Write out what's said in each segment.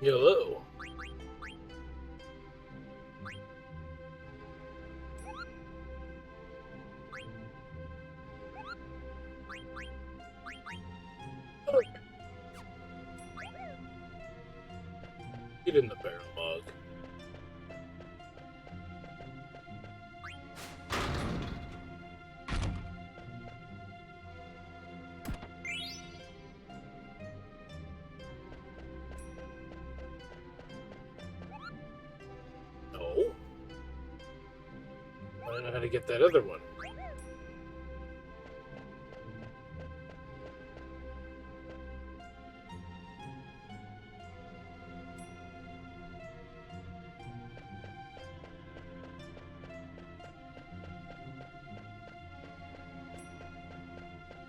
Hello. Get in the barrel, mug. No. I don't know how to get that other one.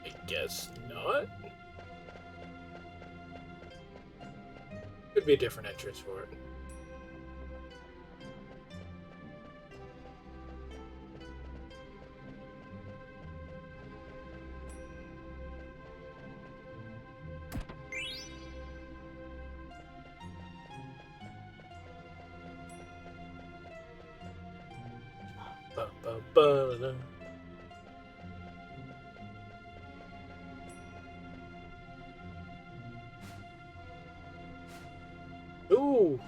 I guess not. Could be a different entrance for it. Ba, ba, ba, da. Ooh!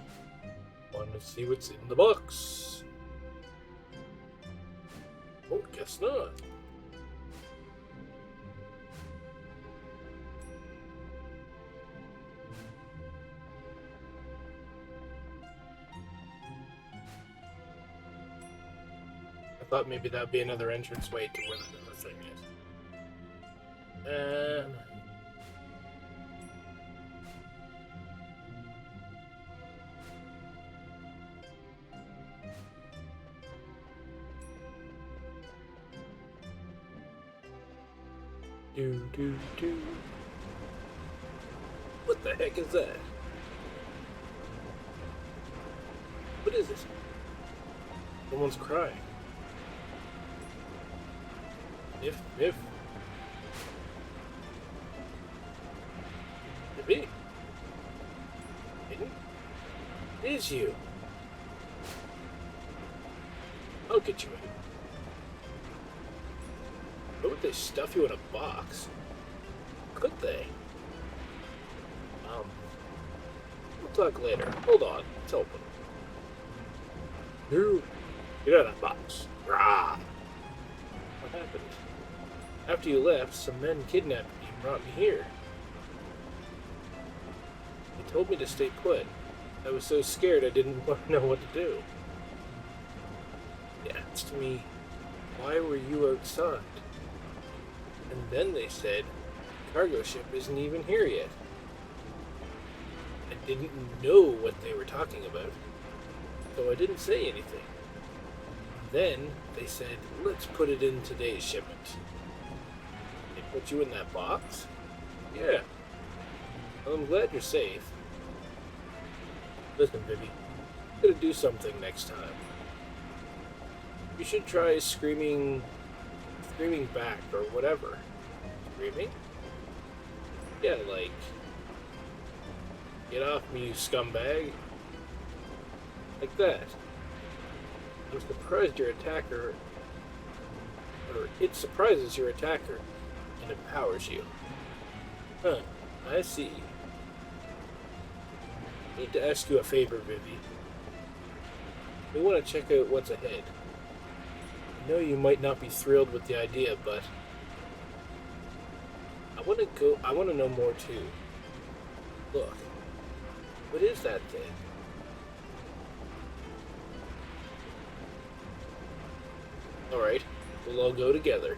Want to see what's in the box? Oh, guess not. I thought maybe that'd be another entrance way to where the other thing is. Do. What the heck is that? What is this? Someone's crying. If. Vivi? It is you. I'll get you in. Why would they stuff you in a box? Could they? We'll talk later. Hold on. It's open. No. Get out of that box. Rah! What happened? After you left, some men kidnapped me and brought me here. They told me to stay put. I was so scared I didn't know what to do. They asked me, why were you outside? And then they said, the cargo ship isn't even here yet. I didn't know what they were talking about, so I didn't say anything. Then they said, let's put it in today's shipment. They put you in that box? Yeah. Well, I'm glad you're safe. Listen, Vivi, I'm gonna do something next time. You should try screaming back or whatever. Screaming? Yeah, like, get off me, you scumbag. Like that. I'm surprised your attacker, or it surprises your attacker and empowers you. Huh, I see. I need to ask you a favor, Vivi. We want to check out what's ahead. I know you might not be thrilled with the idea, but I want to know more too. Look, what is that thing? Alright, we'll all go together.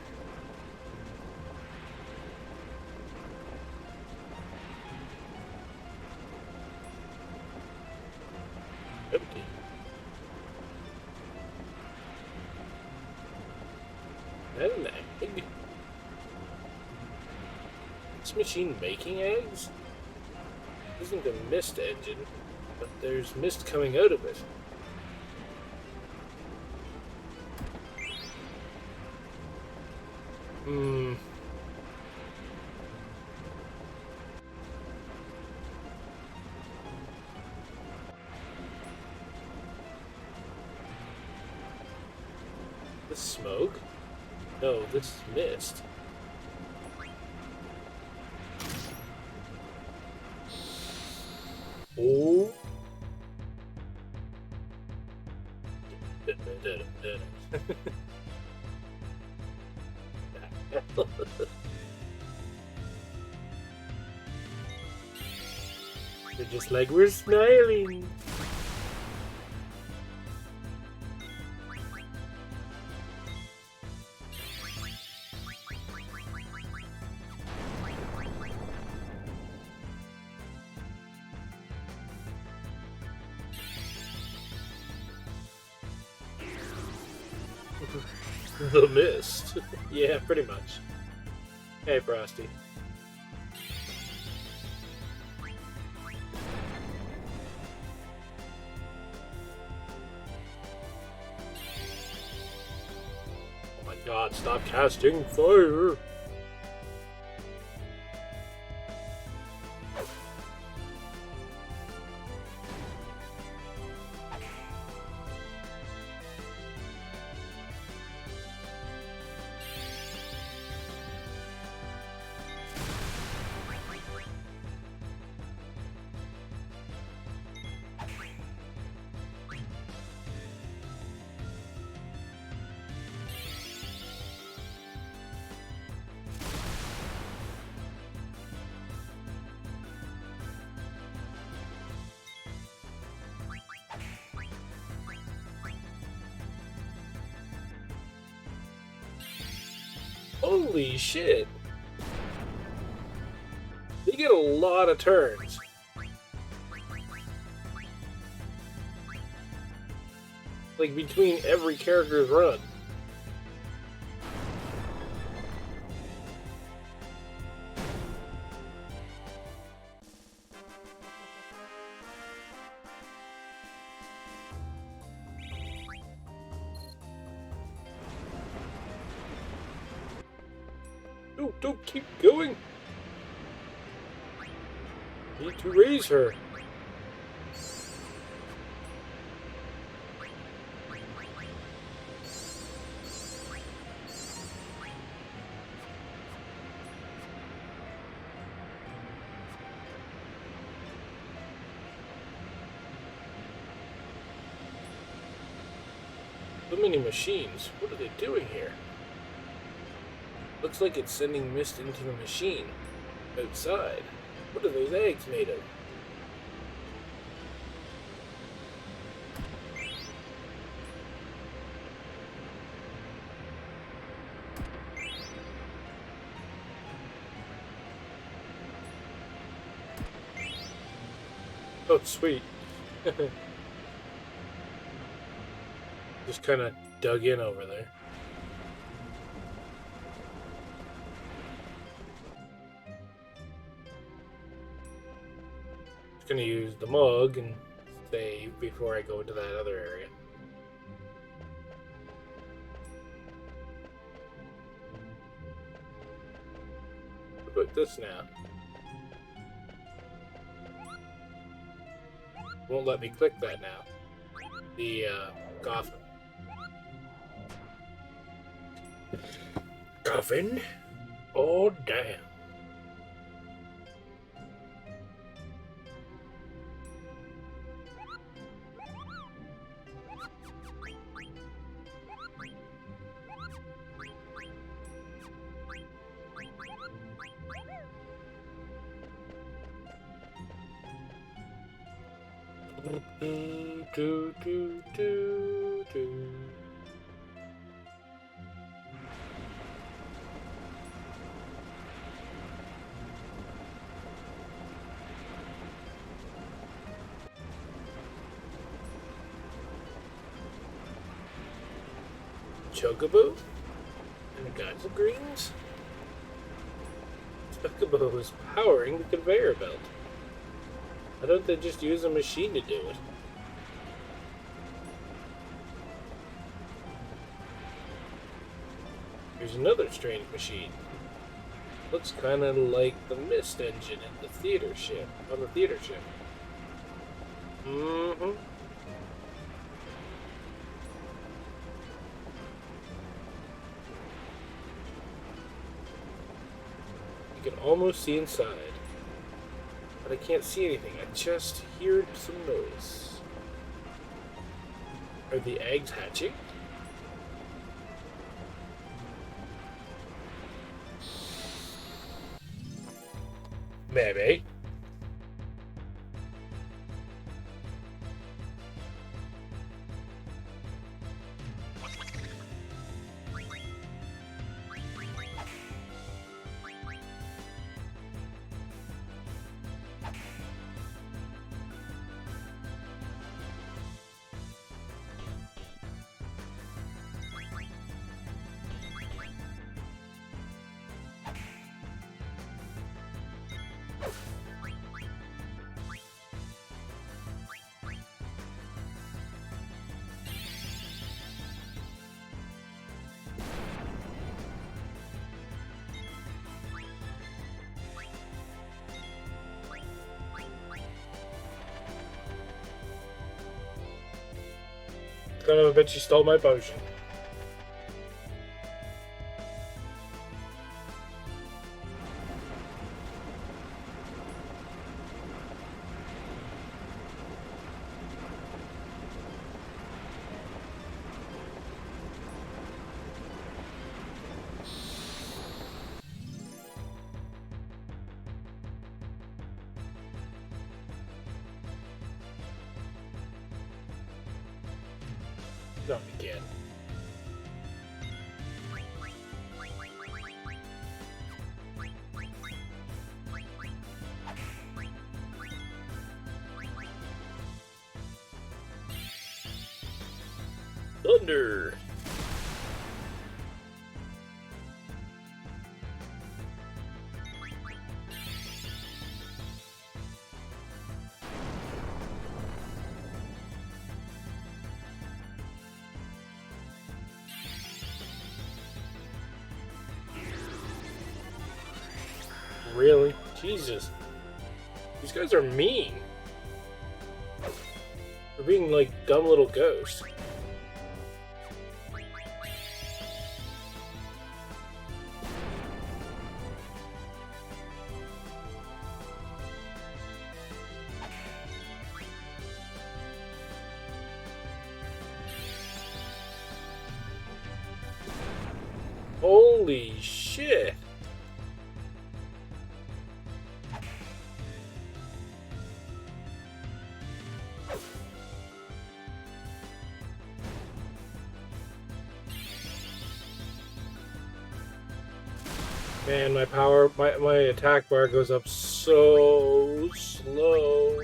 Empty. An egg? This machine making eggs? Isn't a mist engine, but there's mist coming out of it. this smoke? No, this is mist. Oh. They're just like, we're smiling. The mist. Yeah, pretty much. Hey, Frosty. Oh my god, stop casting fire! Holy shit! They get a lot of turns. Like, between every character's run. No, don't keep going. Need to raise her. So many machines. What are they doing here? Looks like it's sending mist into the machine. Outside. What are those eggs made of? Oh, sweet. Just kind of dug in over there. Gonna use the mug and save before I go into that other area. What about this now? Won't let me click that now. The coffin. Coffin? Oh damn. Do, do, do, do. Chocobo? And the gods of greens? Chocobo is powering the conveyor belt. Why don't they just use a machine to do it? Here's another strange machine. Looks kind of like the mist engine at the theater ship. On the theater ship. Mm-hmm. I can almost see inside, but I can't see anything. I just hear some noise. Are the eggs hatching? Maybe. Son of a bitch, she stole my potion. Not again. Thunder. Really? Jesus. These guys are mean. They're being like dumb little ghosts. Holy shit. Man, my attack bar goes up so slow.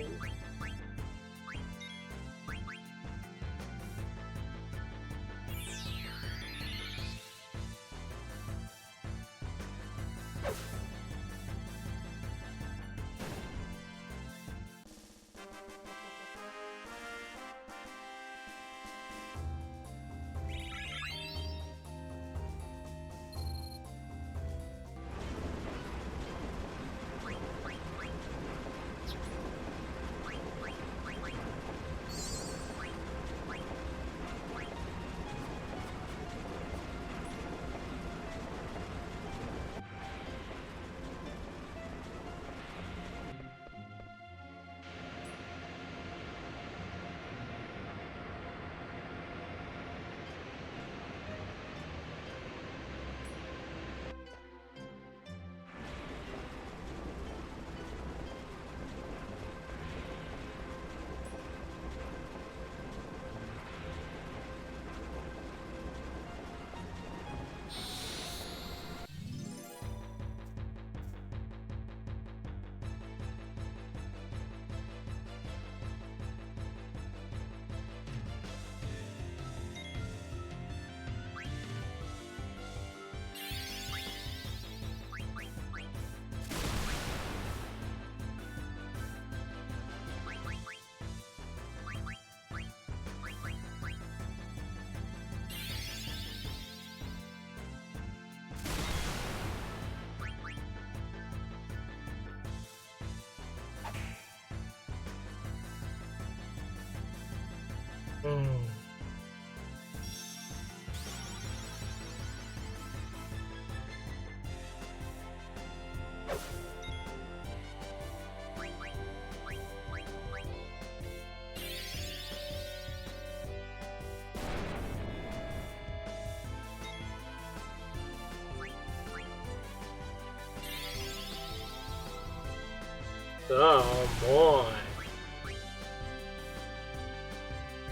Oh boy.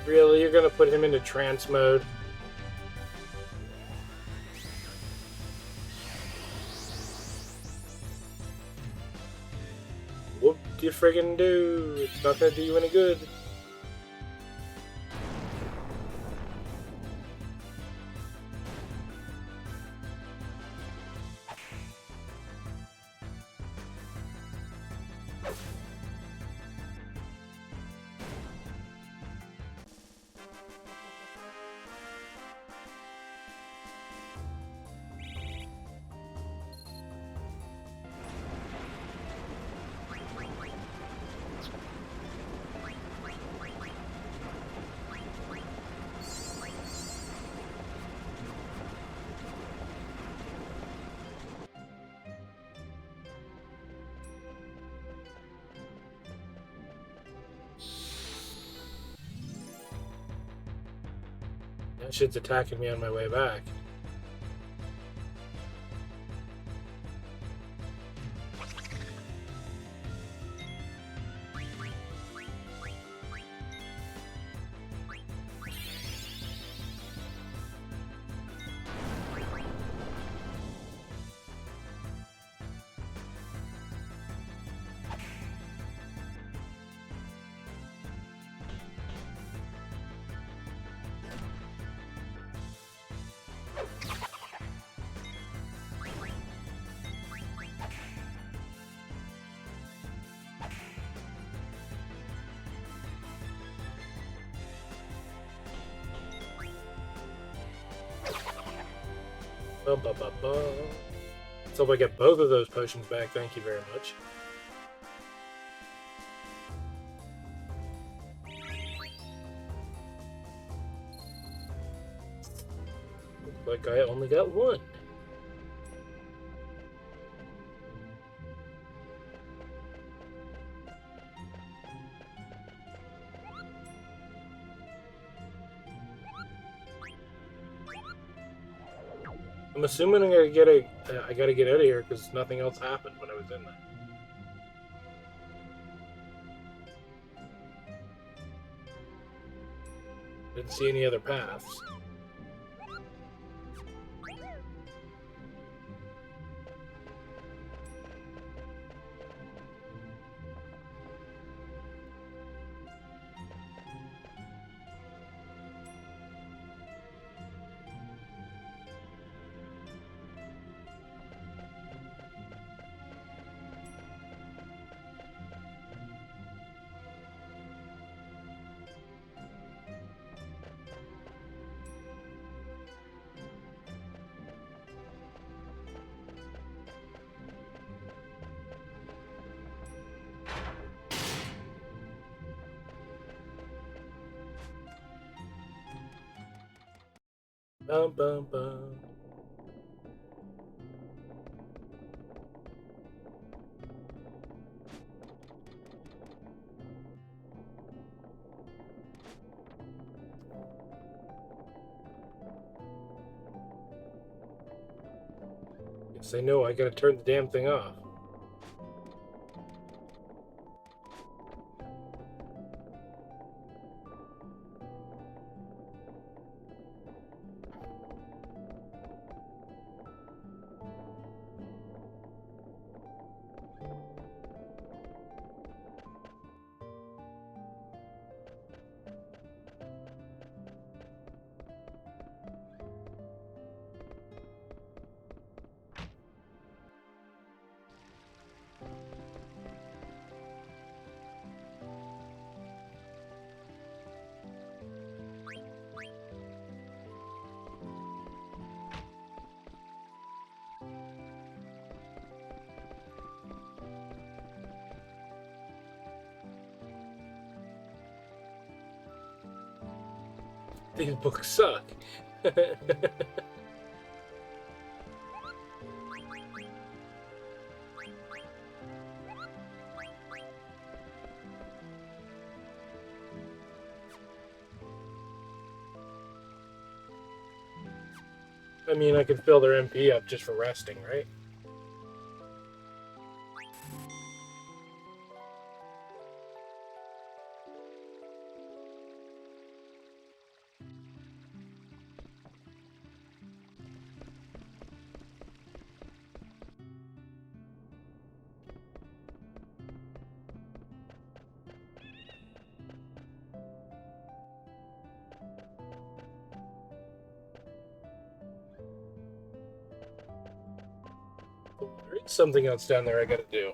Really? You're gonna put him into trance mode? What do you friggin' do? It's not gonna do you any good. That shit's attacking me on my way back. So if I get both of those potions back, thank you very much. Looks like I only got one. I'm assuming I gotta get out of here because nothing else happened when I was in there. Didn't see any other paths. Bum bum bum. Yes, I know. I gotta turn the damn thing off. These books suck. I mean, I could fill their MP up just for resting, right? something else down there I gotta do.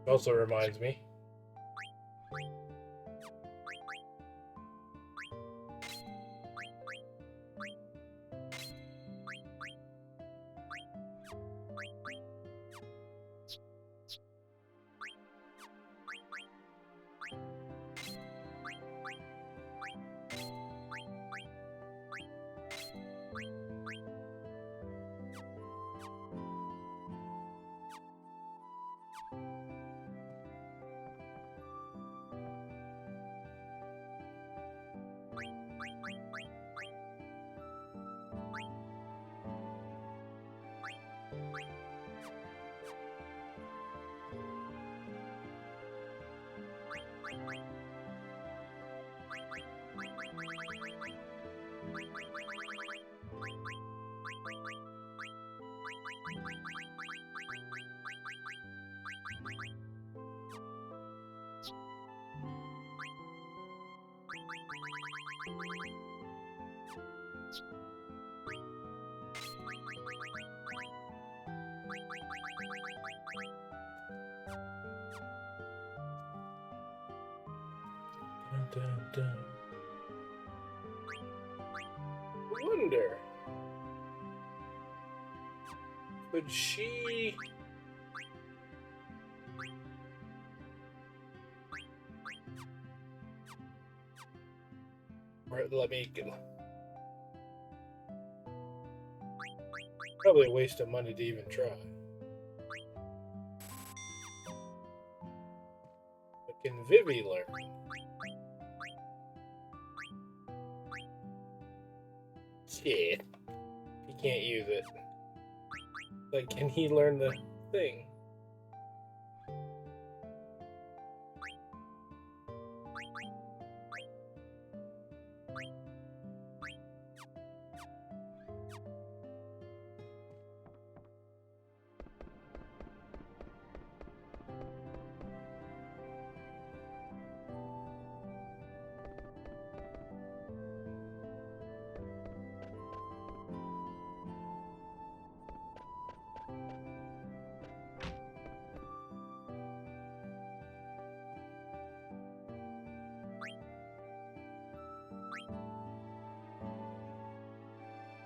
Also reminds me. Dun, dun. I wonder, could she... Or let me... Probably a waste of money to even try. But can Vivi learn? Shit. He can't use it. Like, can he learn the thing?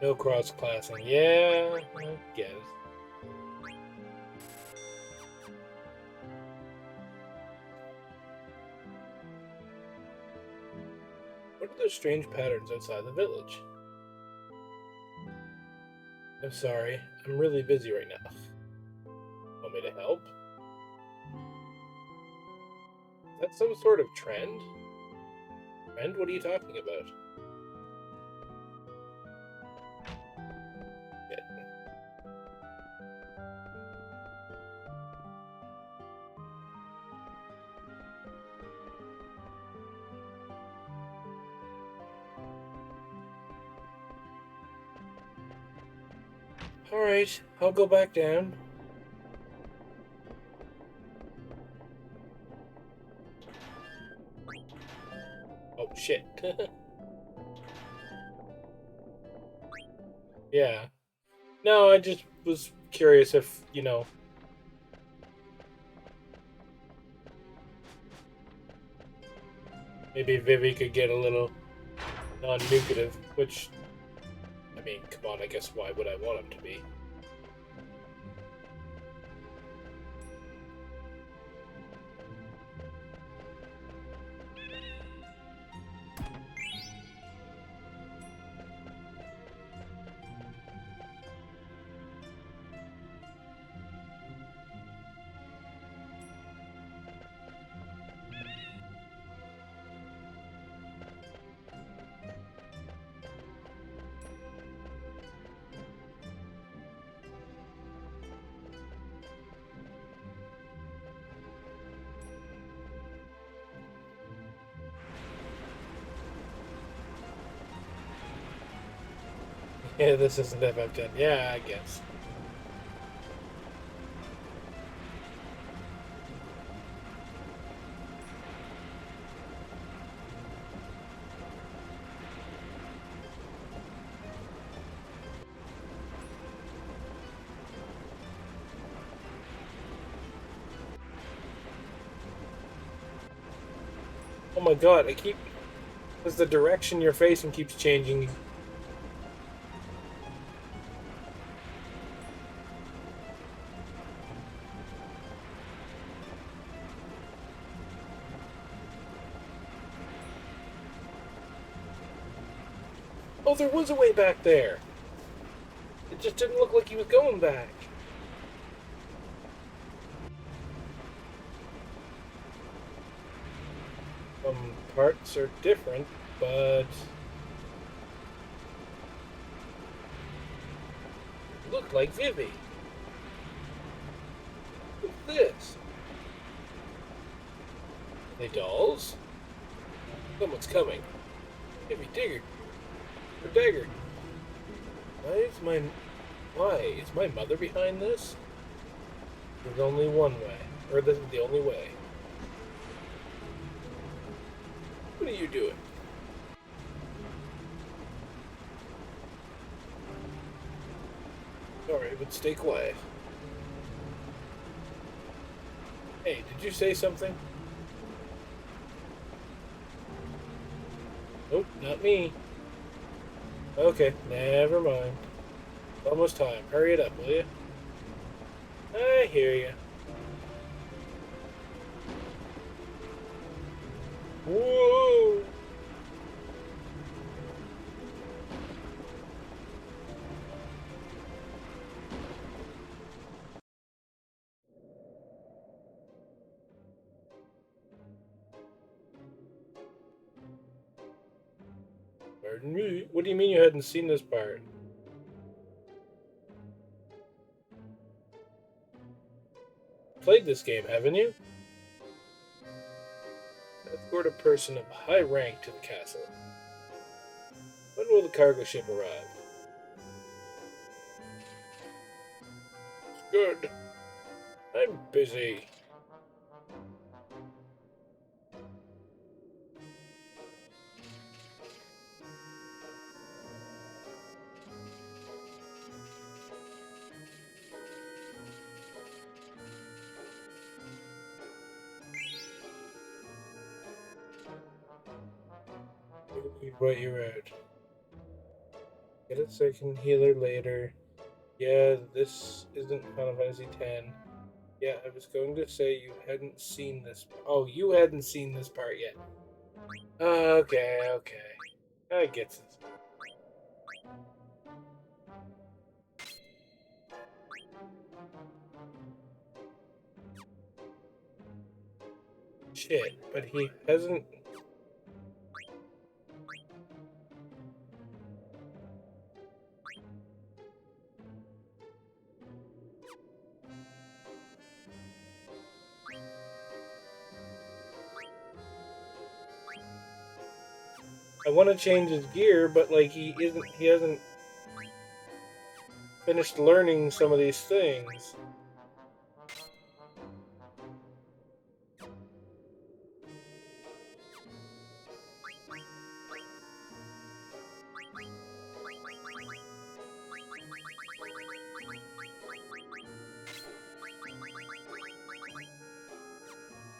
No cross-classing. Yeah, I guess. What are those strange patterns outside the village? I'm sorry, I'm really busy right now. Want me to help? Is that some sort of trend? Trend? What are you talking about? Alright, I'll go back down. Oh, shit. Yeah. No, I just was curious if, you know... Maybe Vivi could get a little non-nutritive, which... I mean, come on, I guess why would I want him to be? Yeah, this isn't FF10. Yeah, I guess. Oh my god, I keep... Because the direction you're facing keeps changing. Oh, there was a way back there. It just didn't look like he was going back. Some parts are different, but... look like Vivi. What's this? Are they dolls? Someone's coming. Vivi, digger. Or dagger. Why is my mother behind this? There's only one way. Or this is the only way. What are you doing? Alright, but stay quiet. Hey, did you say something? Nope, not me. Okay, never mind. Almost time. Hurry it up, will you? I hear you. Whoa! Pardon me? What do you mean you hadn't seen this part? Played this game, haven't you? Escort a person of high rank to the castle. When will the cargo ship arrive? Good. I'm busy. But you're out. Get a second healer later. Yeah, this isn't Final Fantasy X. Yeah, I was going to say you hadn't seen this. Oh, you hadn't seen this part yet. Okay. I get it. Shit, but he hasn't. I want to change his gear, but like he isn't. He hasn't finished learning some of these things.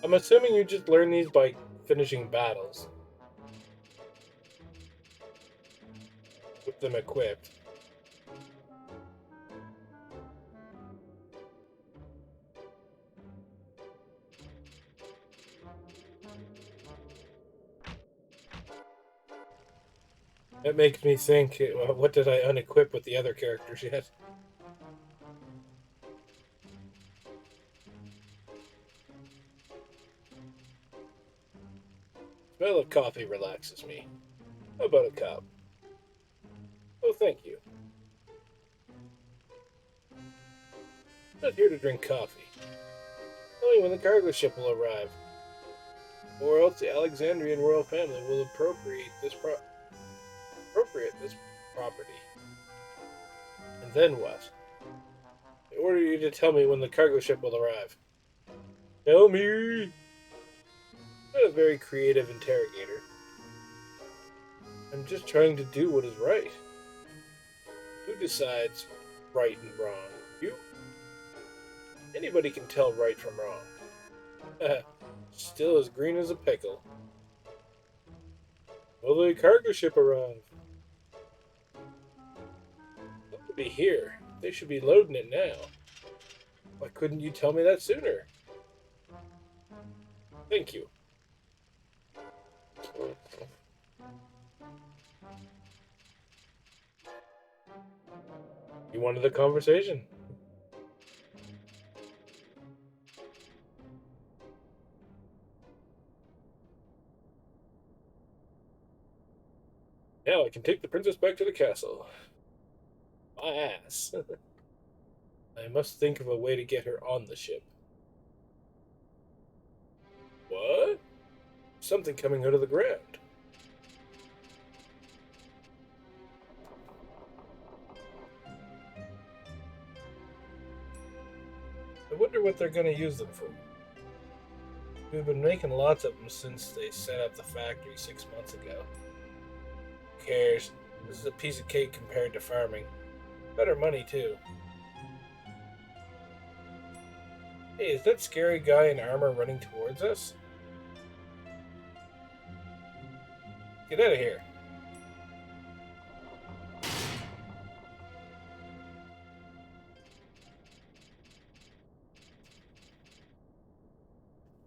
I'm assuming you just learn these by finishing battles with them equipped. That makes me think, what did I unequip with the other characters yet? Smell of coffee relaxes me. How about a cup? Oh, thank you. I'm not here to drink coffee. Tell me when the cargo ship will arrive, or else the Alexandrian royal family will appropriate this property. And then what? I order you to tell me when the cargo ship will arrive. Tell me! Not a very creative interrogator. I'm just trying to do what is right. Who decides right and wrong? You? Anybody can tell right from wrong. Still as green as a pickle. Will the cargo ship arrive? Look to be here. They should be loading it now. Why couldn't you tell me that sooner? Thank you. You wanted the conversation. Now I can take the princess back to the castle. My ass. I must think of a way to get her on the ship. What? Something coming out of the ground. I wonder what they're going to use them for. We've been making lots of them since they set up the factory 6 months ago. Who cares? This is a piece of cake compared to farming. Better money, too. Hey, is that scary guy in armor running towards us? Get out of here.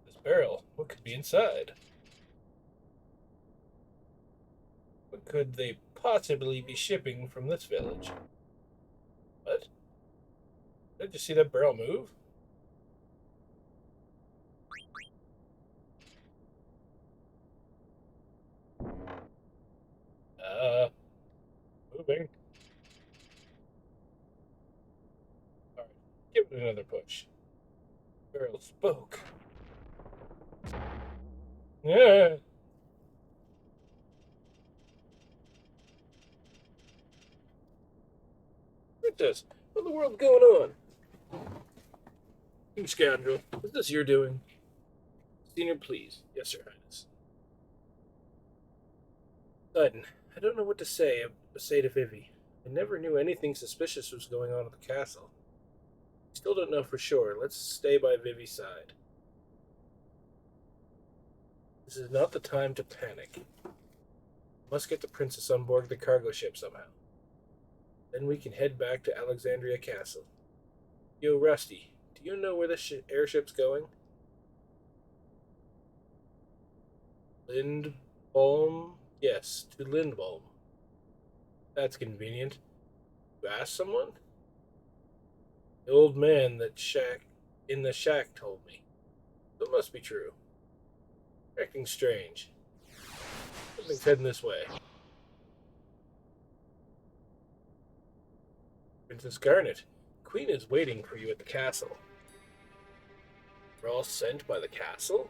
This barrel, what could be inside? What could they possibly be shipping from this village? What? Did you see that barrel move? Moving. Alright, give it another push. Barrel spoke. Yeah. Princess, what in the world's going on? You scoundrel, is this your doing? Senior, please. Yes, Your Highness. Sudden, I don't know what to say to Vivi. I never knew anything suspicious was going on at the castle. Still don't know for sure. Let's stay by Vivi's side. This is not the time to panic. Must get the princess on board the cargo ship somehow. Then we can head back to Alexandria Castle. Yo, Rusty, do you know where this airship's going? Lindholm? Yes, to Lindholm. That's convenient. You asked someone? The old man in the shack told me. So it must be true. Acting strange. Something's heading this way. Princess Garnet, Queen is waiting for you at the castle. We're all sent by the castle?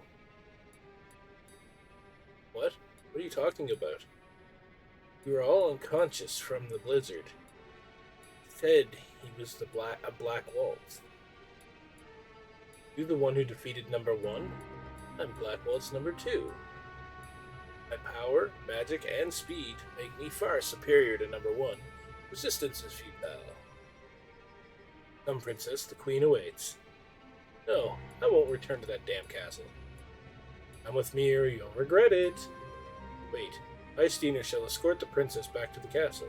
What? What are you talking about? We were all unconscious from the blizzard. Said he was a black waltz. You the one who defeated number 1? I'm Black Waltz number 2. My power, magic, and speed make me far superior to number 1. Resistance is futile. Come, Princess, the Queen awaits. No, I won't return to that damn castle. Come with me or you'll regret it. Wait, Steiner shall escort the princess back to the castle.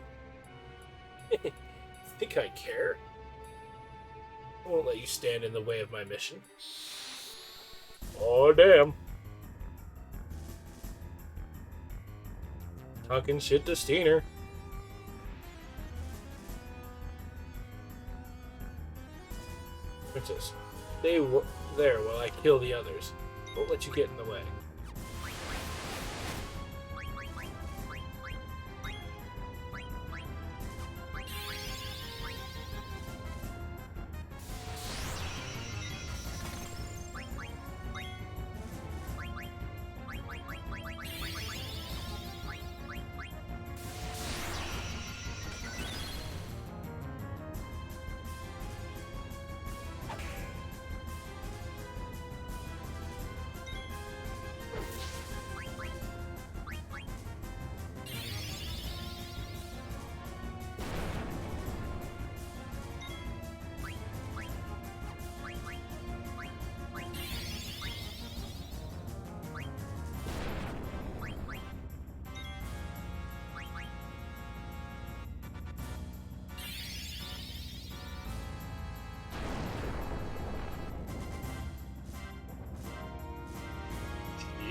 Think I care? I won't let you stand in the way of my mission. Oh, damn. Talking shit to Steiner. Princess, stay there while I kill the others. Won't let you get in the way.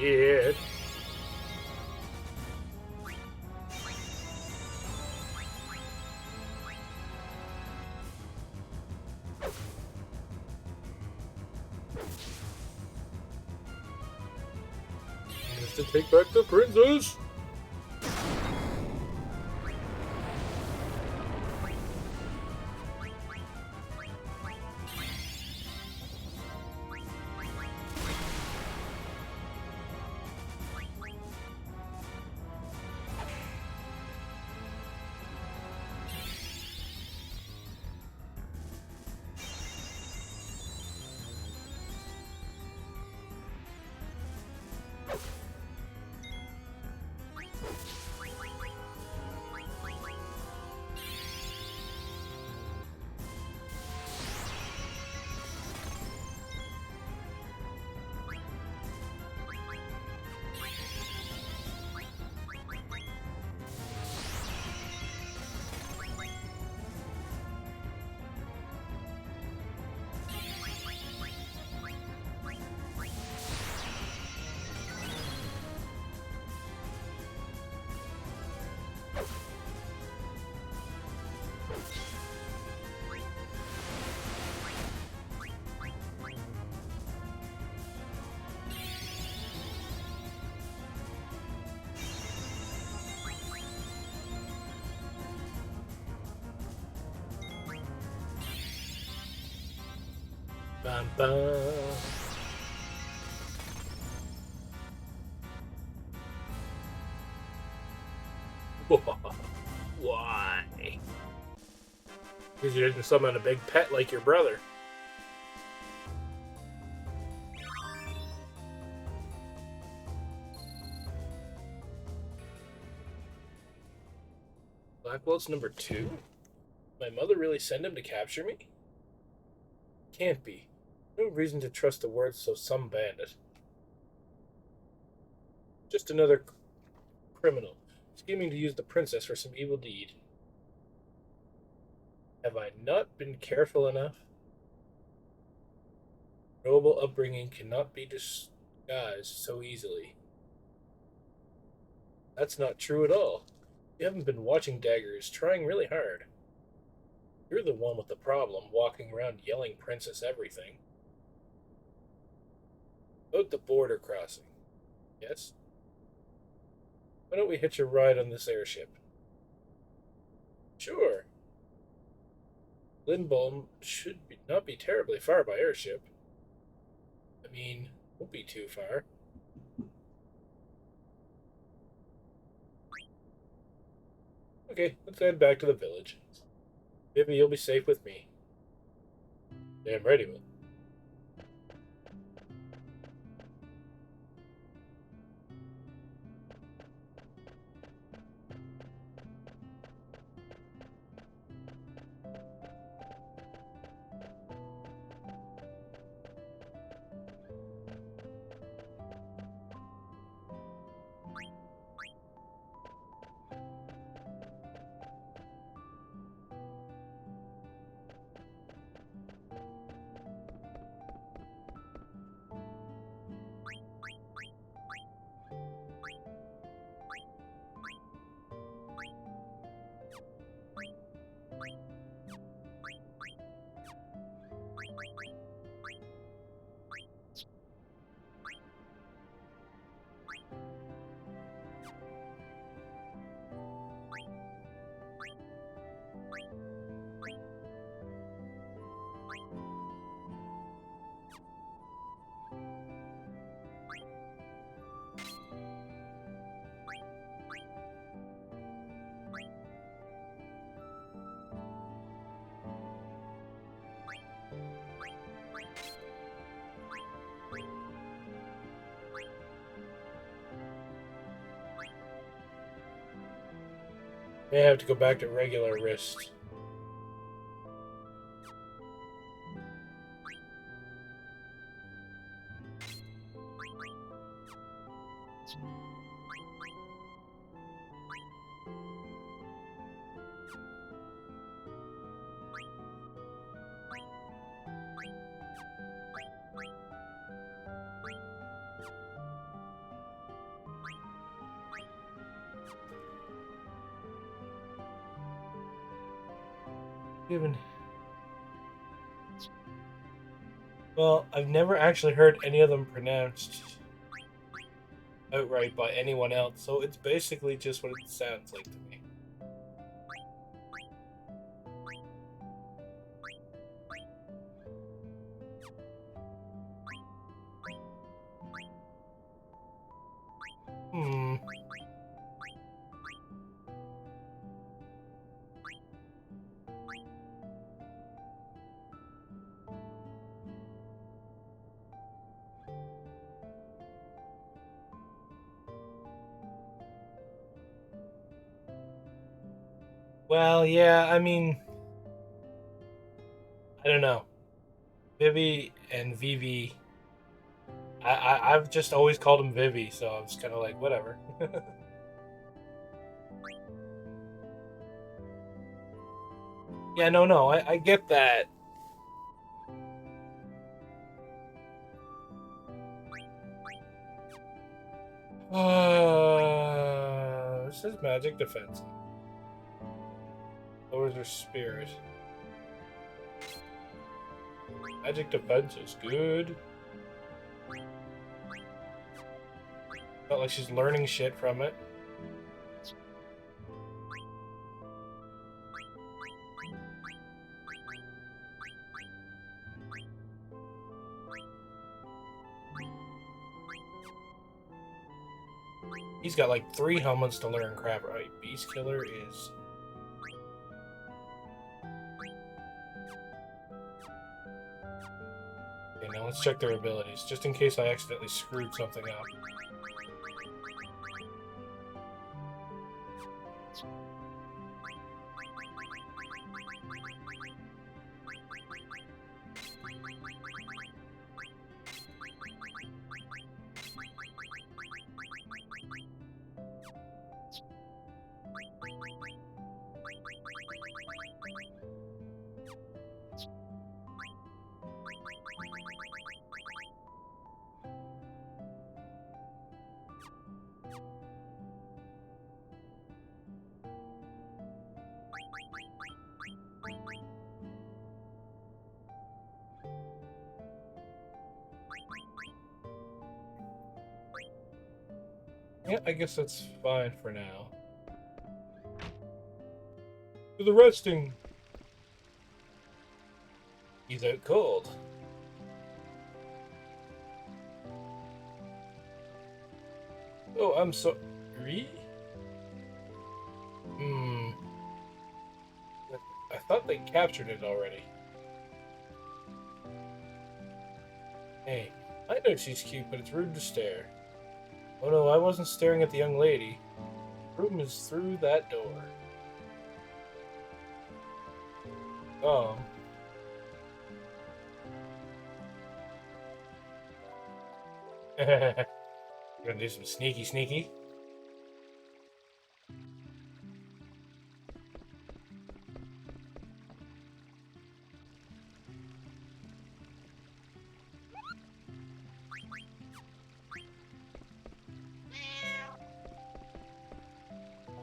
shit. Just to take back the princess. Bum, bum. Why? Because you didn't summon a big pet like your brother. Blackwell's number 2? My mother really sent him to capture me? Can't be. No reason to trust the words of some bandit. Just another criminal, scheming to use the princess for some evil deed. Have I not been careful enough? Noble upbringing cannot be disguised so easily. That's not true at all. You haven't been watching Daggers, trying really hard. You're the one with the problem, walking around yelling princess everything. About the border crossing. Yes? Why don't we hitch a ride on this airship? Sure. Lindholm should not be terribly far by airship. I mean, won't be too far. Okay, let's head back to the village. Vivi, you'll be safe with me. Damn ready will. May have to go back to regular wrist. Given. Well, I've never actually heard any of them pronounced outright by anyone else, so it's basically just what it sounds like to me. Hmm. Well, yeah, I mean, I don't know. Vivi and Vivi. I've just always called him Vivi, so I was kind of like, whatever. Yeah, no, I get that. This is magic defense. Lowers their spirit. Magic defense is good. Not like she's learning shit from it. He's got like 3 helmets to learn crap. Right, Beast Killer is. Okay, now let's check their abilities, just in case I accidentally screwed something up. Yeah, I guess that's fine for now. To the resting. He's out cold. Oh, I'm sorry. I thought they captured it already. Hey, I know she's cute, but it's rude to stare. Oh no, I wasn't staring at the young lady. The room is through that door. Oh. Gonna do some sneaky.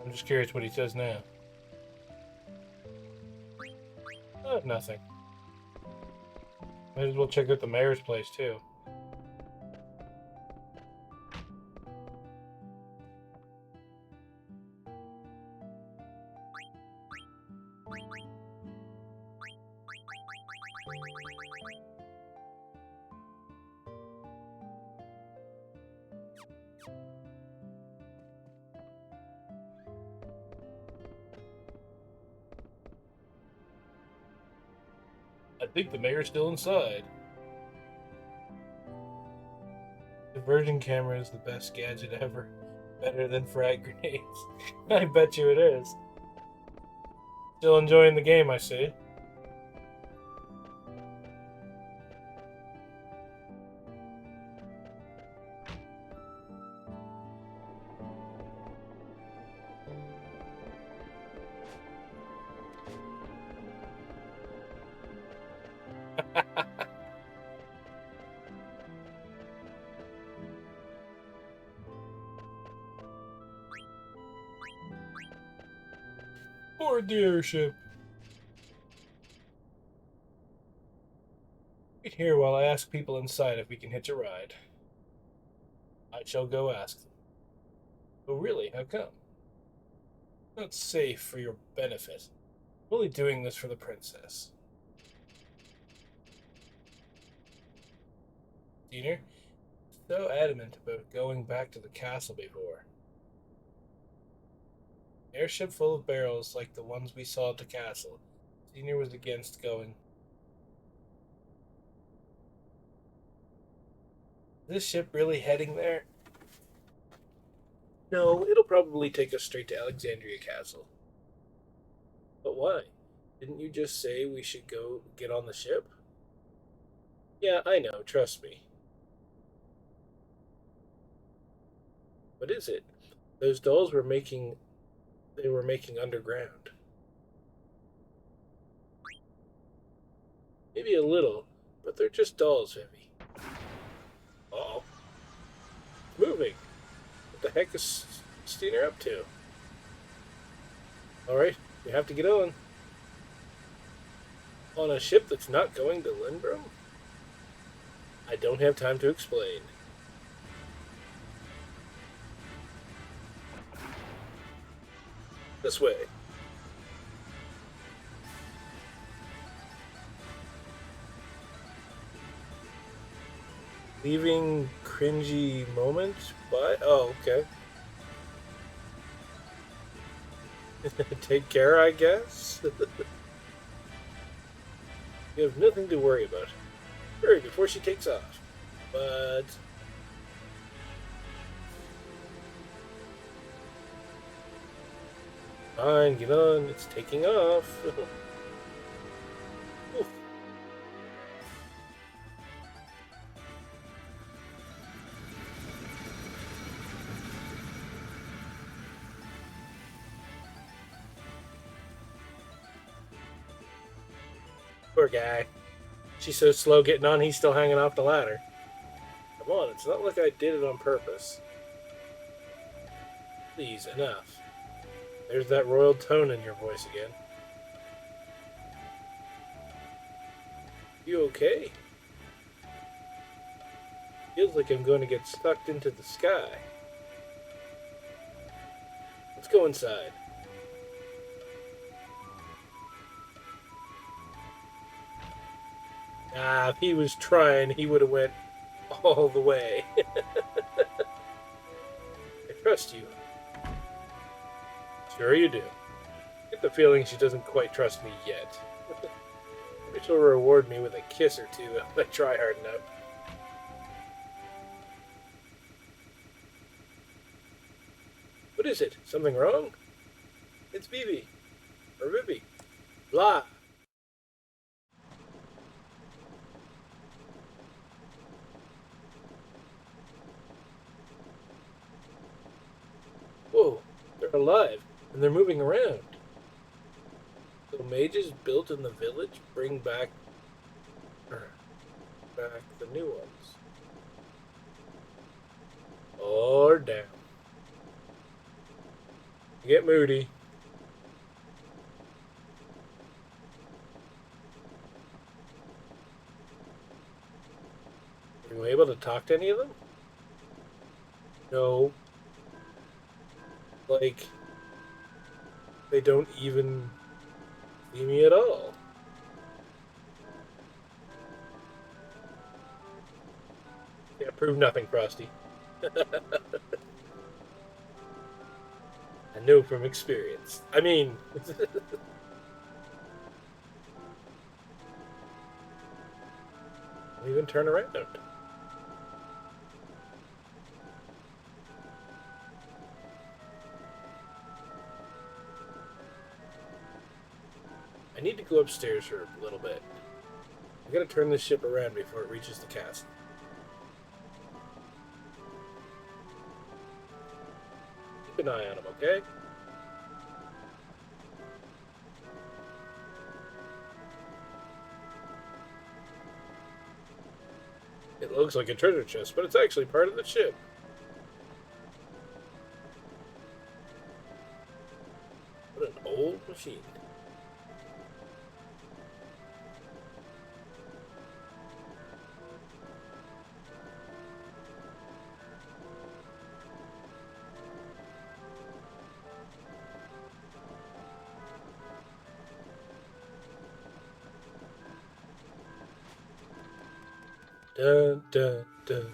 I'm just curious what he says now. Oh, nothing. Might as well check out the mayor's place too. I think the mayor's still inside. Diversion camera is the best gadget ever. Better than frag grenades. I bet you it is. Still enjoying the game, I see. Board the airship. here while I ask people inside if we can hitch a ride. I shall go ask them. Oh, really? How come? Not safe for your benefit. I'm only doing this for the princess. Diener, so adamant about going back to the castle before. Airship full of barrels like the ones we saw at the castle. Senior was against going. Is this ship really heading there? No, it'll probably take us straight to Alexandria Castle. But why? Didn't you just say we should go get on the ship? Yeah, I know, trust me. What is it? Those dolls they were making underground. Maybe a little, but they're just dolls, Vivi. Oh, moving. What the heck is Steiner up to? Alright, we have to get on. On a ship that's not going to Lindbrom? I don't have time to explain. This way. Leaving cringy moment by. Oh, okay. Take care, I guess. You have nothing to worry about. Hurry before she takes off. But. Fine, get on. It's taking off. Oof. Poor guy. She's so slow getting on, he's still hanging off the ladder. Come on, it's not like I did it on purpose. Please, enough. There's that royal tone in your voice again. You okay? Feels like I'm going to get sucked into the sky. Let's go inside. Ah, if he was trying, he would have went all the way. I trust you. Sure you do. I get the feeling she doesn't quite trust me yet. Maybe she'll reward me with a kiss or two if I try hard enough. What is it? Something wrong? It's Vivi. Or Vivi. Blah. Whoa, they're alive, and they're moving around. So mages built in the village bring back the new ones. Or down. Get moody. Were you able to talk to any of them? No. Like, they don't even see me at all. Yeah, prove nothing, Frosty. I know from experience. I mean... Don't even turn around. I need to go upstairs for a little bit. I gotta turn this ship around before it reaches the castle. Keep an eye on him, okay? It looks like a treasure chest, but it's actually part of the ship. What an old machine. Dun, dun, dun.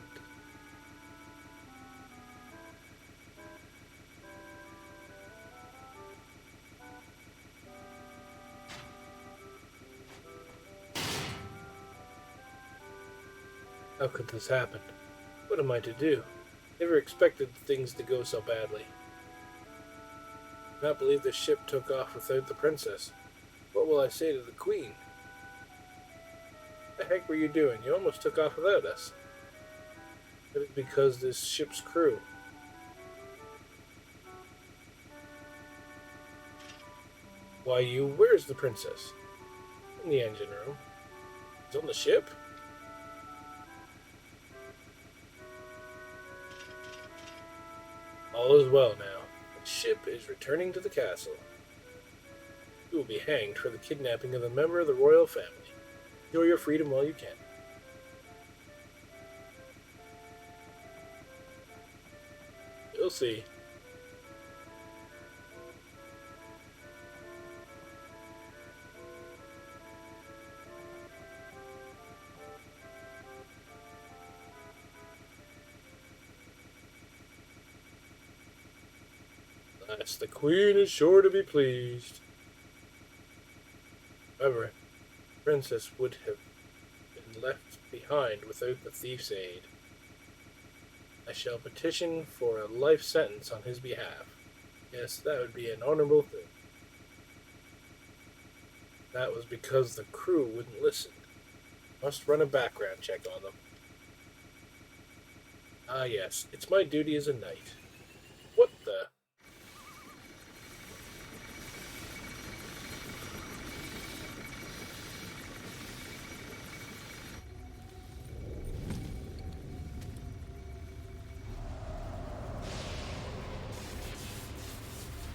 How could this happen? What am I to do? Never expected things to go so badly. I cannot believe the ship took off without the princess. What will I say to the queen? What the heck were you doing? You almost took off without us. It is because this ship's crew. Why where's the princess? In the engine room. She's on the ship? All is well now. The ship is returning to the castle. You will be hanged for the kidnapping of a member of the royal family. Enjoy your freedom while you can. You'll see. Alas, the queen is sure to be pleased. However, the princess would have been left behind without the thief's aid. I shall petition for a life sentence on his behalf. Yes, that would be an honorable thing. That was because the crew wouldn't listen. Must run a background check on them. Ah yes, it's my duty as a knight. What the...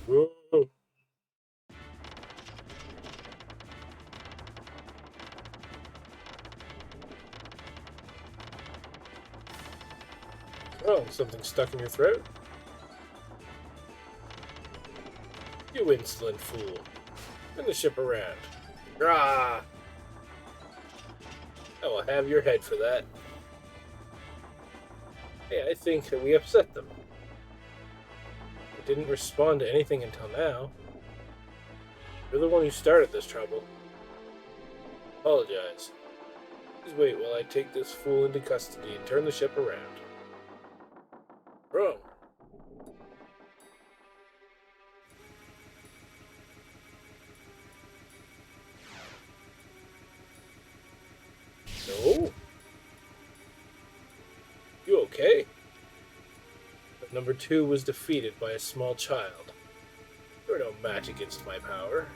Whoa. Oh, something stuck in your throat? You insolent fool. Turn the ship around. Rah! I will have your head for that. Hey, I think that we upset them. They didn't respond to anything until now. You're the one who started this trouble. Apologize. Please wait while I take this fool into custody and turn the ship around. Wrong. No? You okay? But number 2 was defeated by a small child. You're no match against my power.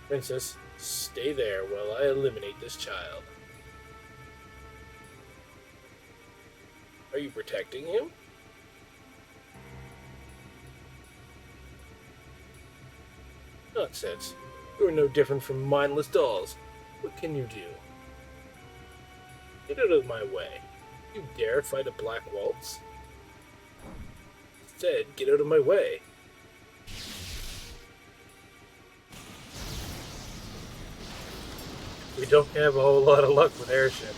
Princess, stay there while I eliminate this child. Are you protecting him? Nonsense. You are no different from mindless dolls. What can you do? Get out of my way. You dare fight a black waltz? Instead, get out of my way. We don't have a whole lot of luck with airships.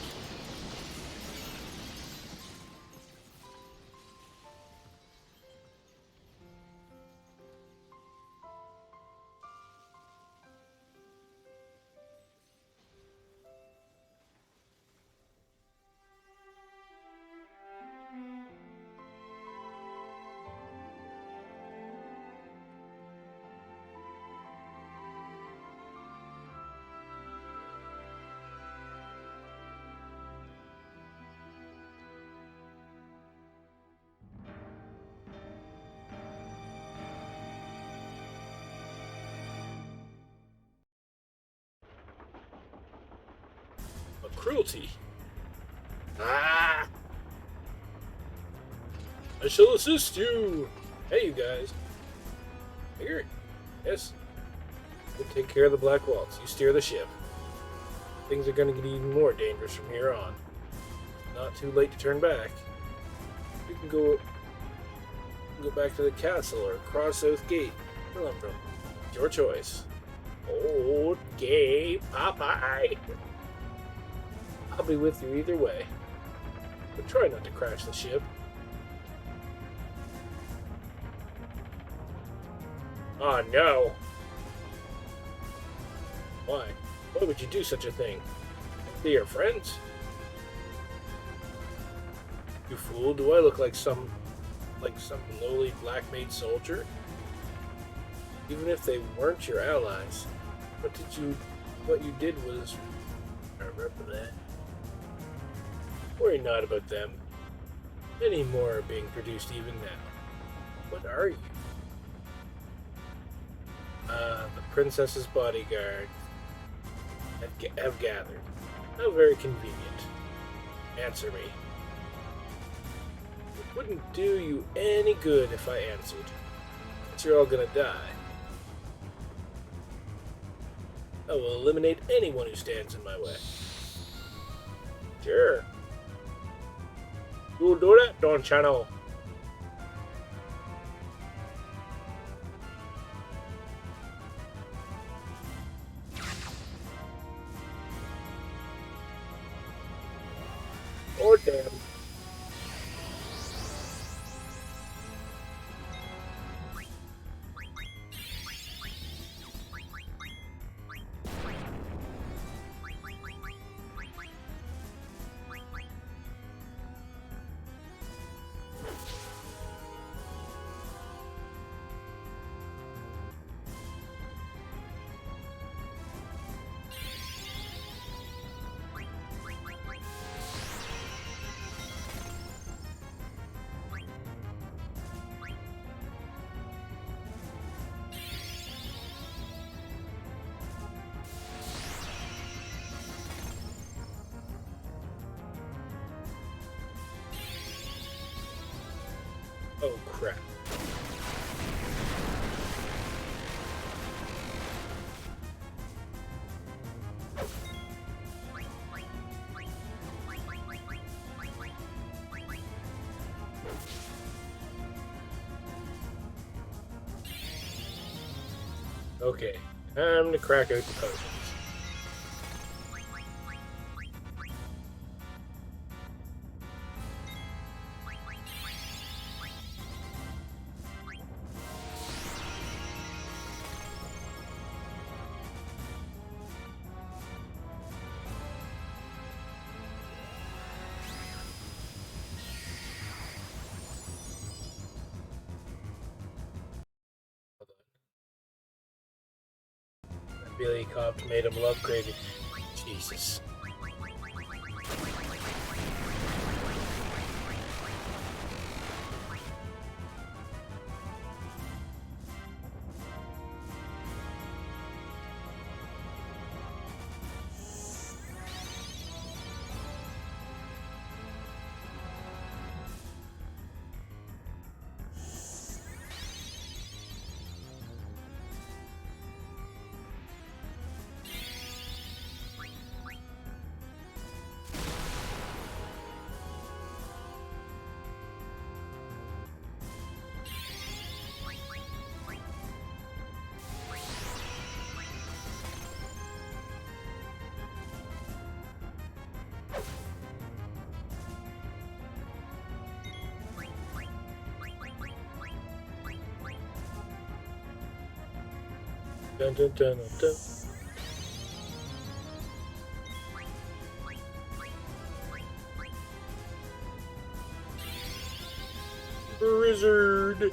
Cruelty. Ah! I shall assist you. Hey, you guys. Here. Yes. We'll take care of the Black Waltz. You steer the ship. Things are going to get even more dangerous from here on. Not too late to turn back. You can go back to the castle or cross South Gate. Remember, your choice. Okay, Popeye. I'll be with you either way. But try not to crash the ship. Oh no! Why? Why would you do such a thing? They're your friends? You fool, do I look like some lowly black-made soldier? Even if they weren't your allies, what you did was... I remember that. Worry not about them. Many more are being produced even now. What are you? The princess's bodyguard have gathered. How very convenient. Answer me. It wouldn't do you any good if I answered, since you're all gonna die. I will eliminate anyone who stands in my way. Sure. You'll do that, don't you know? Oh, damn. Oh, crap. Okay, time to crack out the potions. Billy Cops made him love gravy. Jesus. Dun, dun, dun, dun, dun. Blizzard.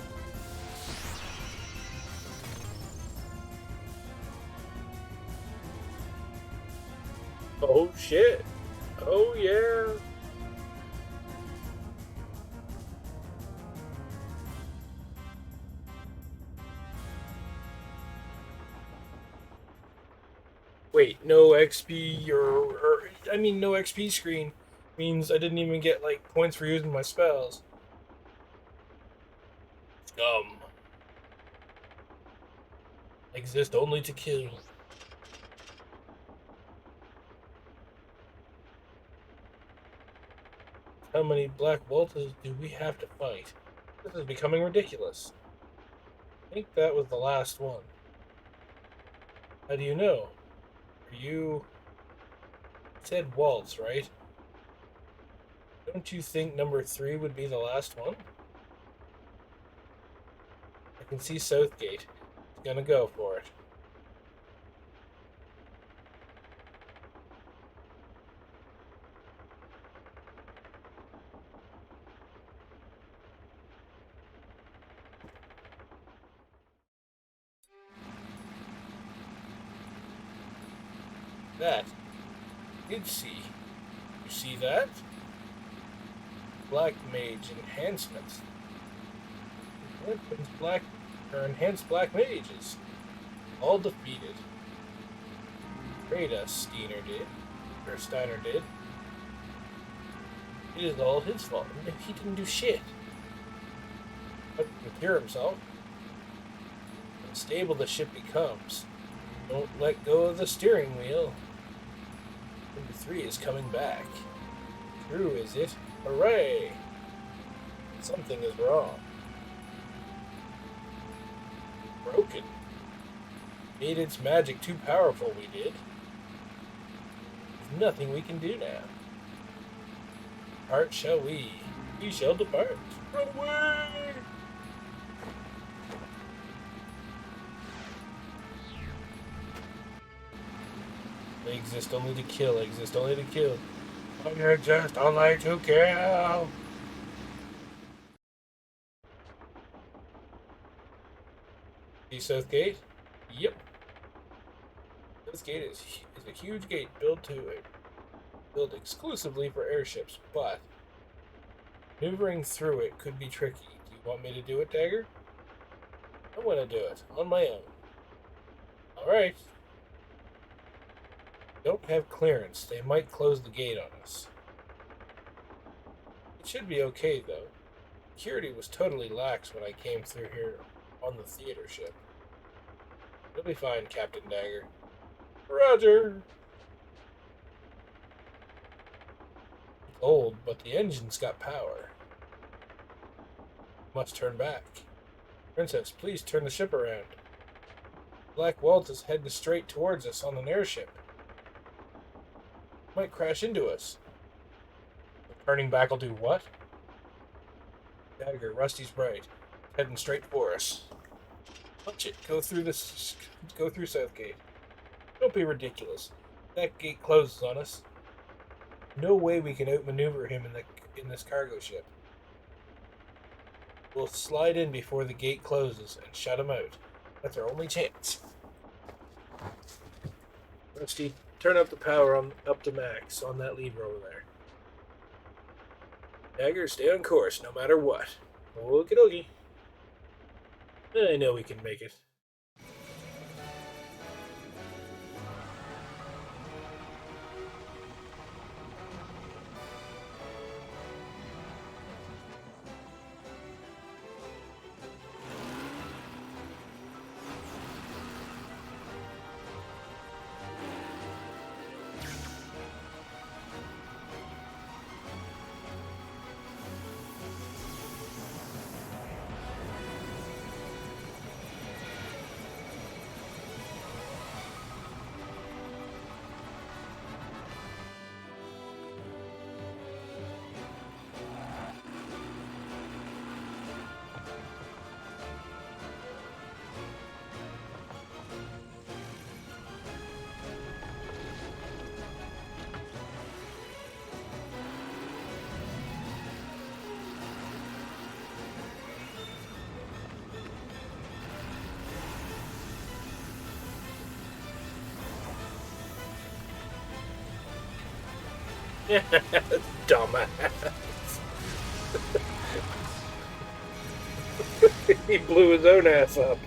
Oh shit. Oh yeah. Wait, no XP or I mean no XP screen means I didn't even get like points for using my spells. Exist only to kill. How many black voltas do we have to fight? This is becoming ridiculous. I think that was the last one. How do you know? Are you... It said waltz, right? Don't you think number 3 would be the last one? I can see Southgate. He's gonna go for it. That. Did see. You see that? Black Mage enhancements. Enhanced Black Mages. All defeated. Rada Steiner did. Or Steiner did. It is all his fault. He didn't do shit. But to cure himself. Unstable the ship becomes. Don't let go of the steering wheel. Number 3 is coming back. True, is it? Hooray! Something is wrong. Broken. Made its magic too powerful, we did. There's nothing we can do now. Depart shall we. We shall depart. Run away! They exist only to kill, exist only to kill. I exist only to kill. See Southgate? Yep. Southgate is a huge gate built exclusively for airships, but maneuvering through it could be tricky. Do you want me to do it, Dagger? I'm gonna do it on my own. Alright. Don't have clearance. They might close the gate on us. It should be okay, though. Security was totally lax when I came through here on the theater ship. It'll be fine, Captain Dagger. Roger! It's old, but the engine's got power. Must turn back. Princess, please turn the ship around. Black Walt is heading straight towards us on an airship. Might crash into us. Turning back will do what? Dagger, Rusty's right. Heading straight for us. Punch it. Go through Southgate. Don't be ridiculous. That gate closes on us. No way we can outmaneuver him in this cargo ship. We'll slide in before the gate closes and shut him out. That's our only chance. Rusty, turn up the power up to max on that lever over there. Dagger, stay on course no matter what. Okie dokie. I know we can make it. Dumbass. He blew his own ass up.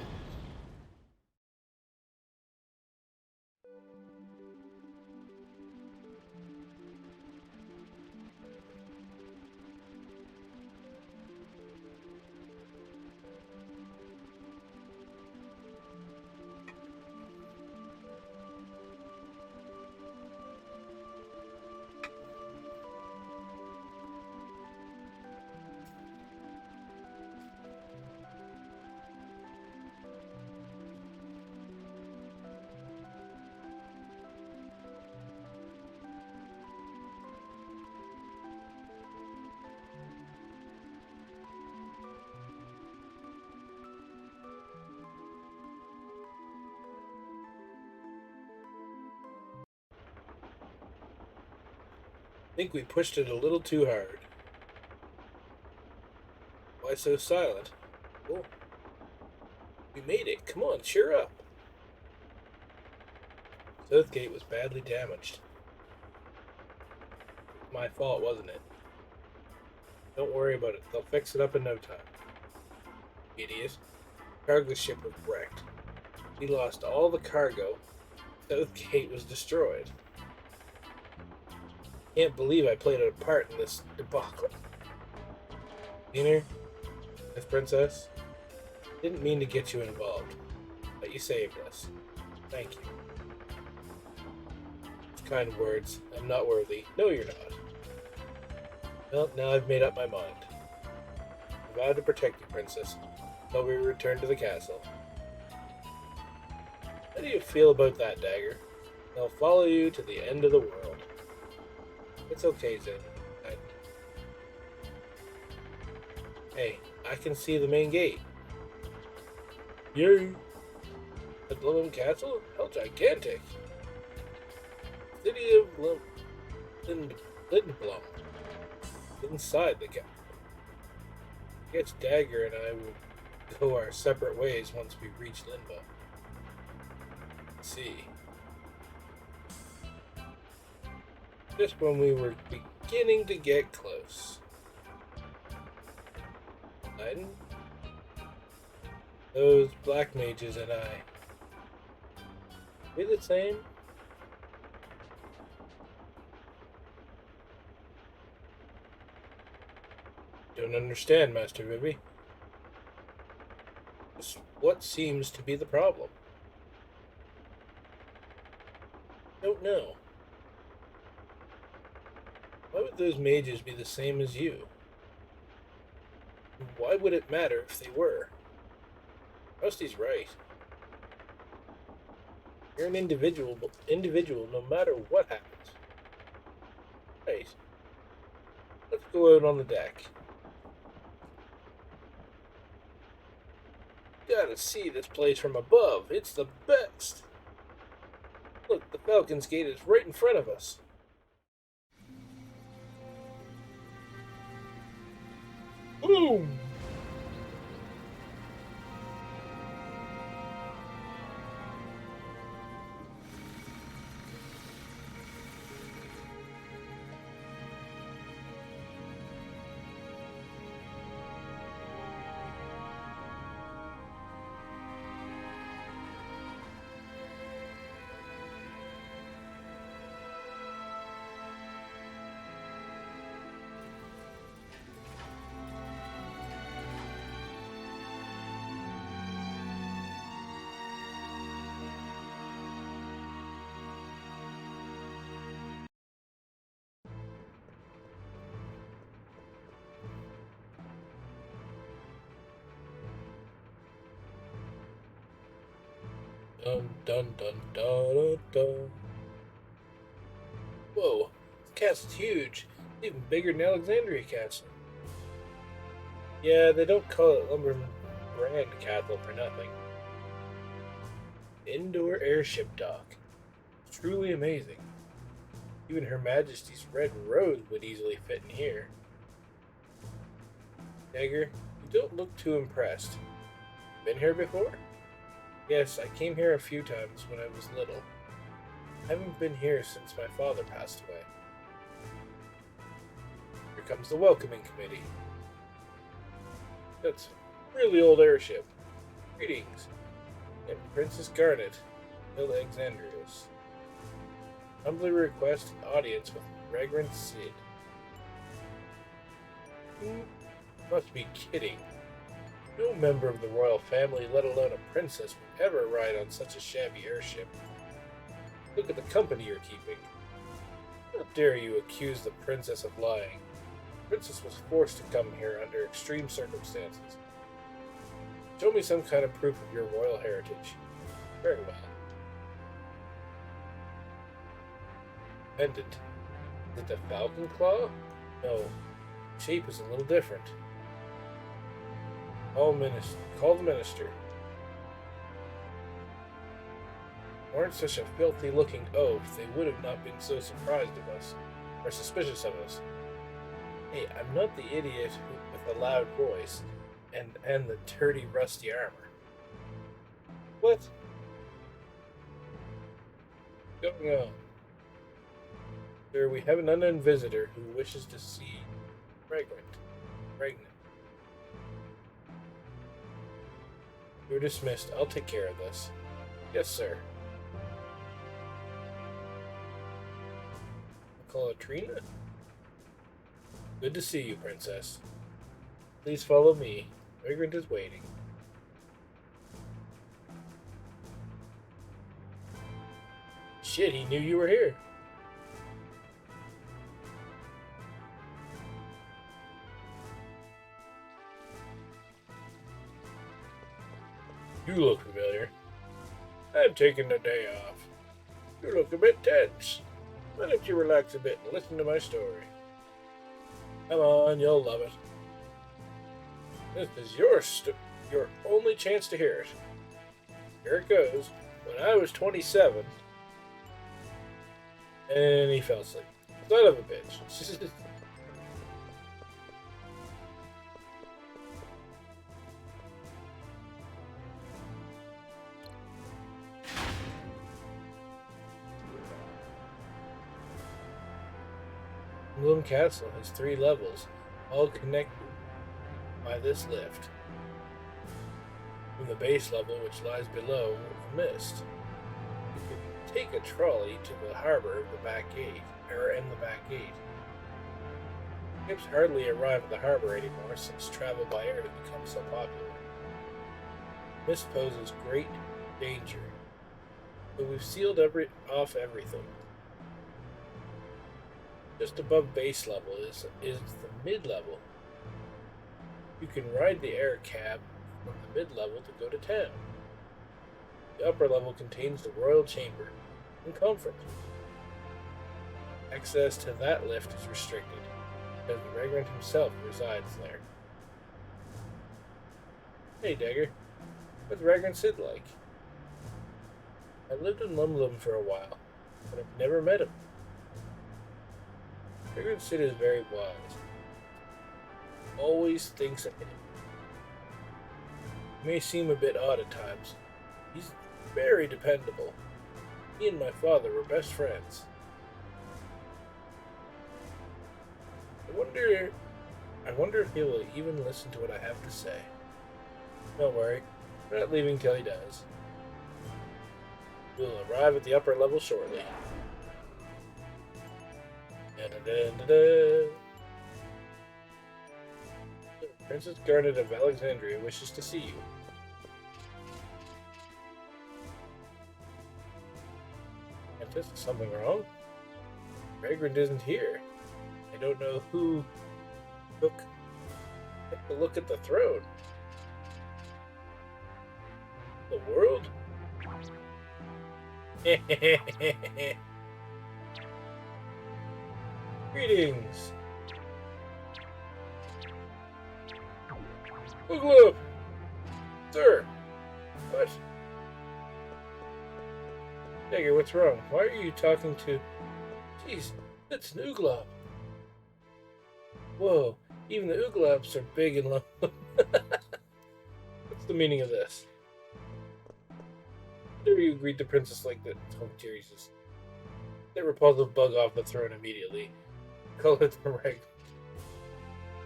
Think we pushed it a little too hard. Why so silent? Oh, we made it. Come on, cheer up. Southgate was badly damaged. My fault, wasn't it? Don't worry about it. They'll fix it up in no time. Idiot. Cargo ship was wrecked. We lost all the cargo. Southgate was destroyed. Can't believe I played a part in this debacle. Dinner, Miss Princess. Didn't mean to get you involved, but you saved us. Thank you. Kind words. I'm not worthy. No, you're not. Well, now I've made up my mind. I vowed to protect you, Princess, until we return to the castle. How do you feel about that, Dagger? I'll follow you to the end of the world. It's okay, Zen. Hey, I can see the main gate. Yay! The Blum Castle? How gigantic! City of Lindblom. Inside the castle. I guess Dagger and I will go our separate ways once we reach Lindblom. Let's see. Just when we were beginning to get close. Leiden? Those black mages and I. We the same? Don't understand, Master Vivi. What seems to be the problem? Don't know. Why would those mages be the same as you? Why would it matter if they were? Rusty's right. You're an individual no matter what happens. Right. Let's go out on the deck. Gotta see this place from above. It's the best. Look, the Falcon's Gate is right in front of us. Boom! Dun dun dun dun dun dun. Whoa, this castle's huge. It's even bigger than Alexandria Castle. Yeah, they don't call it Lumberman Grand Castle for nothing. Indoor airship dock. Truly amazing. Even Her Majesty's Red Rose would easily fit in here. Dagger, you don't look too impressed. Been here before? Yes, I came here a few times when I was little. I haven't been here since my father passed away. Here comes the welcoming committee. That's a really old airship. Greetings. And Princess Garnet, Alexandrius. Humbly request an audience with Reverend Sid. You must be kidding. No member of the royal family, let alone a princess, would ever ride on such a shabby airship. Look at the company you're keeping. How dare you accuse the princess of lying? The princess was forced to come here under extreme circumstances. Show me some kind of proof of your royal heritage. Very well. Pendant. Is it the falcon claw? No. The shape is a little different. Call the minister. Weren't such a filthy-looking oaf, they would have not been so surprised of us. are suspicious of us. Hey, I'm not the idiot with the loud voice and the dirty, rusty armor. What? What's going on? Sir, we have an unknown visitor who wishes to see Pregnant. You're dismissed. I'll take care of this. Yes, sir. I'll call it Trina. Good to see you, Princess. Please follow me. Vagrant is waiting. Shit, he knew you were here. You look familiar. I'm taking the day off. You look a bit tense. Why don't you relax a bit and listen to my story? Come on, you'll love it. This is your only chance to hear it. Here it goes. When I was 27, and he fell asleep. Son of a bitch. Bloom Castle has 3 levels, all connected by this lift. From the base level, which lies below the mist, you can take a trolley to the harbor of the back gate, and the back gate. Ships hardly arrive at the harbor anymore since travel by air has become so popular. Mist poses great danger, but we've sealed off everything. Just above base level is the mid-level. You can ride the air cab from the mid-level to go to town. The upper level contains the royal chamber and comfort. Access to that lift is restricted, because the Vagrant himself resides there. Hey, Dagger. What's Vagrant Sid like? I lived in Lumlum for a while, but I've never met him. Vagrant Sid is very wise. Always thinks ahead. He may seem a bit odd at times. He's very dependable. He and my father were best friends. I wonder if he will even listen to what I have to say. Don't worry, we're not leaving till he does. We'll arrive at the upper level shortly. Da-da-da-da-da. Princess Garnet of Alexandria wishes to see you. Princess, is something wrong? Vagrant isn't here. I don't know who took a look at the throne. The world? Greetings! Look! Sir! What? Dagger, what's wrong? Why are you talking to... Jeez, that's an Ooglob. Whoa, even the Ooglobs are big and low. What's the meaning of this? Why do you greet the princess like that? Oh, Jesus. That repulsive bug off the throne immediately. Call it the Regnant.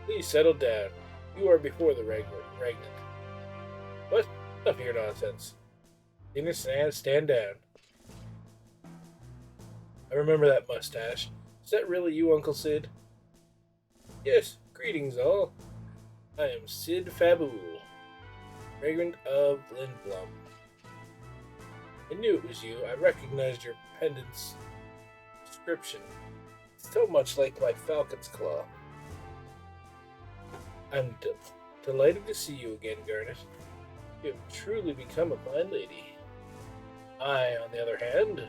Please settle down. You are before the Regnant. What? Enough of your nonsense. Stand down. I remember that mustache. Is that really you, Uncle Sid? Yes, greetings all. I am Sid Fabul, Vagrant of Lindblum. I knew it was you. I recognized your pendant's description. So much like my falcon's claw. I'm delighted to see you again, Garnet. You have truly become a fine lady. I, on the other hand...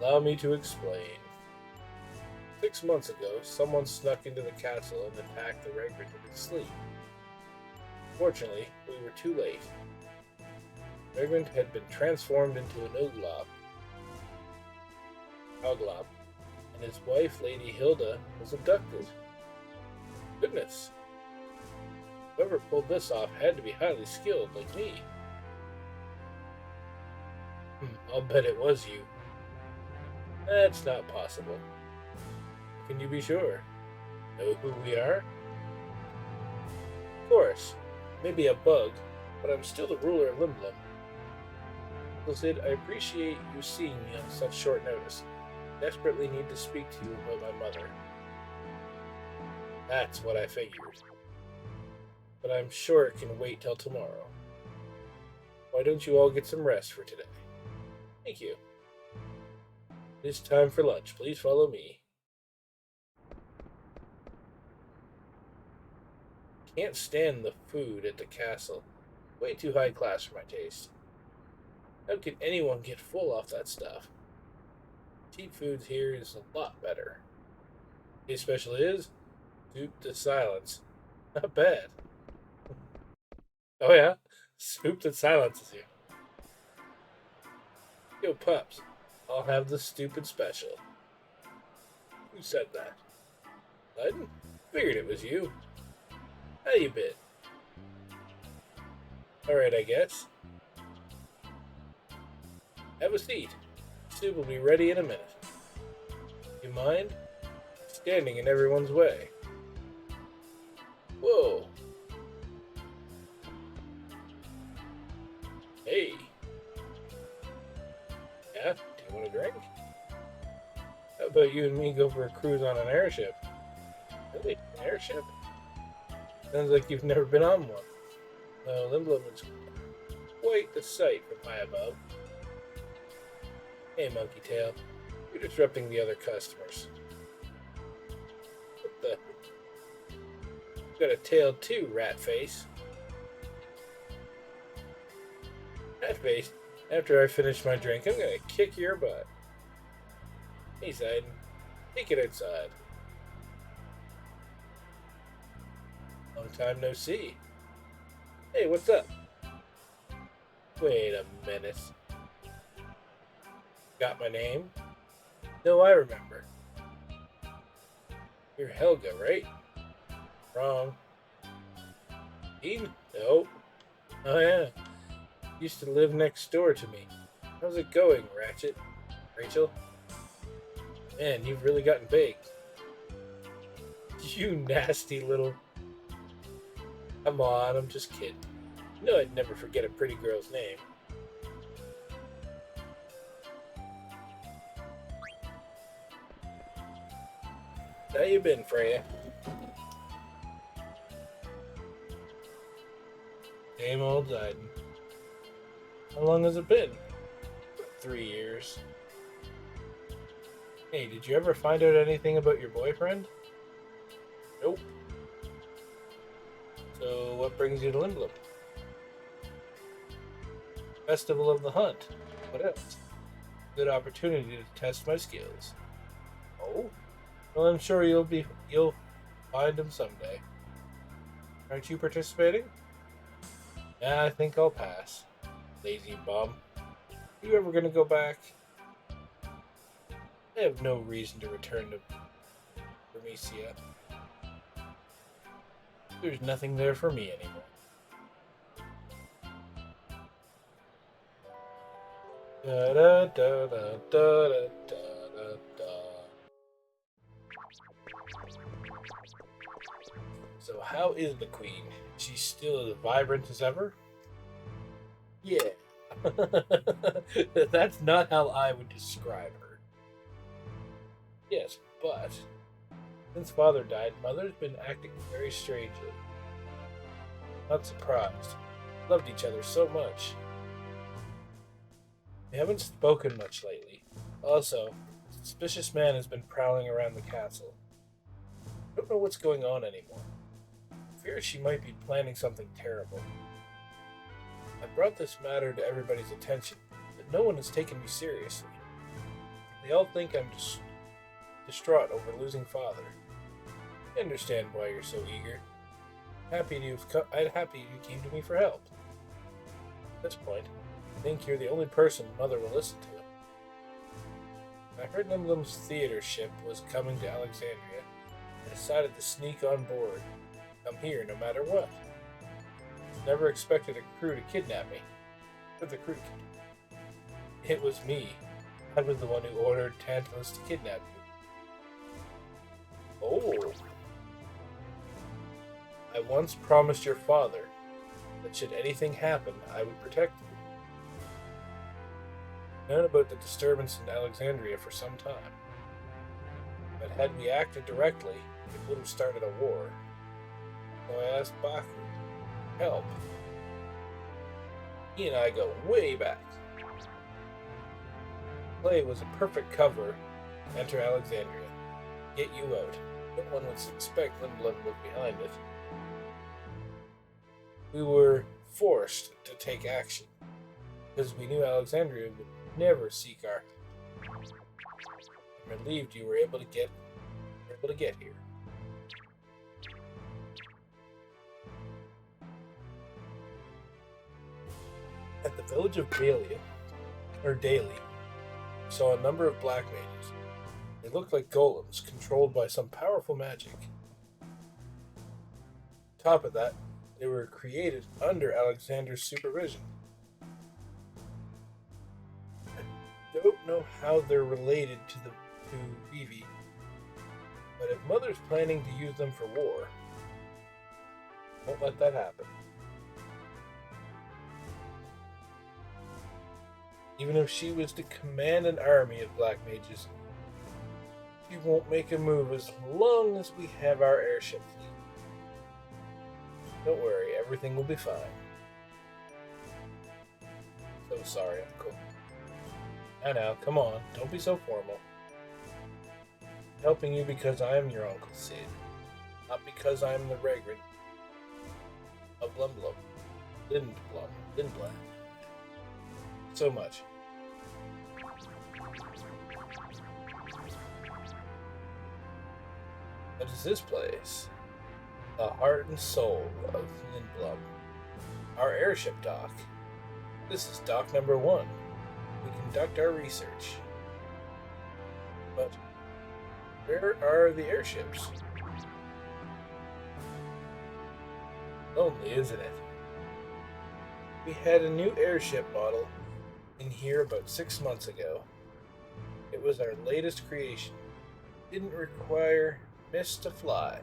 Allow me to explain. 6 months ago, someone snuck into the castle and attacked the Vagrant in his sleep. Fortunately, we were too late. Vagrant had been transformed into an Oglob, and his wife, Lady Hilda, was abducted. Goodness. Whoever pulled this off had to be highly skilled, like me. I'll bet it was you. That's not possible. Can you be sure? Know who we are? Of course. Maybe a bug, but I'm still the ruler of Limblum. Uncle Sid, I appreciate you seeing me on such short notice. I desperately need to speak to you about my mother. That's what I figured. But I'm sure it can wait till tomorrow. Why don't you all get some rest for today? Thank you. It is time for lunch. Please follow me. Can't stand the food at the castle. Way too high class for my taste. How could anyone get full off that stuff? Cheap foods here is a lot better. Today's special is soup to silence. Not bad. Oh yeah? Soup to silence is here. Yo, pups. I'll have the stupid special. Who said that? Biden? Figured it was you. How you been? Alright, I guess. Have a seat. Soup will be ready in a minute. You mind? Standing in everyone's way. Whoa. Hey. Yeah? Do you want a drink? How about you and me go for a cruise on an airship? Really? An airship? Sounds like you've never been on one. No, Limblum is quite the sight from high above. Hey, Monkey Tail. You're disrupting the other customers. What the? You got a tail too, rat face. Rat face? After I finish my drink, I'm gonna kick your butt. Hey, Sidon. Take it outside. Long time no see. Hey, what's up? Wait a minute. Got my name? No, I remember. You're Helga, right? Wrong. Eden? No. Oh, yeah. Used to live next door to me. How's it going, Ratchet? Rachel? Man, you've really gotten big. You nasty little... Come on, I'm just kidding. You know I'd never forget a pretty girl's name. How you been, Freya? Same old Zidon. How long has it been? 3 years. Hey, did you ever find out anything about your boyfriend? Nope. So, what brings you to Limblum? Festival of the Hunt. What else? Good opportunity to test my skills. Oh? Well, I'm sure you'll find him someday. Aren't you participating? Yeah, I think I'll pass. Lazy bum. You ever gonna go back? I have no reason to return to Vermesia. There's nothing there for me anymore. Da da da da da da da da. So how is the queen? She's still as vibrant as ever? Yeah. That's not how I would describe her. Yes, but since father died, mother's been acting very strangely. Not surprised. Loved each other so much. We haven't spoken much lately. Also, a suspicious man has been prowling around the castle. I don't know what's going on anymore. I fear she might be planning something terrible. I brought this matter to everybody's attention, but no one has taken me seriously. They all think I'm distraught over losing father. I understand why you're so eager. I'm happy you came to me for help. At this point, I think you're the only person Mother will listen to. I heard Lindblom's theater ship was coming to Alexandria. I decided to sneak on board. Come here no matter what. Never expected a crew to kidnap me. But the crew It was me. I was the one who ordered Tantalus to kidnap you. Oh. I once promised your father that should anything happen, I would protect you. I've known about the disturbance in Alexandria for some time. But had we acted directly, it would have started a war. So I asked Baku for help. He and I go way back. Play was a perfect cover to enter Alexandria. Get you out. No one would suspect Lindblom was behind it. We were forced to take action because we knew Alexandria would never seek our help. I'm relieved you were able to get here. At the village of Daly, we saw a number of black mages. They looked like golems controlled by some powerful magic. On top of that, they were created under Alexander's supervision. I don't know how they're related to Vivi, but if Mother's planning to use them for war, won't let that happen. Even if she was to command an army of black mages, she won't make a move as long as we have our airship fleet. Don't worry, everything will be fine. So sorry, Uncle. Now, come on, don't be so formal. I'm helping you because I am your Uncle Sid, not because I am the vagrant of Lindblom. So much. What is this place? The heart and soul of Lindblom. Our airship dock. This is dock number 1. We conduct our research. But where are the airships? Lonely, isn't it? We had a new airship model in here about 6 months ago. It was our latest creation. Didn't require mist to fly.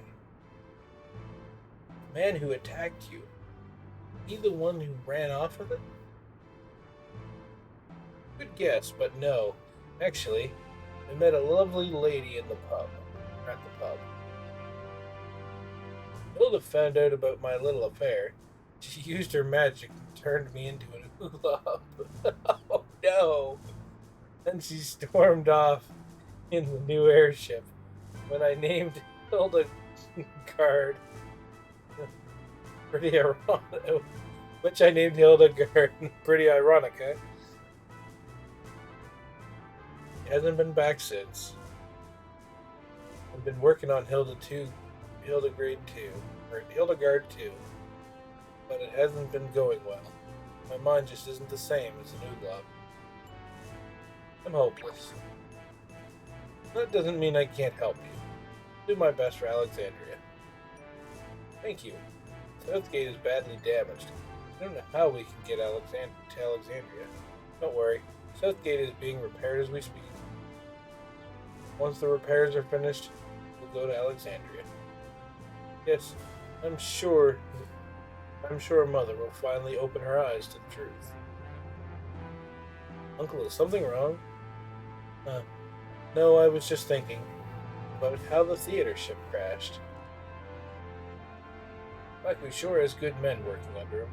The man who attacked you, he the one who ran off with it? Good guess, but no. Actually, I met a lovely lady at the pub. Hilda found out about my little affair. She used her magic and turned me into an oolop. Oh no! Then she stormed off in the new airship. When I named Hilda Guard, pretty ironic. Which I named Hilda Guard. Pretty ironic, eh? He hasn't been back since. I've been working on Hildegard 2, but it hasn't been going well. My mind just isn't the same as an oolop. I'm hopeless. That doesn't mean I can't help you. I'll do my best for Alexandria. Thank you. Southgate is badly damaged. I don't know how we can get to Alexandria. Don't worry. Southgate is being repaired as we speak. Once the repairs are finished, we'll go to Alexandria. Yes, I'm sure Mother will finally open her eyes to the truth. Uncle, is something wrong? No, I was just thinking about how the theater ship crashed. Baku sure has good men working under him.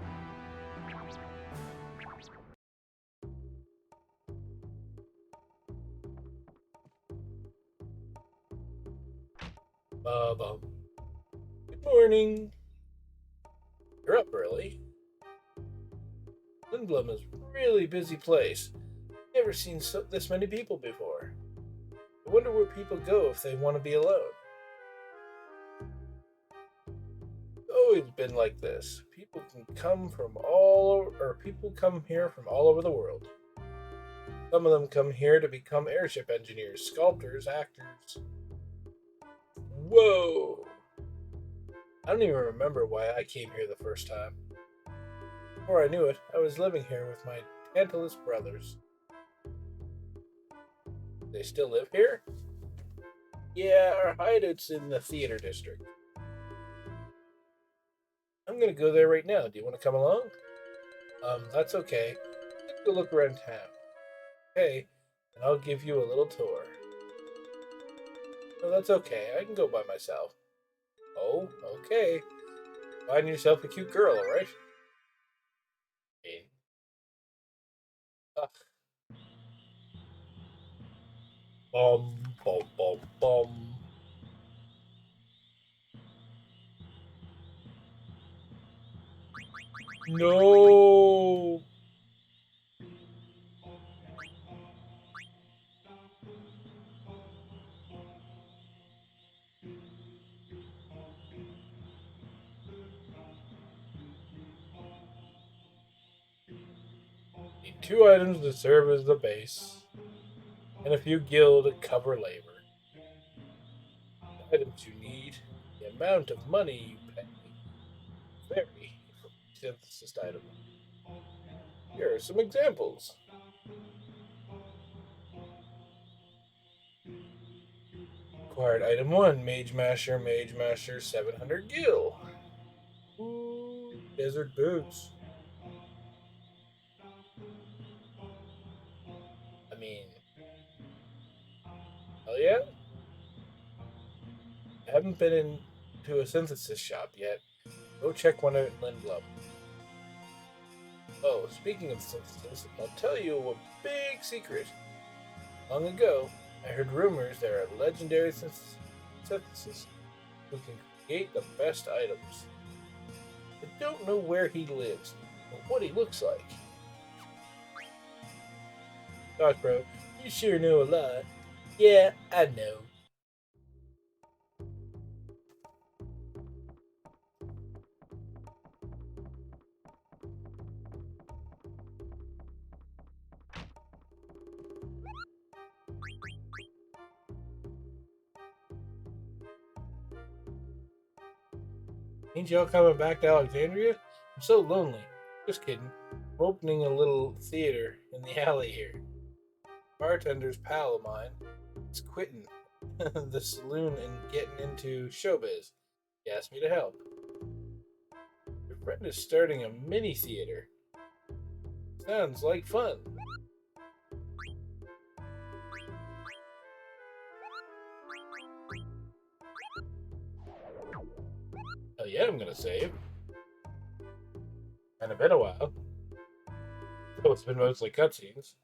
Good morning. You're up early. Lindblom is a really busy place. Never seen this many people before. I wonder where people go if they want to be alone. It's always been like this. People come here from all over the world. Some of them come here to become airship engineers, sculptors, actors. Whoa! I don't even remember why I came here the first time. Before I knew it, I was living here with my Tantalus brothers. They still live here? Yeah, our hideout's in the theater district. I'm gonna go there right now. Do you want to come along? That's okay. Let's go look around town. Okay, and I'll give you a little tour. No, that's okay. I can go by myself. Oh, okay. Find yourself a cute girl, alright? Ugh. Bum, bum, bum, bum. No! Need 2 items to serve as the base, and a few gil to cover labor. The items you need, the amount of money you pay, vary from each synthesis item. Here are some examples. Acquired item 1, Mage Masher, 700 gil. Ooh, desert boots. I mean, hell yeah? I haven't been into a synthesis shop yet. Go check one out in Lindblum. Oh, speaking of synthesis, I'll tell you a big secret. Long ago, I heard rumors there are legendary synthesists who can create the best items. I don't know where he lives, or what he looks like. Gosh, bro, you sure know a lot. Yeah, I know. Ain't y'all coming back to Alexandria? I'm so lonely. Just kidding. I'm opening a little theater in the alley here. Bartender's pal of mine is quitting the saloon and getting into showbiz. He asked me to help. Your friend is starting a mini theater. Sounds like fun. Hell yeah, I'm gonna save. And been a while. Though it's been mostly cutscenes.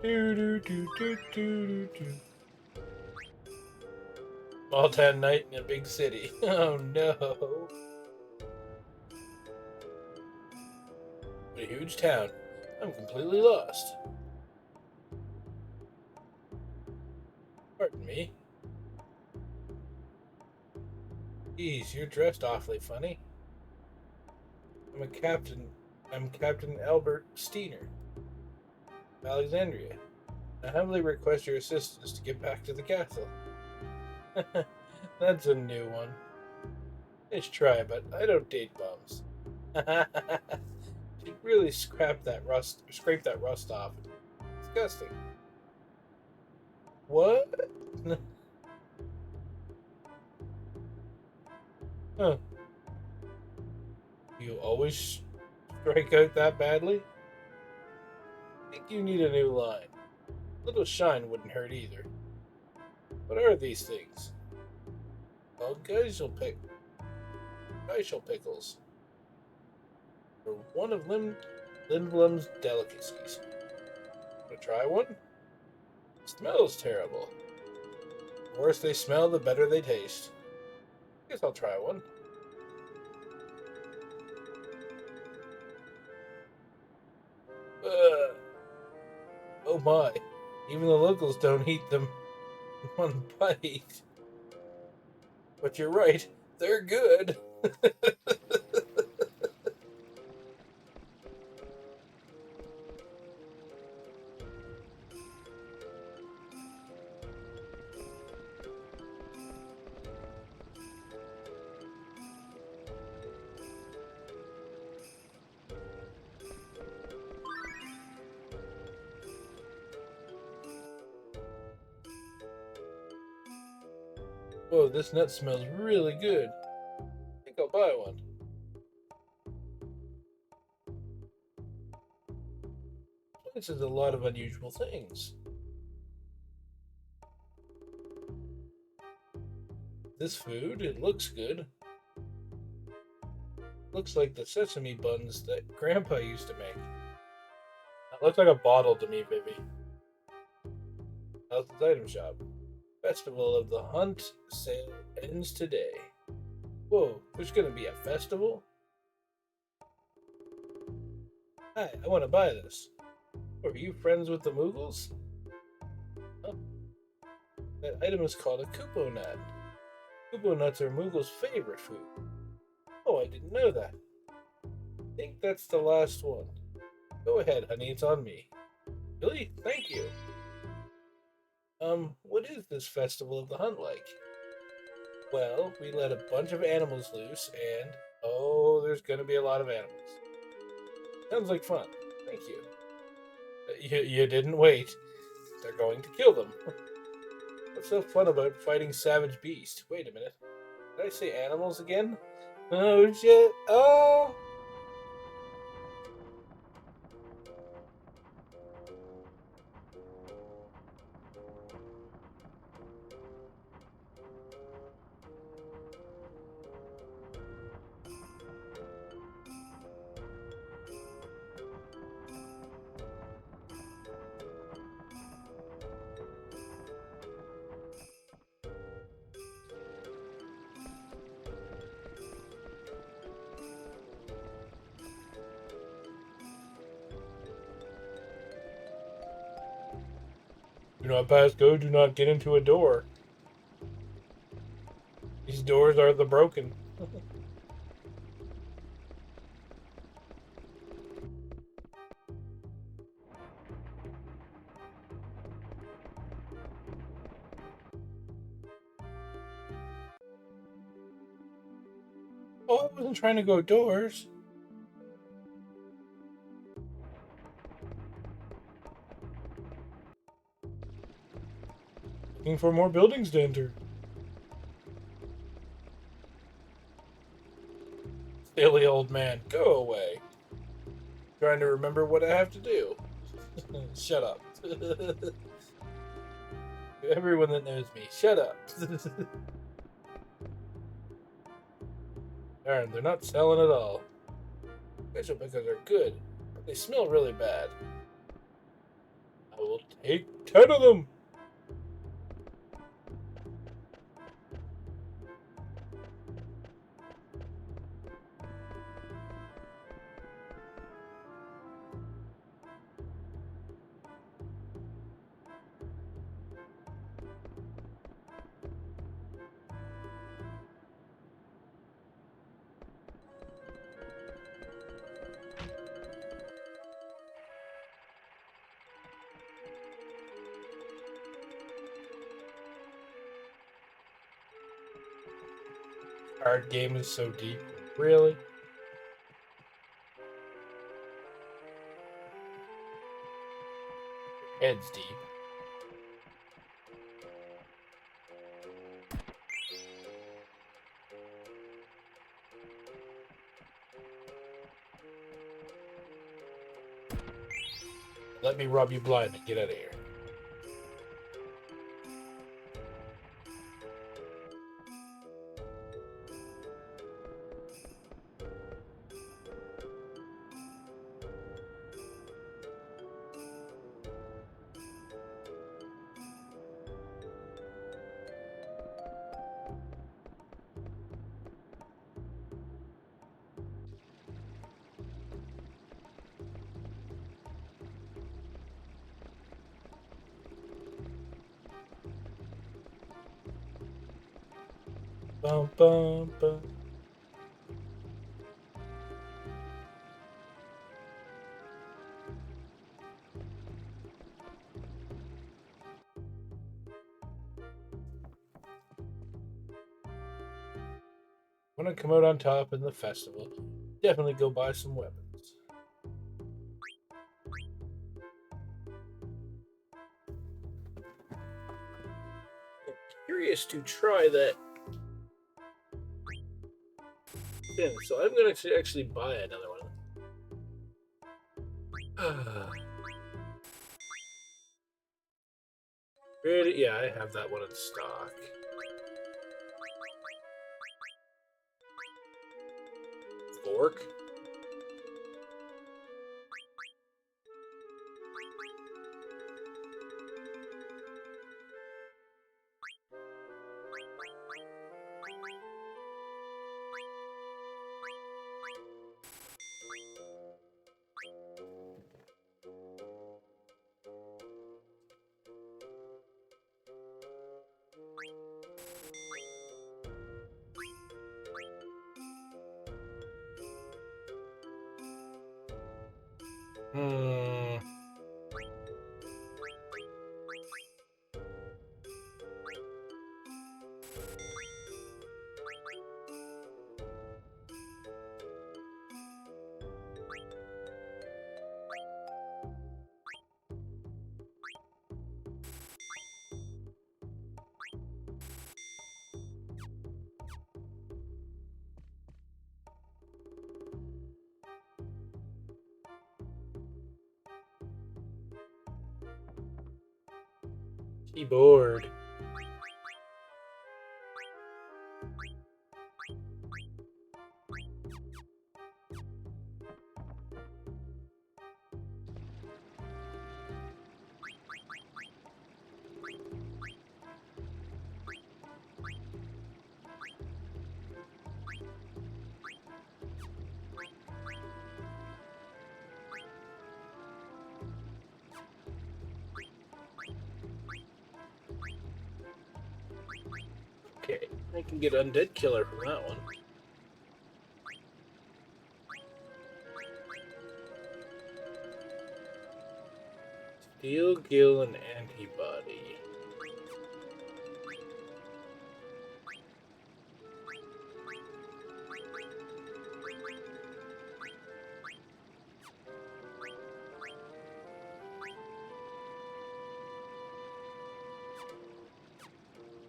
Do do do do do do. Small town night in a big city. Oh no. What a huge town. I'm completely lost. Pardon me. Geez, you're dressed awfully funny. I'm a captain. I'm Captain Albert Steiner, Alexandria. I humbly request your assistance to get back to the castle. That's a new one. Nice try, but I don't date bums. Should really scrape that rust off. Disgusting. What? Huh. You always strike out that badly? I think you need a new line. A little shine wouldn't hurt either. What are these things? Well, geishel pickles. They're one of Lindblom's delicacies. Wanna try one? It smells terrible. The worse they smell, the better they taste. Guess I'll try one. Ugh. Oh my. Even the locals don't eat them in one bite. But you're right, they're good. Whoa, this nut smells really good. I think I'll buy one. This is a lot of unusual things. This food, it looks good. Looks like the sesame buns that Grandpa used to make. That looks like a bottle to me, Vivi. How's the item shop? Festival of the Hunt sale ends today. Whoa, there's gonna be a festival? Hi, I want to buy this. Are you friends with the Moogles? Huh? That item is called a Kupo nut. Kupo nuts are Moogle's favorite food. Oh, I didn't know that. I think that's the last one. Go ahead, honey, it's on me. Really? Thank you. What is this Festival of the Hunt like? Well, we let a bunch of animals loose, and oh, there's gonna be a lot of animals. Sounds like fun. Thank you. You didn't wait. They're going to kill them. What's so fun about fighting savage beasts? Wait a minute. Did I say animals again? Oh shit! Oh! Do not pass go, do not get into a door. These doors are the broken. Oh, I wasn't trying to go doors. Looking for more buildings to enter. Silly old man, go away. Trying to remember what I have to do. Shut up. Everyone that knows me, shut up. Darn, they're not selling at all. Special pickles are good, but they smell really bad. I will take 10 of them. Card game is so deep. Really? Head's deep. Let me rob you blind and get out of here. Bum, bum, bum. Want to come out on top in the festival? Definitely go buy some weapons. I'm curious to try that thing, so I'm going to actually buy another one. Really? Yeah, I have that one in stock. Fork? Hmm. Keyboard. Okay, I can get Undead Killer from that one. Steel, Gill, and Antibody.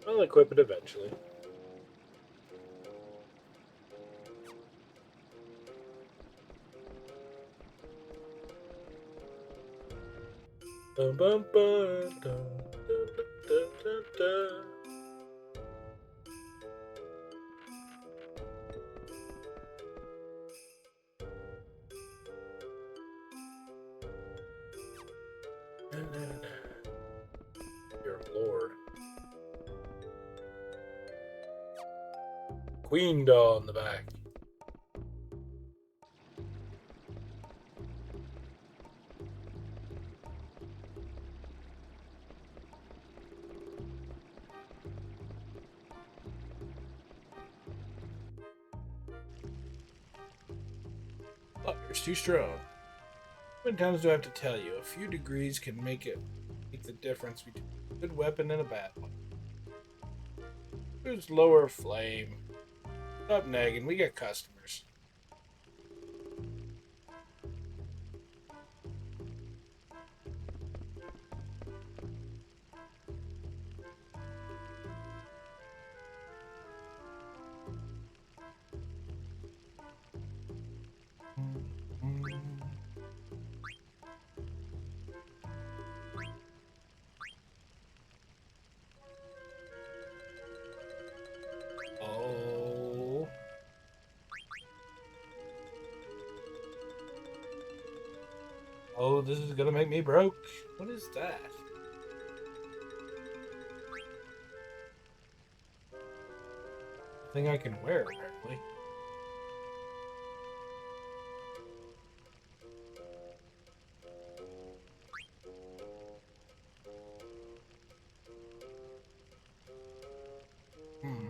I'll equip it eventually. Bum, bum, bum, dum, dum, dum, dum, dum. Your lord. Queen doll on the back. Fire's too strong. How many times do I have to tell you? A few degrees can make the difference between a good weapon and a bad one. Who's lower flame? Stop nagging, we got customers. Oh. Oh, this is gonna make me broke. What is that? Thing I can wear, apparently. Hmm.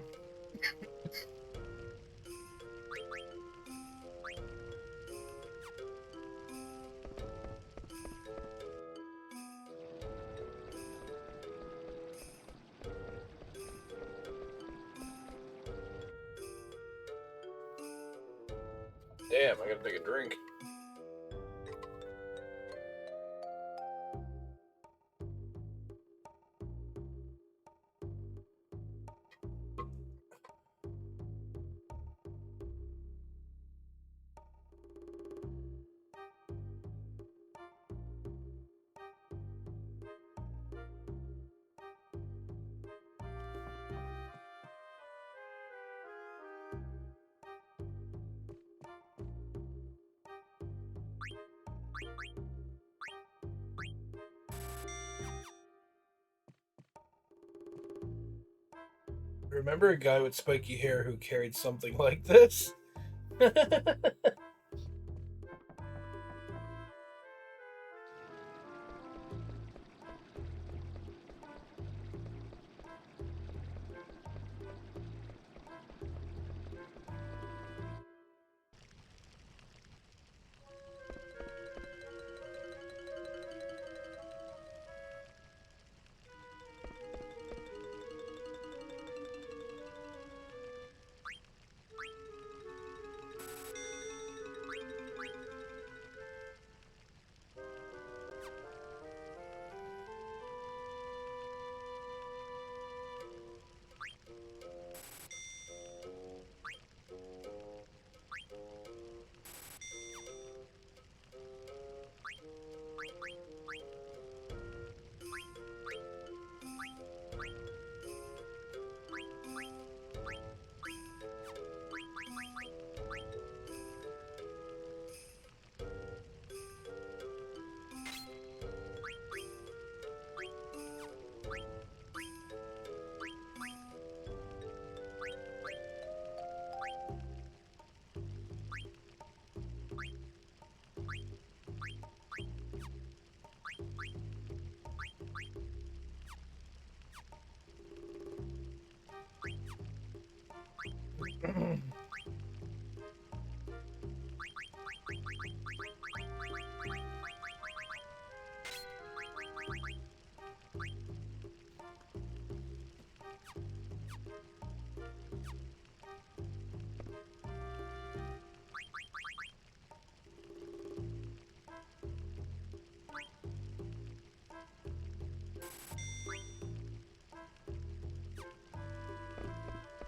Damn, I gotta take a drink. Remember a guy with spiky hair who carried something like this?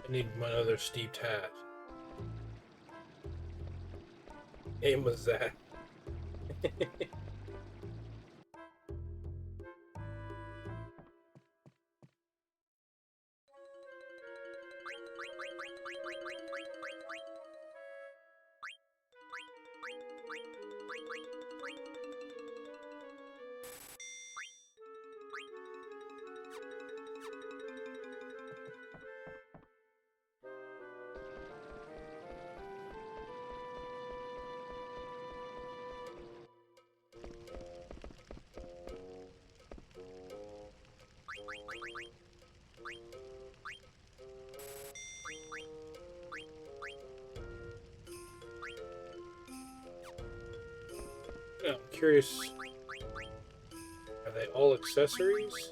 I need my other steeped hat. Name was that. Yeah, I'm curious. Are they all accessories?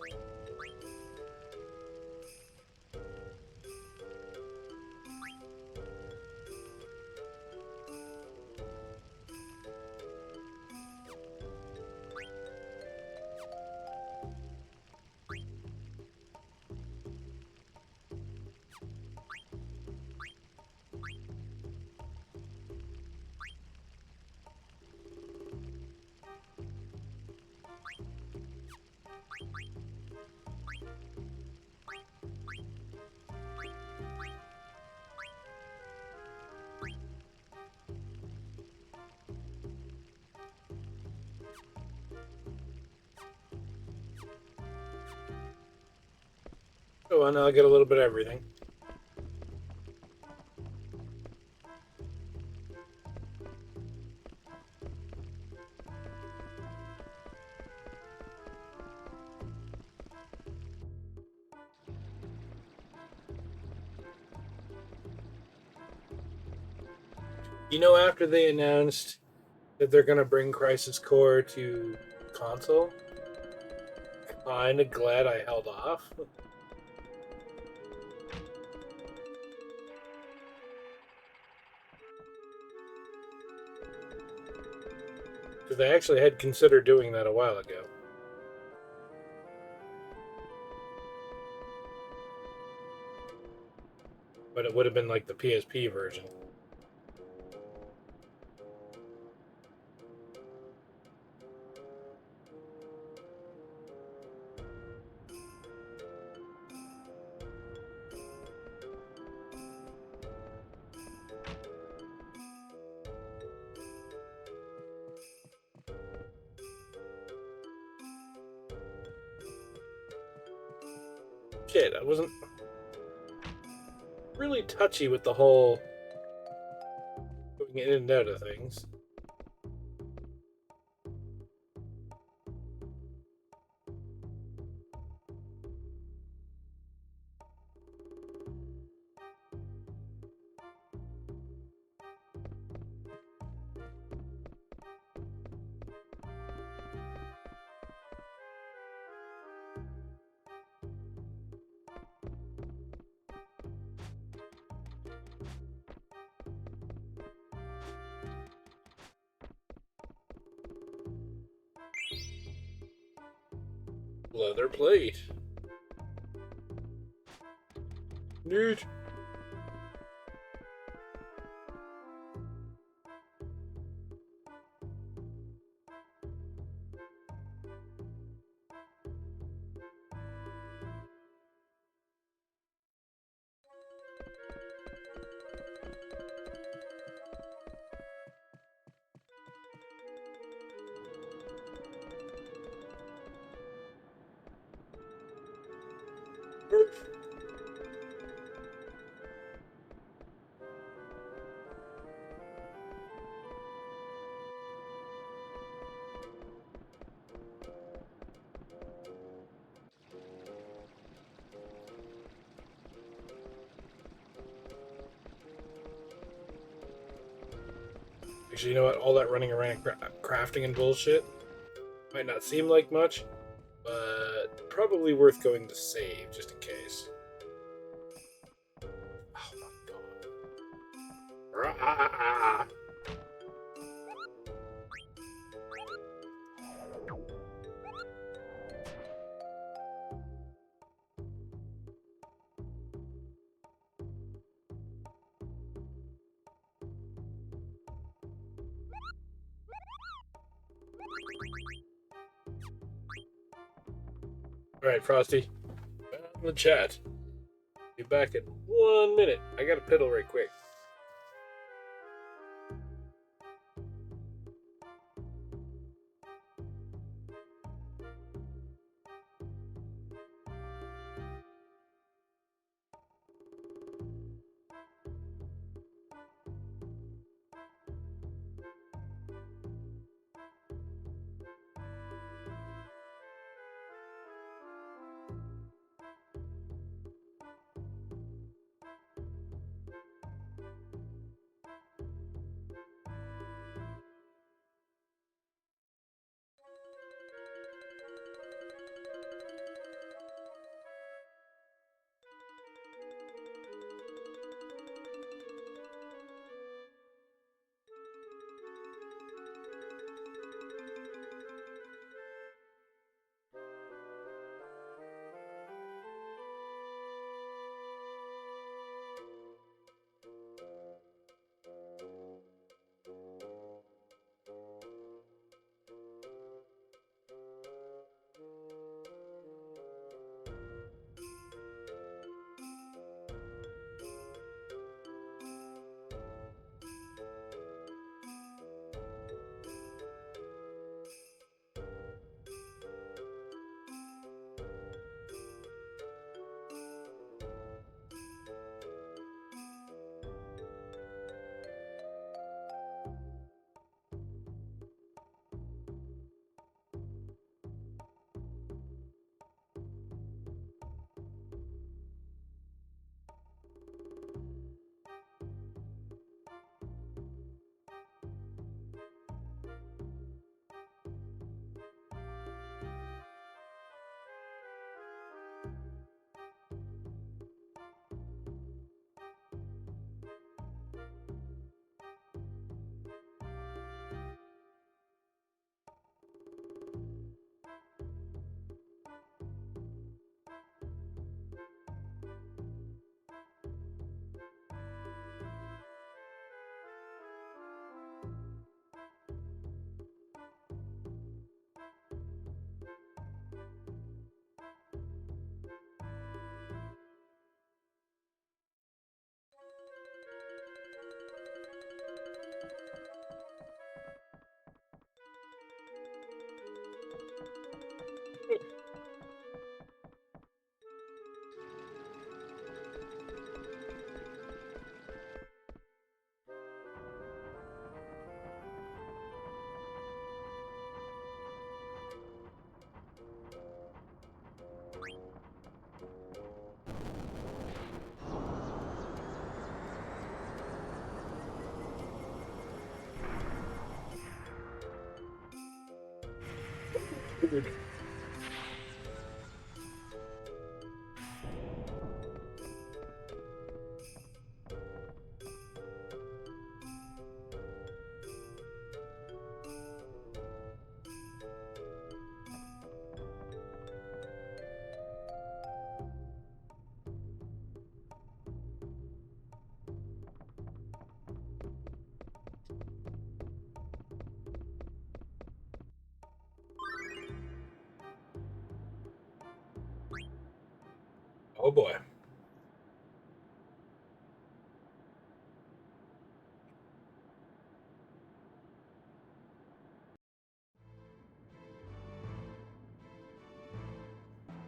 Oh, and I'll get a little bit of everything. You know, after they announced that they're going to bring Crisis Core to console, kind of glad I held off. Because I actually had considered doing that a while ago. But it would have been like the PSP version. Shit, I wasn't really touchy with the whole going in and out of things. Leather plate. Neat. Actually, you know what? All that running around crafting and bullshit might not seem like much, but probably worth going to save just in case. Oh my god. Rah! Alright, Frosty. Back in the chat. Be back in 1 minute. I gotta piddle right quick. Good. Oh boy.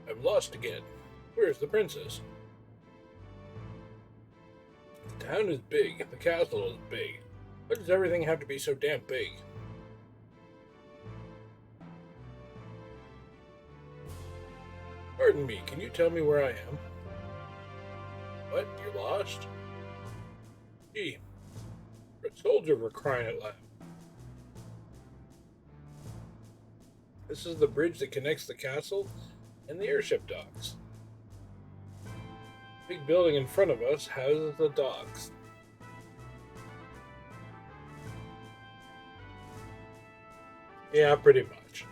I'm lost again. Where's the princess? The town is big. The castle is big. Why does everything have to be so damn big? Pardon me, can you tell me where I am? What? You're lost? Gee, you're a soldier for crying out loud. This is the bridge that connects the castle and the airship docks. The big building in front of us houses the docks. Yeah, pretty much.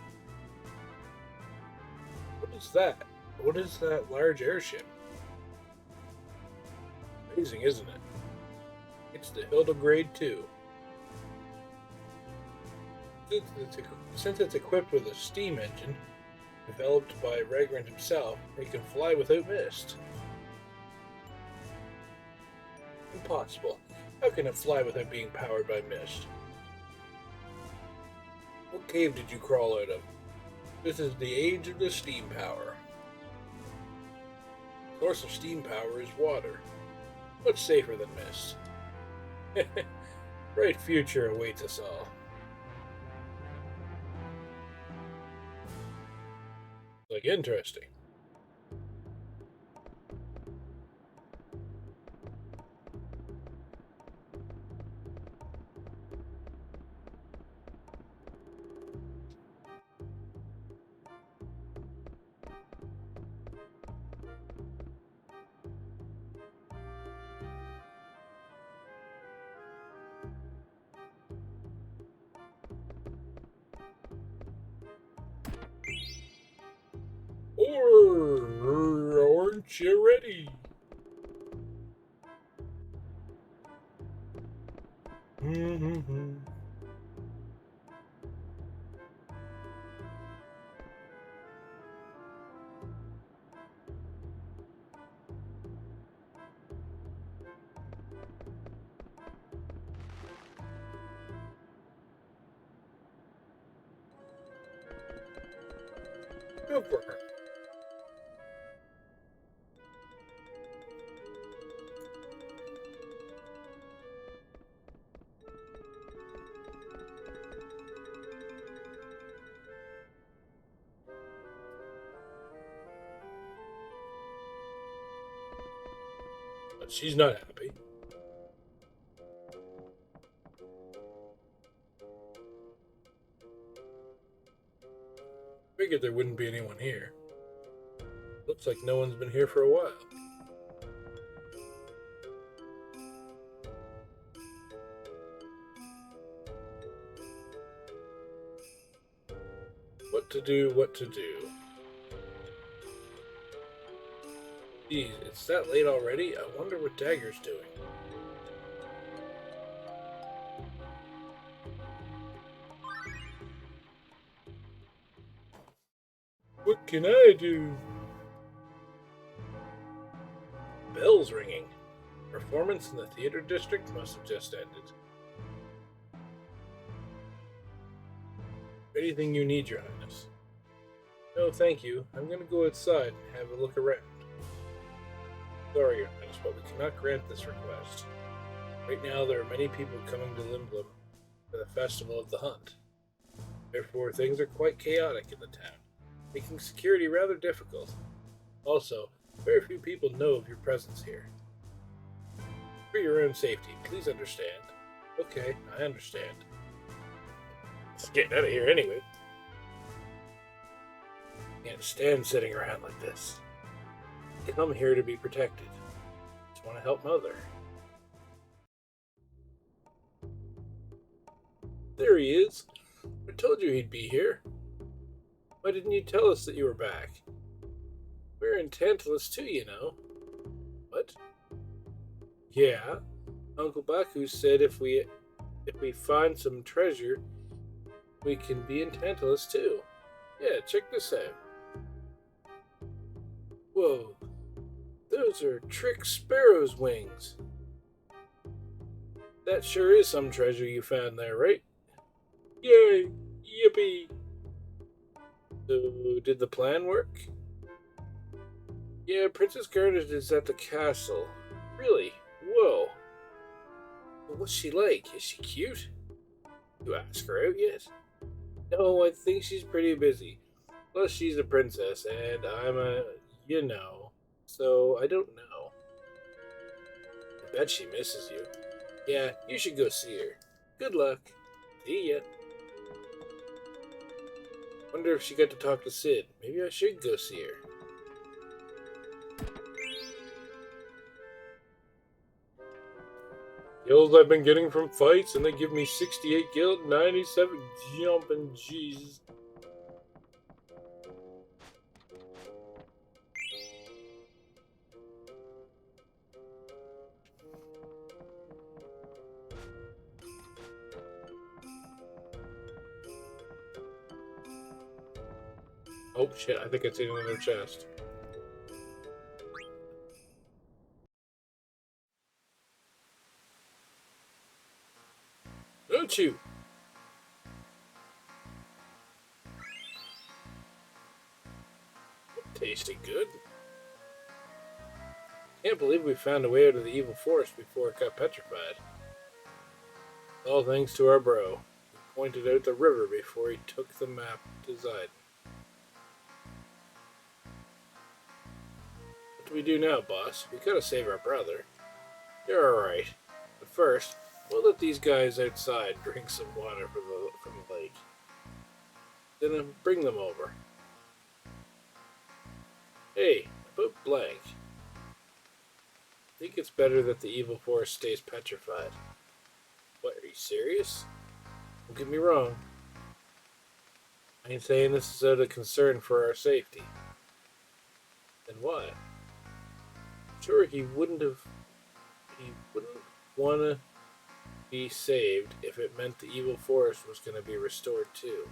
What is that? What is that large airship? Amazing, isn't it? It's the EP02. Since it's equipped with a steam engine, developed by Vagrant himself, it can fly without mist. Impossible. How can it fly without being powered by mist? What cave did you crawl out of? This is the age of the steam power. The source of steam power is water. What's safer than mist? Bright future awaits us all. Like, interesting. Or aren't you ready? Go for her. But she's not happy. Figured there wouldn't be anyone here. Looks like no one's been here for a while. What to do, what to do. Geez, it's that late already? I wonder what Dagger's doing. What can I do? Bell's ringing. Performance in the theater district must have just ended. Anything you need, Your Highness. No, thank you. I'm going to go outside and have a look around. Sorry, Your Highness, but we cannot grant this request. Right now, there are many people coming to Limblum for the Festival of the Hunt. Therefore, things are quite chaotic in the town, making security rather difficult. Also, very few people know of your presence here. For your own safety, please understand. Okay, I understand. Just getting out of here anyway. Can't stand sitting around like this. I come here to be protected. Just want to help Mother. There he is. I told you he'd be here. Why didn't you tell us that you were back? We're in Tantalus too, you know. What? Yeah. Uncle Baku said if we find some treasure, we can be in Tantalus too. Yeah, check this out. Whoa. Those are Trick Sparrow's wings. That sure is some treasure you found there, right? Yay! Yippee! So, did the plan work? Yeah, Princess Garnet is at the castle. Really? Whoa. Well, what's she like? Is she cute? You ask her out yet? No, I think she's pretty busy. Plus, she's a princess, and I'm a, so I don't know. I bet she misses you. Yeah, you should go see her. Good luck. See ya. Wonder if she got to talk to Sid. Maybe I should go see her. Gills I've been getting from fights, and they give me 68 guild, 97 jumping, Jesus. Oh shit, I think I seen another chest. Don't you? Tasty good. Can't believe we found a way out of the evil forest before it got petrified. All thanks to our bro, who pointed out the river before he took the map to Zidon. What do we do now, boss? We gotta save our brother. You're alright. But first, we'll let these guys outside drink some water from the lake. Then bring them over. Hey, about blank. I think it's better that the evil forest stays petrified. What, are you serious? Don't get me wrong. I ain't saying this is out of concern for our safety. Then why? Sure, he wouldn't want to be saved if it meant the evil forest was going to be restored too.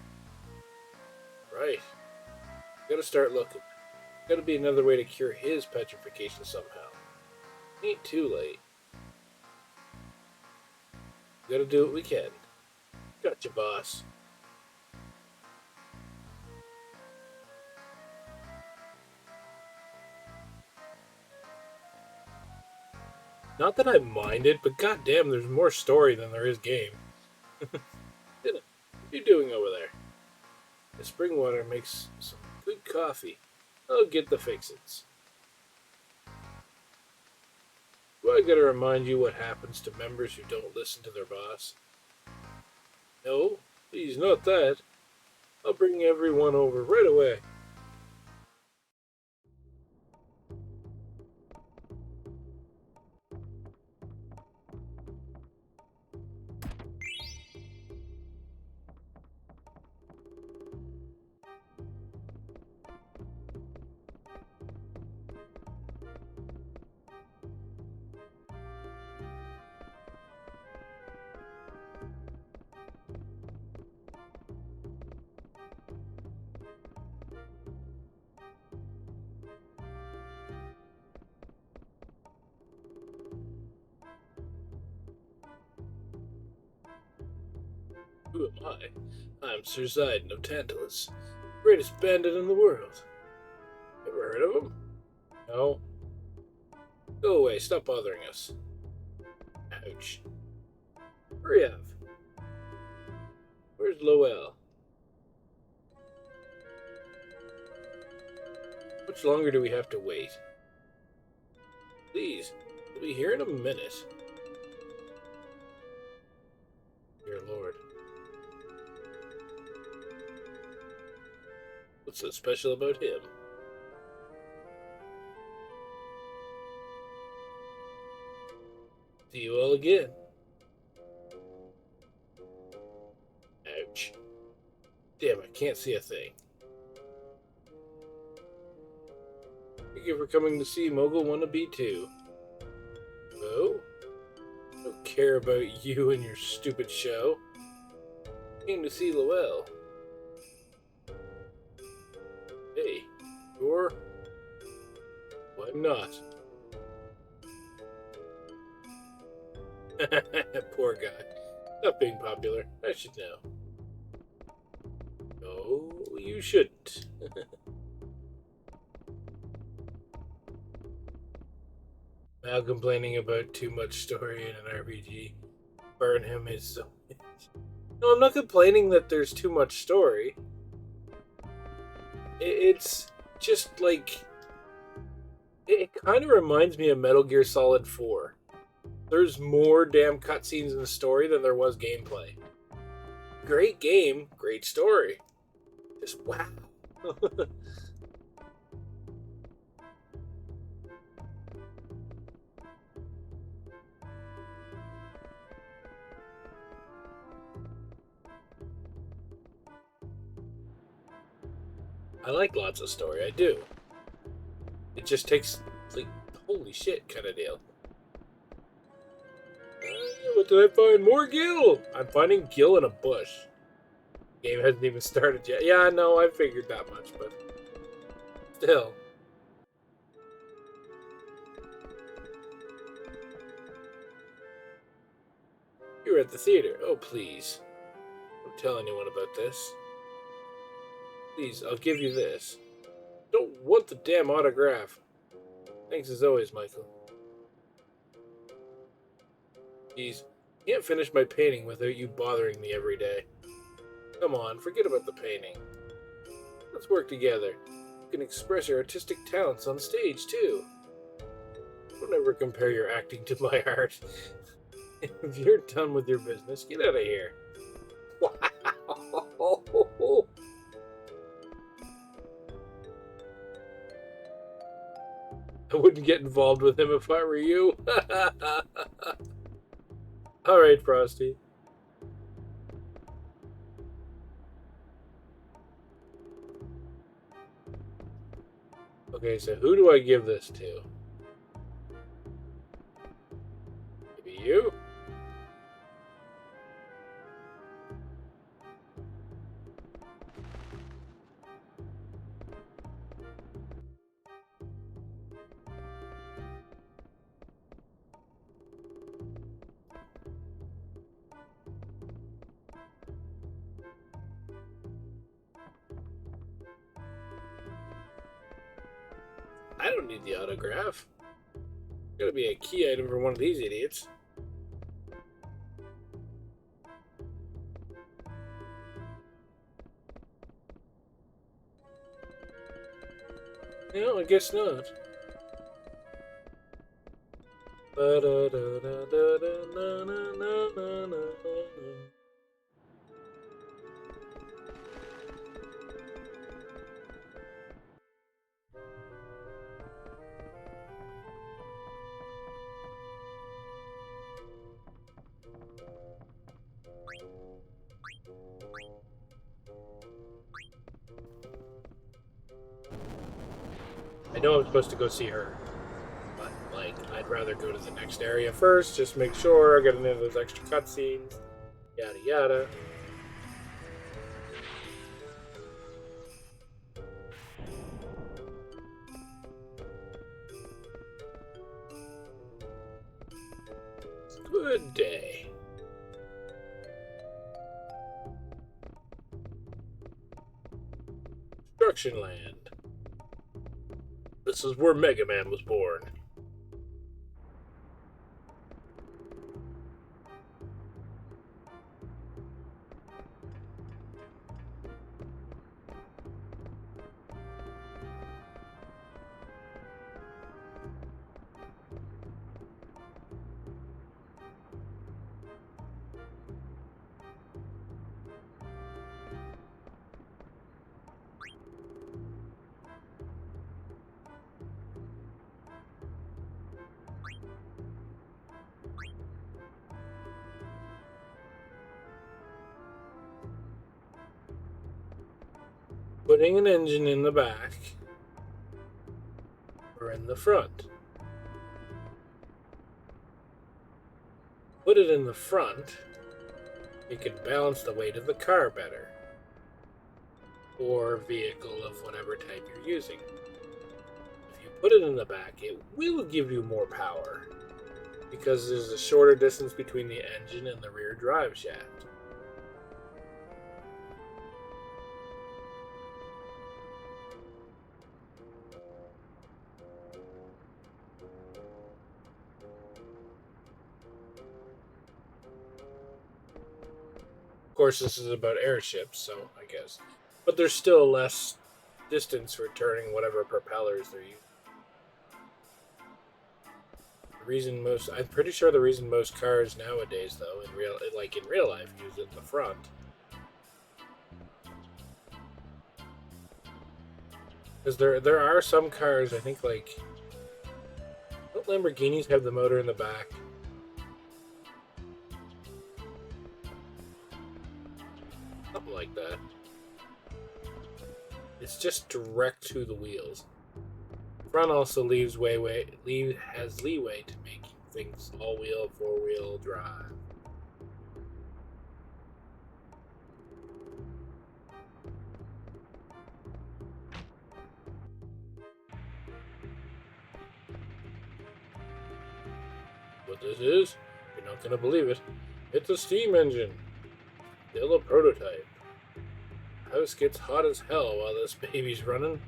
Right. Gotta start looking. Gotta be another way to cure his petrification somehow. Ain't too late. Gotta do what we can. Gotcha, boss. Not that I minded, but goddamn, there's more story than there is game. What are you doing over there? The spring water makes some good coffee. I'll get the fixins. Do I gotta remind you what happens to members who don't listen to their boss? No, please, not that. I'll bring everyone over right away. Who am I? I'm Sir Zidon of Tantalus, greatest bandit in the world. Ever heard of him? No. Go away, stop bothering us. Ouch. Hurry up. Where's Lowell? How much longer do we have to wait? Please, we'll be here in a minute. Dear Lord. What's so special about him? See you all again. Ouch. Damn, I can't see a thing. Thank you for coming to see Mogul Wannabe 2. Oh? I don't care about you and your stupid show. I came to see Lowell. Hey, you're... Well, I'm not. Poor guy. Not being popular. I should know. No, you shouldn't. Now complaining about too much story in an RPG. Burn him is so... No, I'm not complaining that there's too much story. It's just like... It kind of reminds me of Metal Gear Solid 4. There's more damn cutscenes in the story than there was gameplay. Great game, great story. Just wow. I like lots of story, I do. It just takes, like, holy shit kind of deal. What did I find? More Gil! I'm finding Gil in a bush. Game hasn't even started yet. Yeah, no, I figured that much, but still. You were at the theater. Oh, please. Don't tell anyone about this. Please, I'll give you this. Don't want the damn autograph. Thanks as always, Michael. Jeez, can't finish my painting without you bothering me every day. Come on, forget about the painting. Let's work together. You can express your artistic talents on stage, too. Don't ever compare your acting to my art. If you're done with your business, get out of here. Wow. I wouldn't get involved with him if I were you. Alright, Frosty. Okay, so who do I give this to? Maybe you? I don't need the autograph. It's gotta be a key item for one of these idiots. No, I guess not. I know I'm supposed to go see her, but, like, I'd rather go to the next area first, just make sure I get into those extra cutscenes, yada yada. Good day. Destruction Land. This is where Mega Man was born. putting an engine in the back or in the front? Put it in the front, it could balance the weight of the car better, or vehicle of whatever type you're using. If you put it in the back, it will give you more power, because there's a shorter distance between the engine and the rear drive shaft. Of course, this is about airships, so I guess. But there's still less distance for turning whatever propellers they're using. I'm pretty sure the reason most cars nowadays, though, in real life, use it in the front. Because there are some cars, I think, like, don't Lamborghinis have the motor in the back? Something like that. It's just direct to the wheels. Front also has leeway to making things all-wheel, four-wheel drive. What this is, you're not gonna believe it. It's a steam engine. Still a prototype. House gets hot as hell while this baby's running.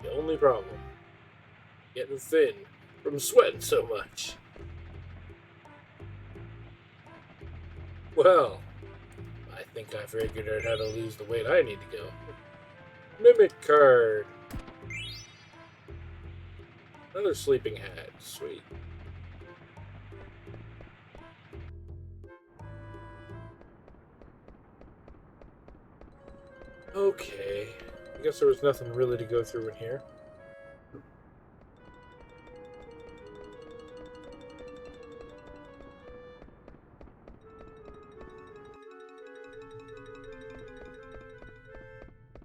The only problem, getting thin from sweating so much. Well, I think I figured out how to lose the weight I need to go. Mimic card. Another sleeping hat. Sweet. Okay. I guess there was nothing really to go through in here.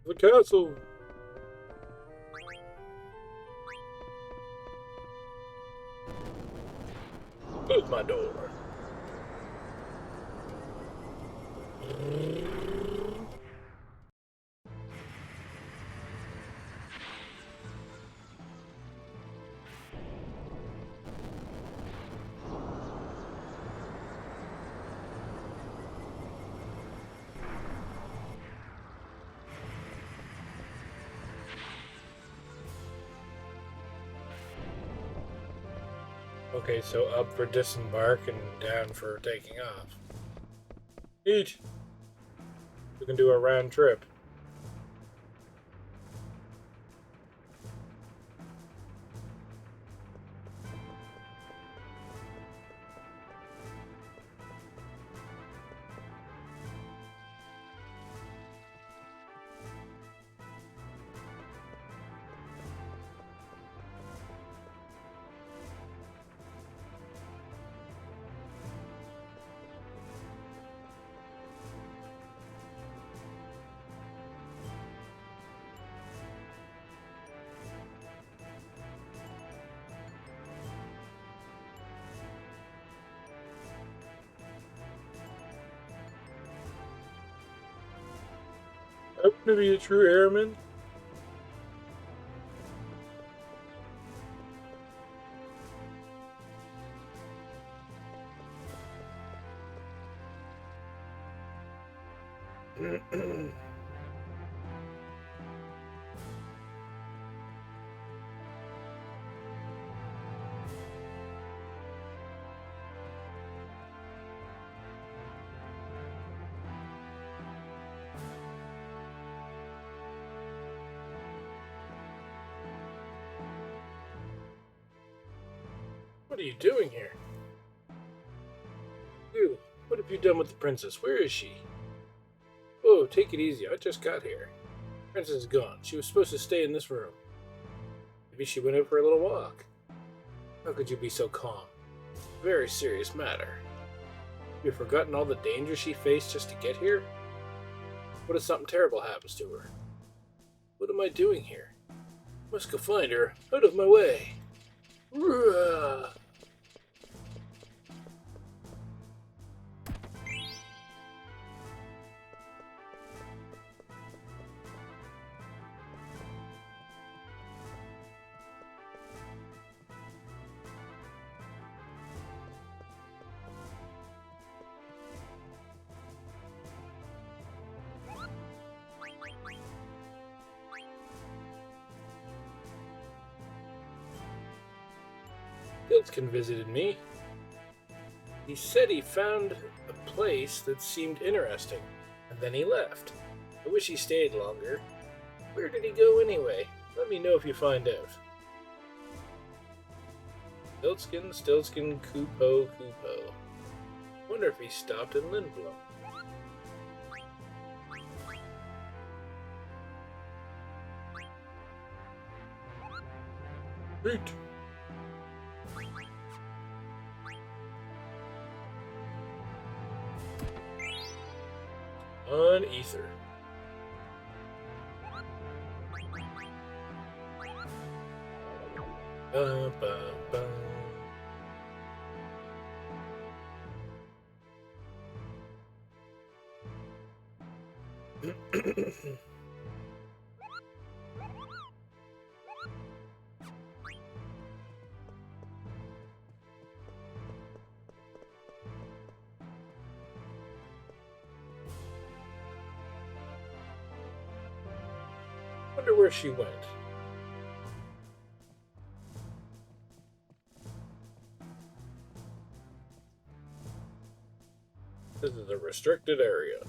The castle! Close my door. Okay, so up for disembark and down for taking off. Neat. We can do a round trip. I want to be a true airman. What are you doing here? You, what have you done with the princess? Where is she? Oh, take it easy. I just got here. Princess is gone. She was supposed to stay in this room. Maybe she went out for a little walk. How could you be so calm? Very serious matter. You've forgotten all the danger she faced just to get here? What if something terrible happens to her? am I doing here? Must go find her. Out of my way. Rah! Gilskin visited me. He said he found a place that seemed interesting, and then he left. I wish he stayed longer. Where did he go anyway? Let me know if you find out. Stiltskin, Kupo. Wonder if he stopped in Lindblom. Root. On Ether. Ba, ba, ba. Wonder where she went. This is a restricted area.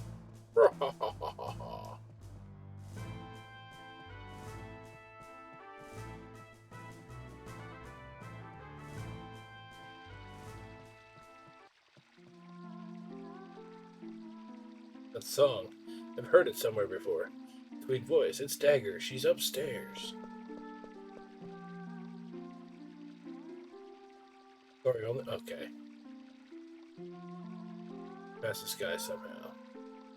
That song. I've heard it somewhere before. Sweet voice. It's Dagger. She's upstairs. Sorry, only. Okay. Past this guy somehow.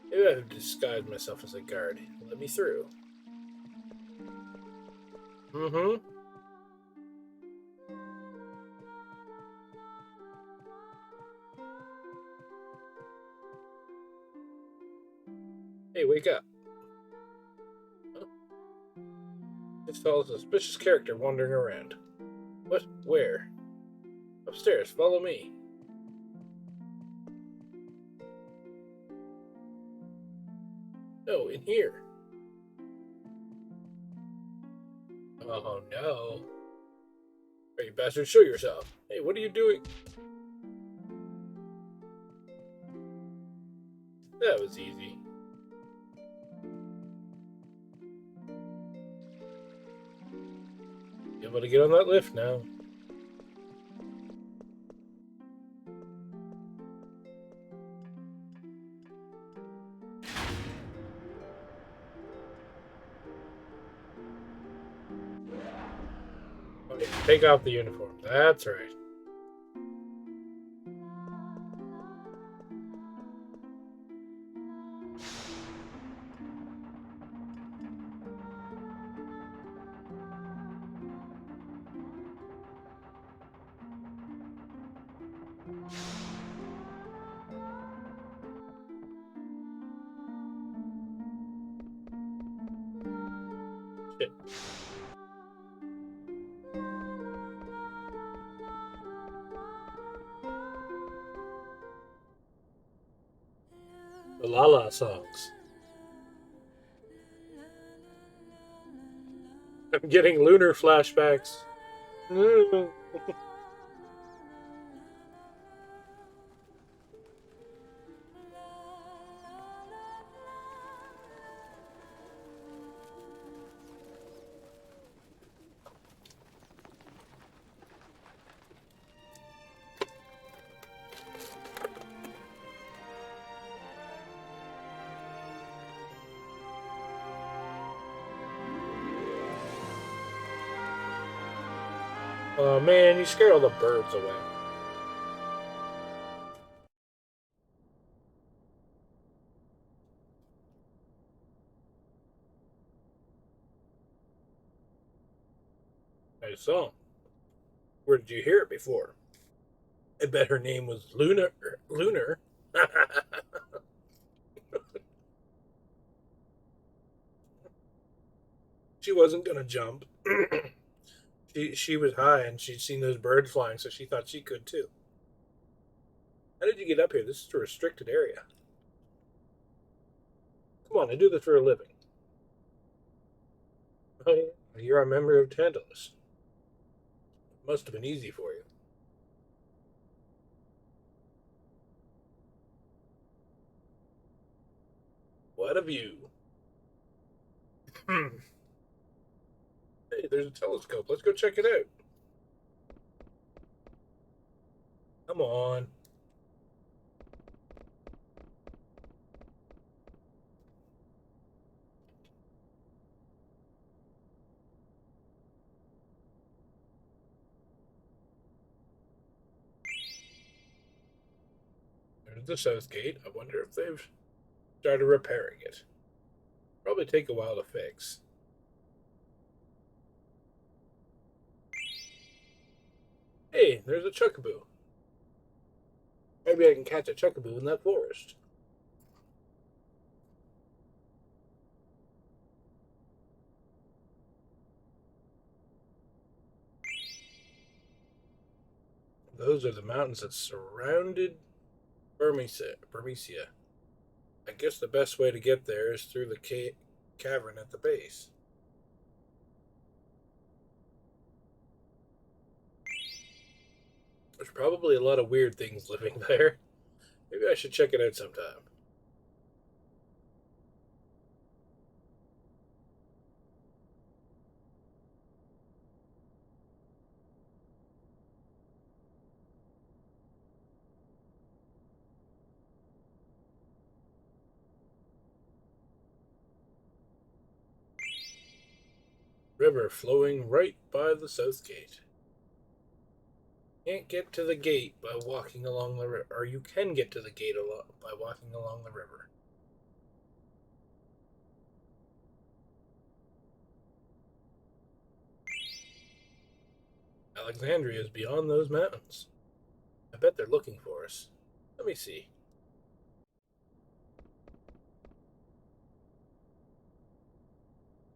Maybe I have disguised myself as a guard. Let me through. Mm-hmm. Hey, wake up. Huh? Just saw a suspicious character wandering around. What? Where? Upstairs. Follow me. No, in here. Oh no. Hey, you bastard, show yourself. Hey, what are you doing? That was easy. Able to get on that lift now. Okay, take off the uniform. That's right. Shit. The La songs. I'm getting lunar flashbacks. Oh man, you scared all the birds away. Nice song. Where did you hear it before? I bet her name was Lunar. Lunar. She wasn't gonna jump. She was high and she'd seen those birds flying, so she thought she could too. How did you get up here? This is a restricted area. Come on, I do this for a living. Oh yeah, you're a member of Tantalus. Must have been easy for you. What a view. Hey, there's a telescope. Let's go check it out. Come on. There's the south gate. I wonder if they've started repairing it. Probably take a while to fix. Hey, there's a chuckaboo. Maybe I can catch a chuckaboo in that forest. Those are the mountains that surrounded Burmecia. I guess the best way to get there is through the cavern at the base. There's probably a lot of weird things living there. Maybe I should check it out sometime. River flowing right by the south gate. Can't get to the gate by walking along the river, or you can get to the gate by walking along the river. Alexandria is beyond those mountains. I bet they're looking for us. Let me see.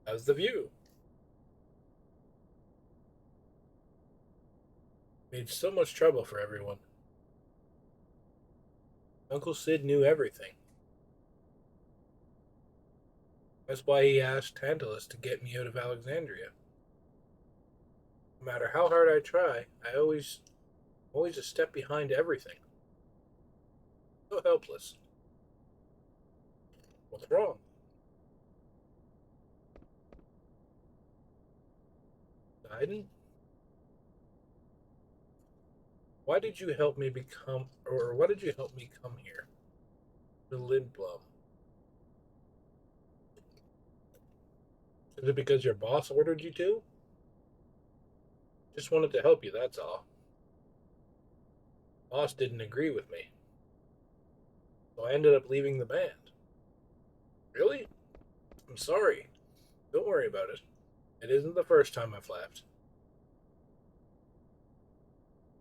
How's the view? Made so much trouble for everyone. Uncle Sid knew everything. That's why he asked Tantalus to get me out of Alexandria. No matter how hard I try, I always a step behind everything. So helpless. What's wrong? Poseidon? Why did you help me become, or why did you help me come here? The Lindblom. Is it because your boss ordered you to? Just wanted to help you, that's all. Boss didn't agree with me. So I ended up leaving the band. Really? I'm sorry. Don't worry about it. It isn't the first time I've left.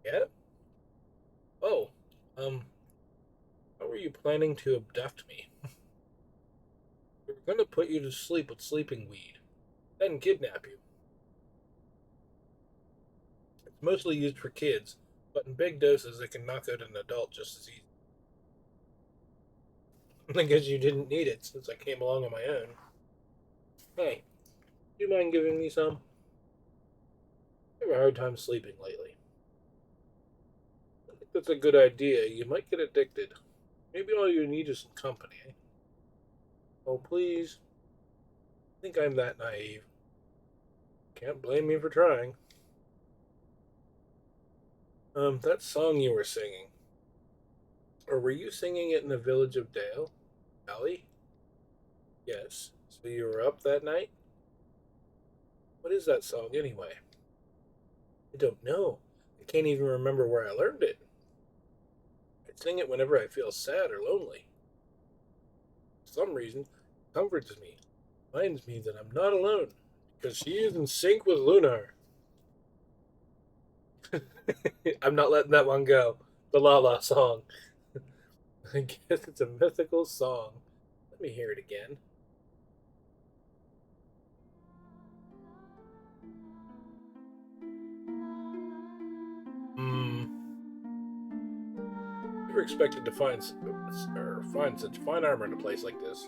Yeah? Oh, how were you planning to abduct me? We were going to put you to sleep with sleeping weed, then kidnap you. It's mostly used for kids, but in big doses it can knock out an adult just as easy. I guess you didn't need it since I came along on my own. Hey, do you mind giving me some? I have a hard time sleeping lately. I think that's a good idea. You might get addicted. Maybe all you need is some company. Eh? Oh, please. I think I'm that naive. Can't blame me for trying. That song you were singing. Or were you singing it in the village of Dale? Valley? Yes. So you were up that night? What is that song anyway? I don't know. I can't even remember where I learned it. I sing it whenever I feel sad or lonely. For some reason, it comforts me. Reminds me that I'm not alone. Because she is in sync with Lunar. I'm not letting that one go. The La La song. I guess it's a mythical song. Let me hear it again. Never expected to find such fine armor in a place like this.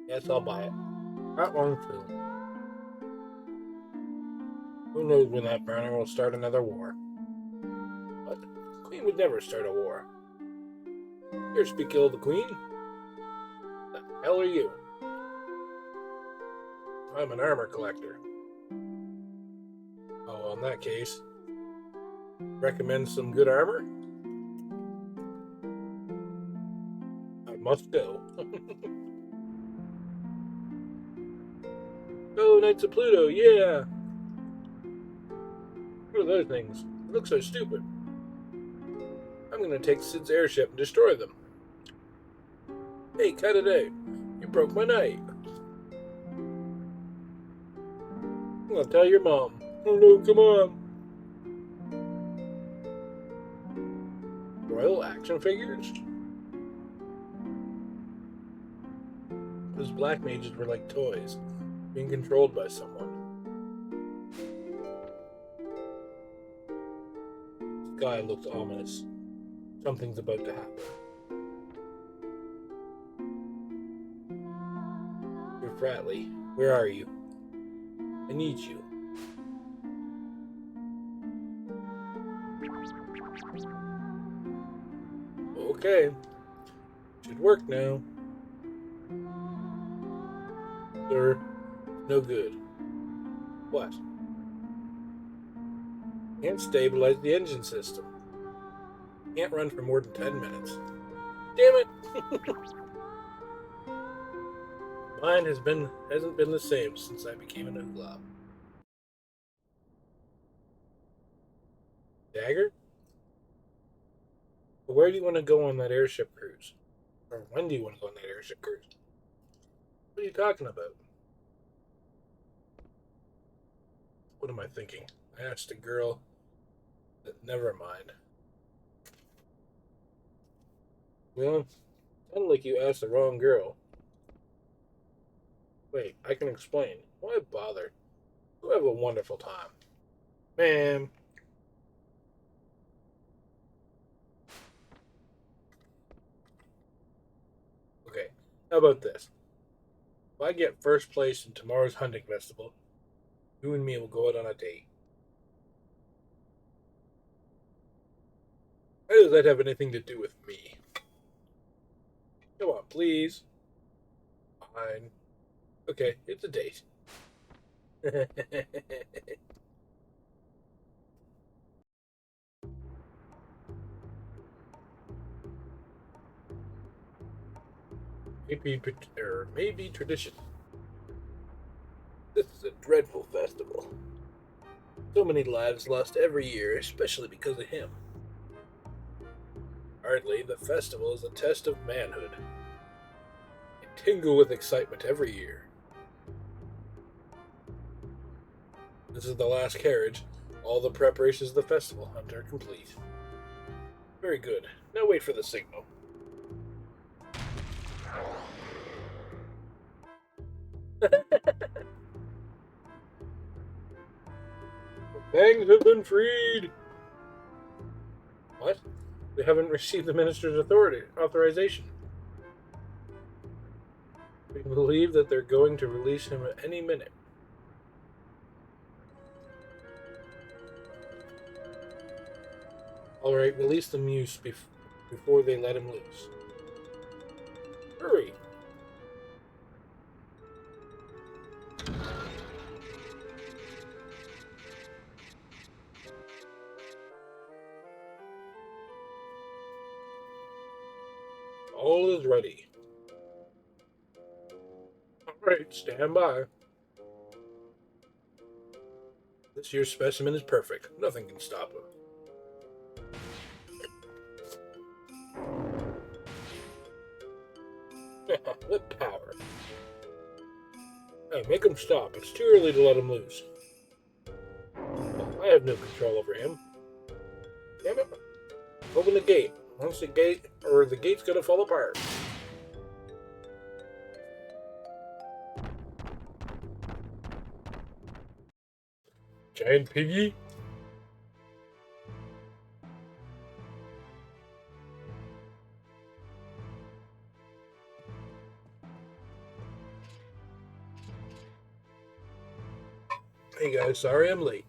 Yes, I'll buy it. That one too. Who knows when that burner will start another war? But the Queen would never start a war. Here, speak ill of the Queen? The hell are you? I'm an armor collector. Oh, in that case, recommend some good armor? I must go. Oh, Knights of Pluto, yeah! What are those things? They look so stupid. I'm gonna take Sid's airship and destroy them. Hey, cut it out. You broke my night. I'm gonna tell your mom. Oh no, come on. Royal action figures? Those black mages were like toys, being controlled by someone. The sky looks ominous. Something's about to happen. You're Fratley, where are you? I need you. Okay. Should work now. Sir, no good. What? Can't stabilize the engine system. Can't run for more than 10 minutes. Damn it! Mine hasn't been the same since I became an Ooglob. Dagger? But where do you want to go on that airship cruise? Or when do you want to go on that airship cruise? What are you talking about? What am I thinking? I asked a girl. Never mind. Well, sounded like you asked the wrong girl. Wait, I can explain. Why bother? You have a wonderful time. Ma'am. Okay, how about this? If I get first place in tomorrow's hunting festival, you and me will go out on a date. How does that have anything to do with me? Come on, please. Fine. Okay, it's a date. maybe tradition. This is a dreadful festival. So many lives lost every year, especially because of him. Hardly, the festival is a test of manhood. I tingle with excitement every year. This is the last carriage. All the preparations of the festival hunt are complete. Very good. Now wait for the signal. The fangs have been freed! What? We haven't received the minister's authorization. We believe that they're going to release him at any minute. Alright, release the muse before they let him loose. Hurry! All is ready. Alright, stand by. This year's specimen is perfect. Nothing can stop him. With power. Hey, make him stop. It's too early to let him loose. have no control over him. Damn it. Open the gate. Once the gate's gonna fall apart. Giant piggy? Hey guys, sorry I'm late.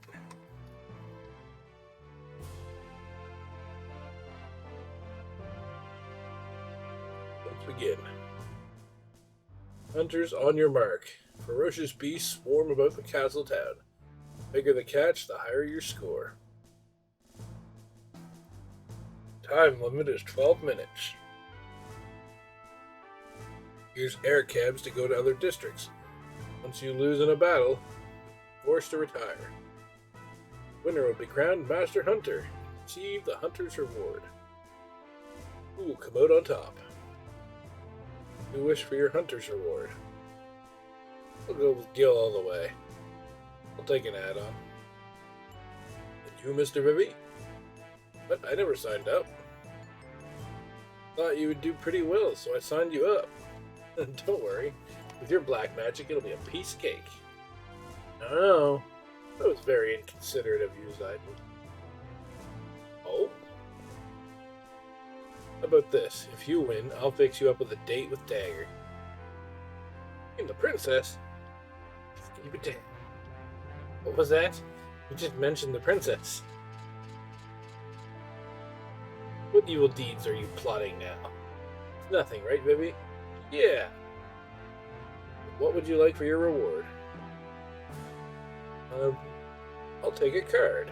Let's begin. Hunters on your mark. Ferocious beasts swarm about the castle town. The bigger the catch, the higher your score. Time limit is 12 minutes. Use air cabs to go to other districts. Once you lose in a battle, forced to retire. Winner will be crowned Master Hunter. Achieve the Hunter's Reward. Who will come out on top? You wish for your Hunter's Reward. I'll go with Gil all the way. I'll take an add-on. And you, Mr. Vivi? But I never signed up. Thought you would do pretty well, so I signed you up. Don't worry. With your black magic, it'll be a piece of cake. Oh, that was very inconsiderate of you, Zayden. Oh? How about this? If you win, I'll fix you up with a date with Dagger. And the princess? Keep it down. What was that? You just mentioned the princess. What evil deeds are you plotting now? Nothing, right, Vivi? Yeah. What would you like for your reward? I'll take a card.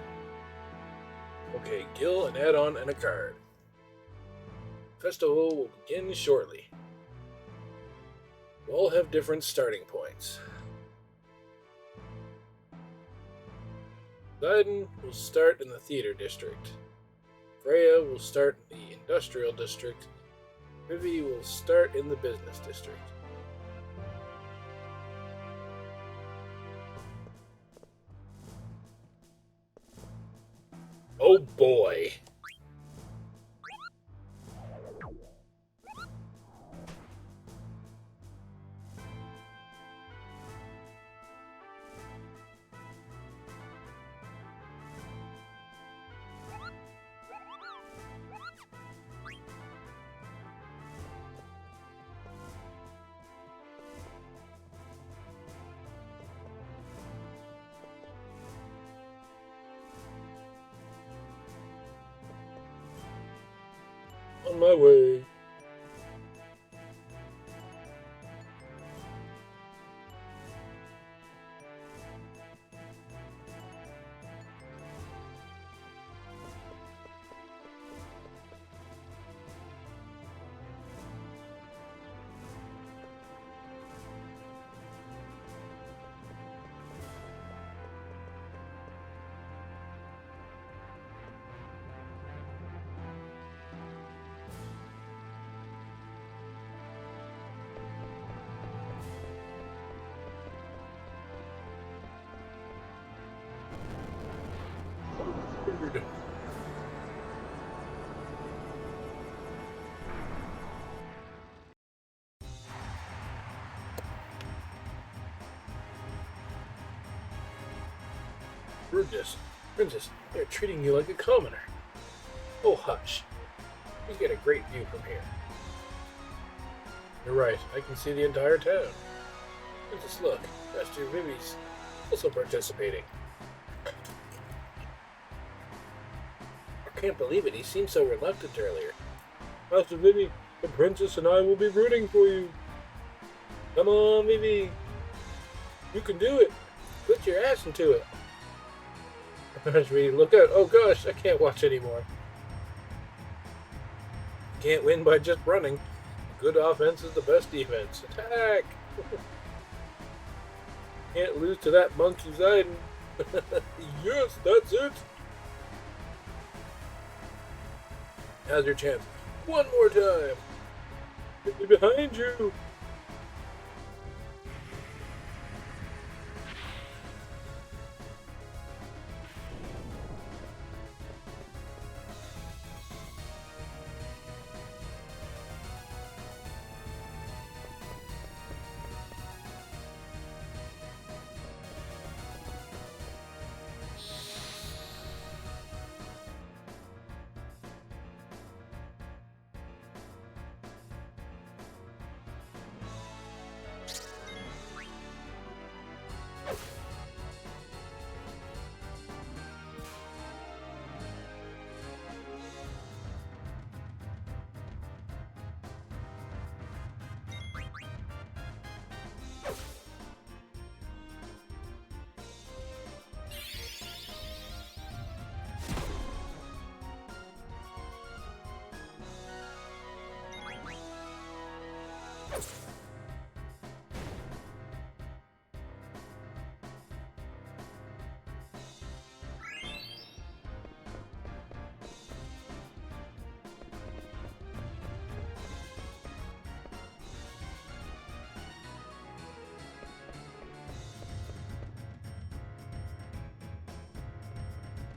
Okay, Gil, an add-on, and a card. Festival will begin shortly. We'll all have different starting points. Zayden will start in the theater district. Freya will start in the industrial district. Vivi will start in the business district. Oh boy. On my way. Rudeness. Princess, they're treating you like a commoner. Oh, hush. You get a great view from here. You're right, I can see the entire town. Princess, look, Master Vivi's also participating. I can't believe it, he seemed so reluctant earlier. Master Vivi, the princess and I will be rooting for you. Come on, Vivi. You can do it. Put your ass into it. Look out. Oh gosh, I can't watch anymore. Can't win by just running. Good offense is the best defense. Attack! Can't lose to that monkey Zayden. Yes, that's it. Now's your chance. One more time. Get me behind you.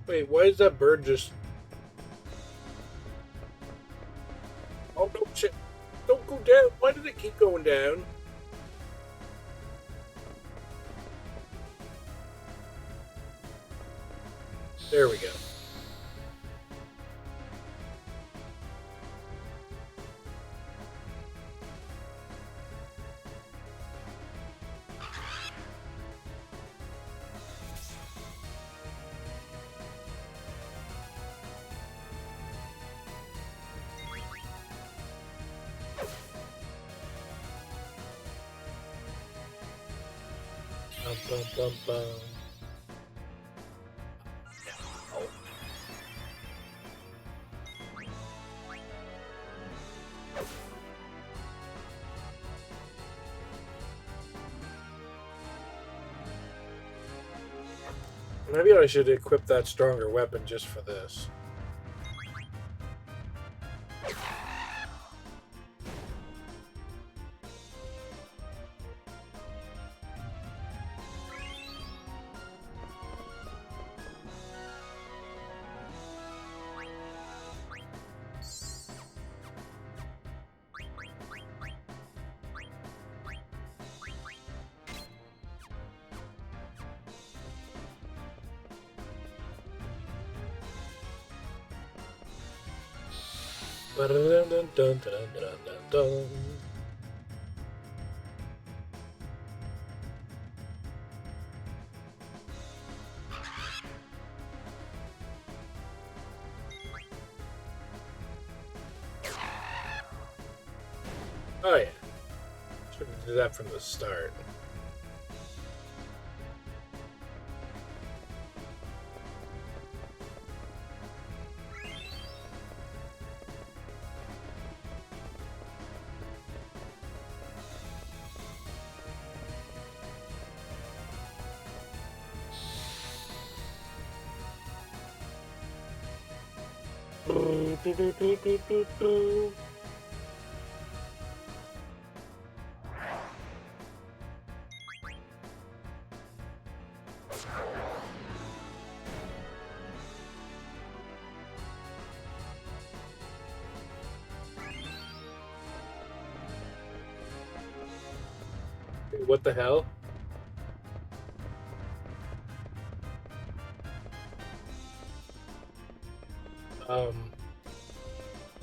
Wait, why is that bird just... Oh, no, shit. Don't go down. Why did it keep going down? There we go. Bum, bum, bum, bum. Oh. Maybe I should equip that stronger weapon just for this. Dun. Oh yeah, should have did that from the start. What the hell?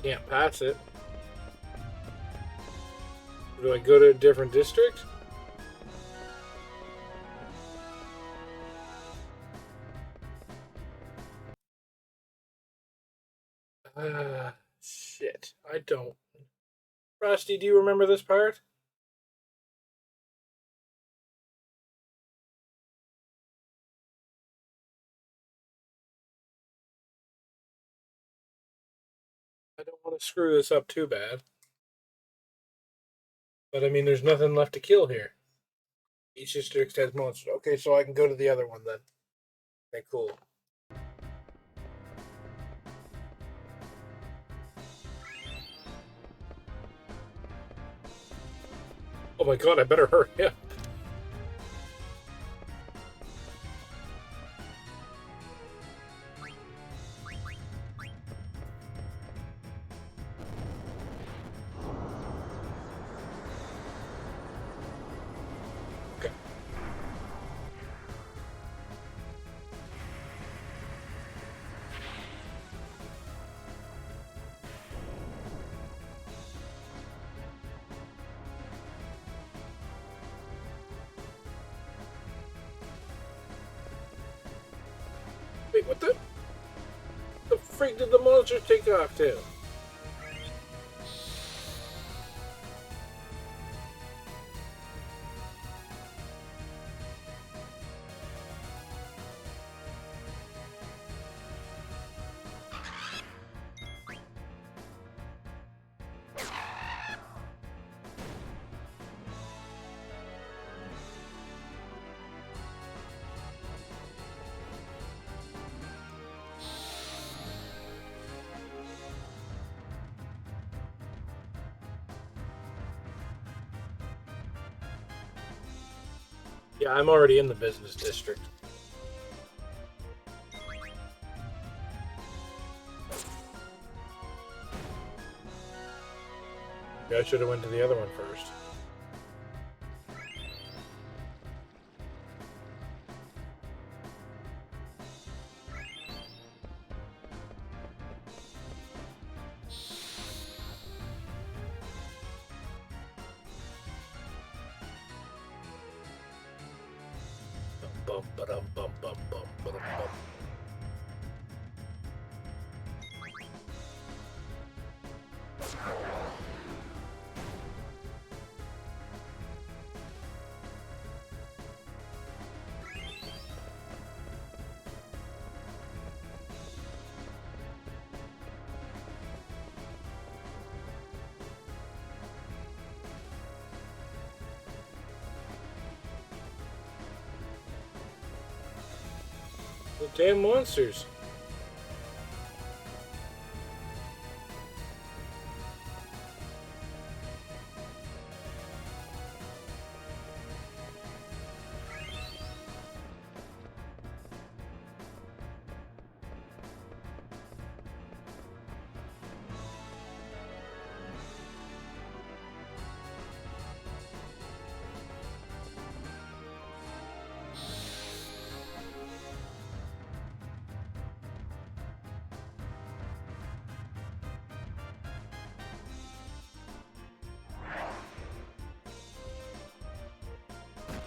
Can't pass it. Do I go to a different district? Shit. I don't. Rusty, do you remember this part? I don't want to screw this up too bad. But I mean, there's nothing left to kill here. Each district has monsters. Okay, so I can go to the other one then. Okay, cool. Oh my god, I better hurry up. Okay. Wait, what the freak did the monster take off to? Yeah, I'm already in the business district. Maybe I should have went to the other one first. Bum, ba-dum, bum, bum, bum, ba-dum, bum. The damn monsters.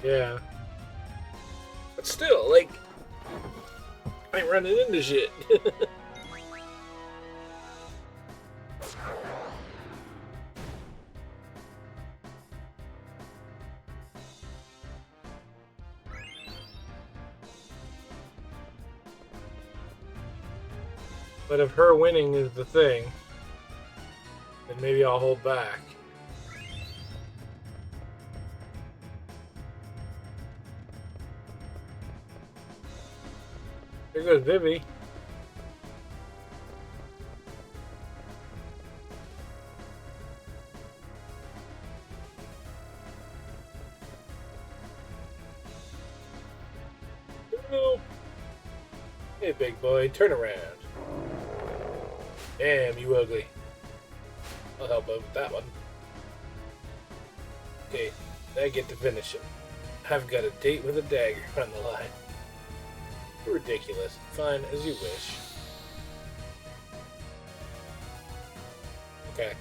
Yeah. But still, like, I ain't running into shit. But if her winning is the thing, then maybe I'll hold back. Here goes Vivi. Oh. Hey, big boy, turn around. Damn, you ugly. I'll help out with that one. Okay, now I get to finish him. I've got a date with a dagger on the line. Ridiculous. Fine, as you wish. Okay.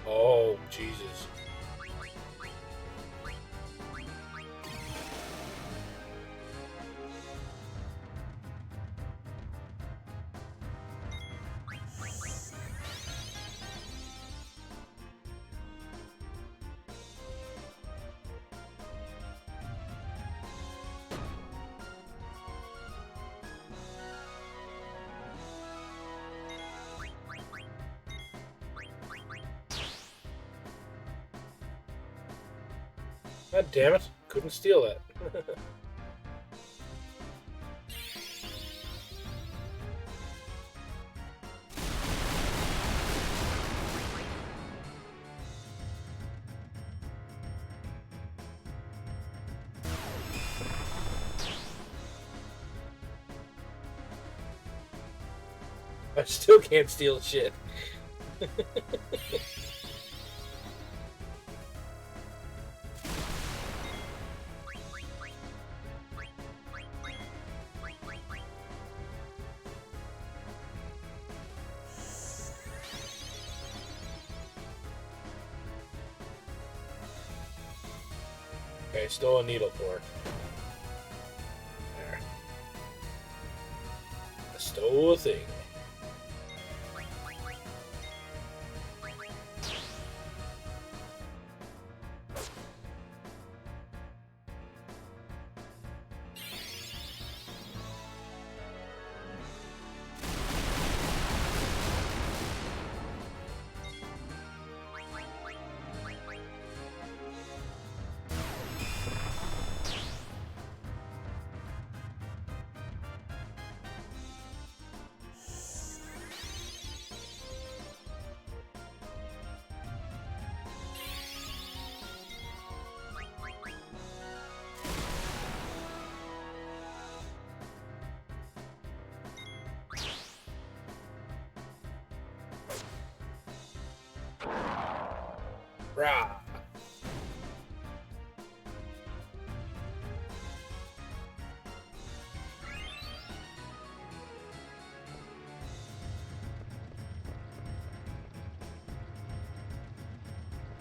Oh, Jesus. God damn it. Couldn't steal that. I still can't steal shit. Okay, stole a needle fork. There. I stole a thing. Rah!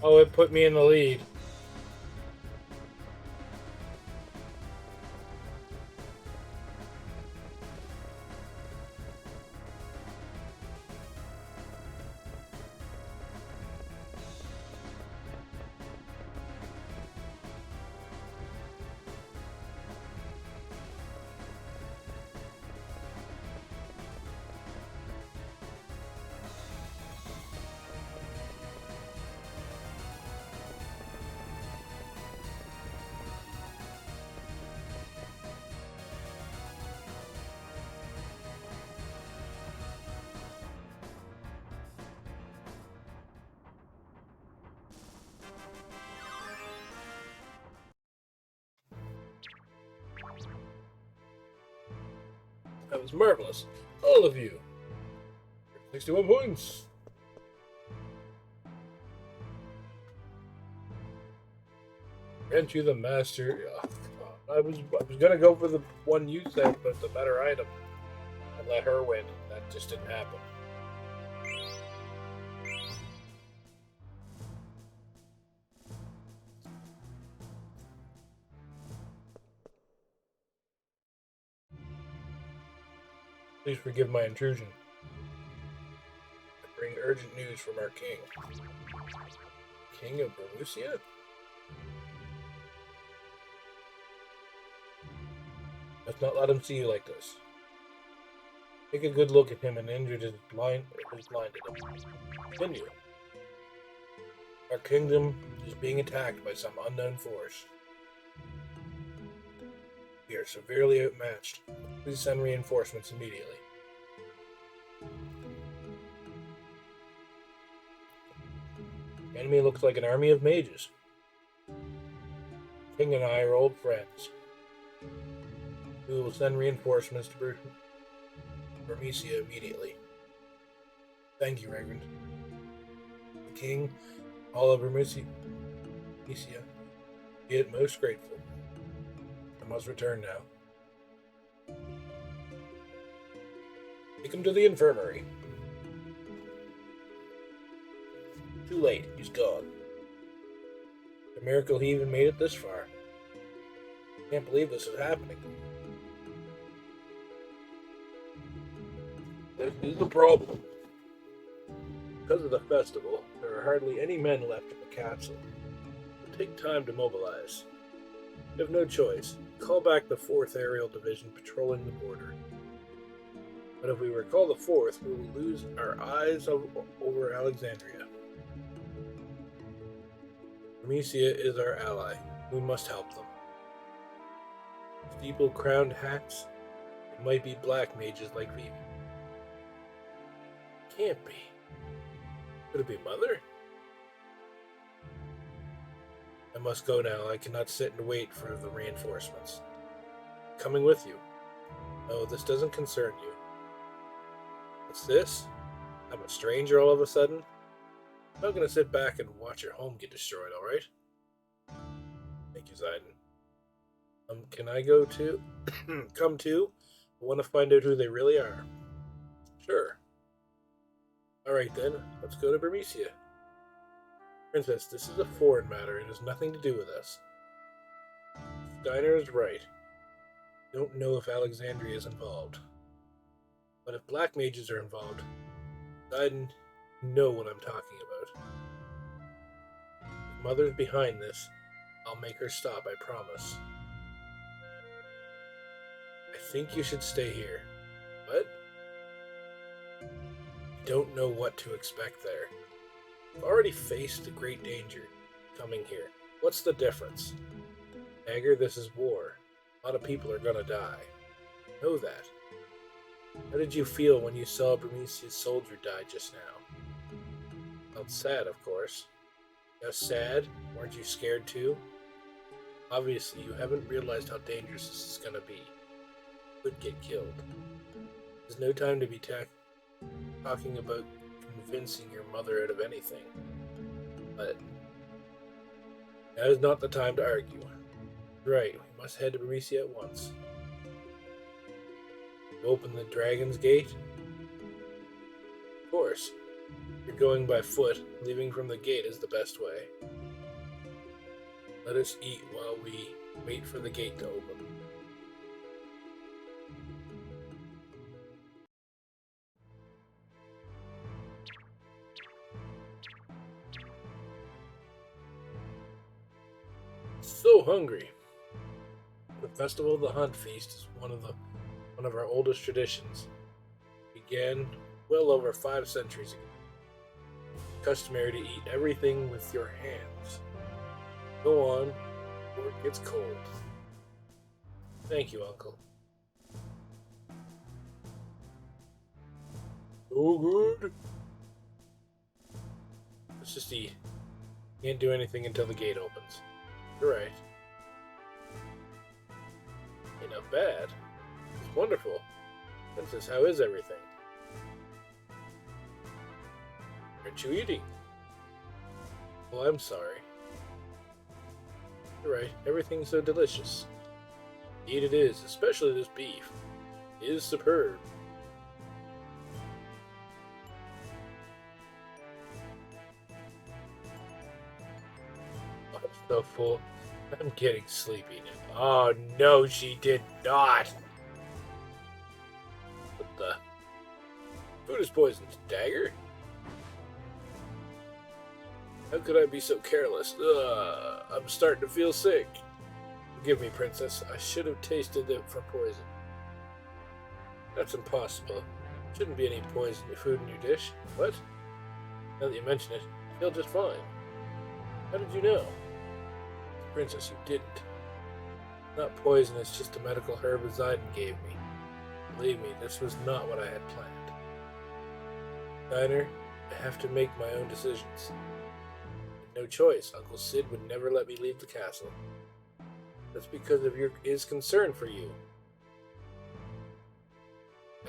Oh, it put me in the lead. That was marvelous. All of you. 61 points. Grant you the master. I was gonna go for the one you said, but the better item, and let her win. That just didn't happen. Please forgive my intrusion. I bring urgent news from our king. King of Bermucia? Let's not let him see you like this. Take a good look at him and injured his blinded him. Continue. Our kingdom is being attacked by some unknown force. We are severely outmatched. Please send reinforcements immediately. The enemy looks like an army of mages. King and I are old friends. We will send reinforcements to Bermesia immediately. Thank you, Reverend. The king, all of Bermesia, be it most grateful. I must return now. Take him to the infirmary. Too late, he's gone. It's a miracle he even made it this far. Can't believe this is happening. This is the problem. Because of the festival, there are hardly any men left in the castle. It will take time to mobilize. We have no choice. Call back the 4th Aerial Division patrolling the border. But if we recall the 4th, we will lose our eyes over Alexandria. Bermesia is our ally. We must help them. Steeple-crowned hacks, it might be black mages like Vivi. Can't be. Could it be Mother? I must go now. I cannot sit and wait for the reinforcements. Coming with you. No, this doesn't concern you. What's this? I'm a stranger all of a sudden? I'm not going to sit back and watch your home get destroyed, alright? Thank you, Zayden. Can I go too? Come too? I want to find out who they really are. Sure. Alright then, let's go to Bermesia. Princess, this is a foreign matter. It has nothing to do with us. Steiner is right. I don't know if Alexandria is involved. But if black mages are involved, Zayden, you know what I'm talking about. If Mother's behind this, I'll make her stop, I promise. I think you should stay here. What? You don't know what to expect there. I've already faced a great danger coming here. What's the difference? Dagger, this is war. A lot of people are gonna die. Know that. How did you feel when you saw Bermesia's soldier die just now? Felt sad, of course. Just sad? Weren't you scared too? Obviously, you haven't realized how dangerous this is gonna be. Could get killed. There's no time to be talking about convincing your mother out of anything. But Now is not the time to argue. Right, we must head to Berisi at once. Open the Dragon's Gate? Of course. If you're going by foot, leaving from the gate is the best way. Let us eat while we wait for the gate to open. So hungry. The Festival of the Hunt Feast is one of our oldest traditions. It began well over 5 centuries ago. It's customary to eat everything with your hands. Go on, before it gets cold. Thank you, Uncle. So good. Let's just eat. Can't do anything until the gate opens. You're right. Ain't not bad. It's wonderful. Princess, how is everything? Aren't you eating? Well, I'm sorry. You're right. Everything's so delicious. Indeed it is, especially this beef. It is superb. I'm so full. I'm getting sleepy now. Oh no, she did not. What the? Food is poisoned. Dagger? How could I be so careless? I'm starting to feel sick. Forgive me, Princess. I should have tasted it for poison. That's impossible. Shouldn't be any poison food in your dish. What? Now that you mention it, I feel just fine. How did you know? Princess, you didn't. Not poison, it's just a medical herb Poseidon gave me. Believe me, this was not what I had planned. Diner, I have to make my own decisions. No choice. Uncle Sid would never let me leave the castle. That's because of his concern for you.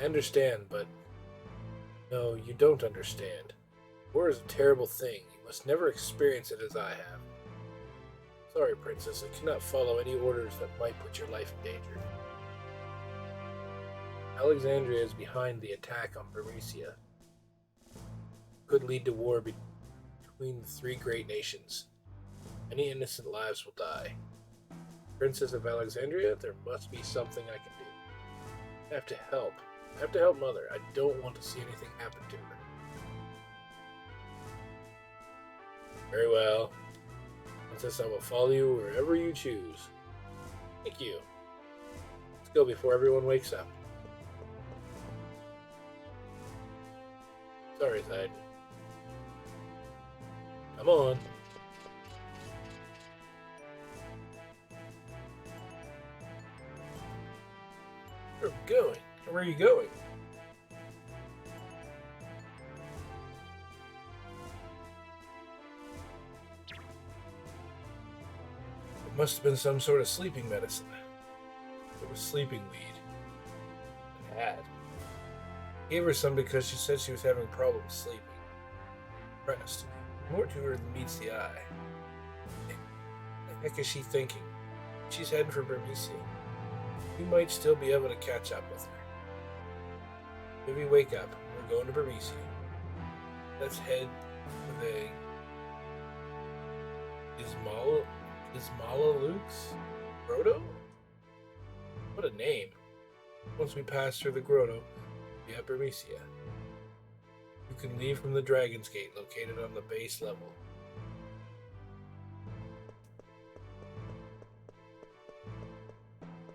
I understand, but no, you don't understand. War is a terrible thing. You must never experience it as I have. Sorry, Princess, I cannot follow any orders that might put your life in danger. Alexandria is behind the attack on Berisia. Could lead to war between the 3 great nations. Many innocent lives will die. Princess of Alexandria, there must be something I can do. I have to help. I have to help Mother. I don't want to see anything happen to her. Very well. Princess, I will follow you wherever you choose. Thank you. Let's go before everyone wakes up. Sorry, Zide. Come on. Where are we going? Where are you going? It must have been some sort of sleeping medicine. It was sleeping weed. It had. Gave her some because she said she was having problems sleeping. Depressed. More to her than meets the eye. What the heck is she thinking? She's heading for Berisia. We might still be able to catch up with her. Vivi, wake up. We're going to Berisia. Let's head with a Ismala Luke's grotto? What a name. Once we pass through the grotto, we'll be at Berisia. You can leave from the Dragon's Gate located on the base level.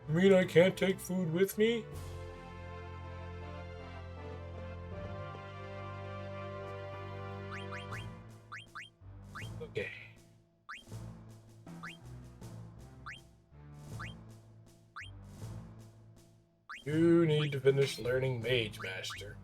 You mean I can't take food with me? Okay. You need to finish learning Mage Master.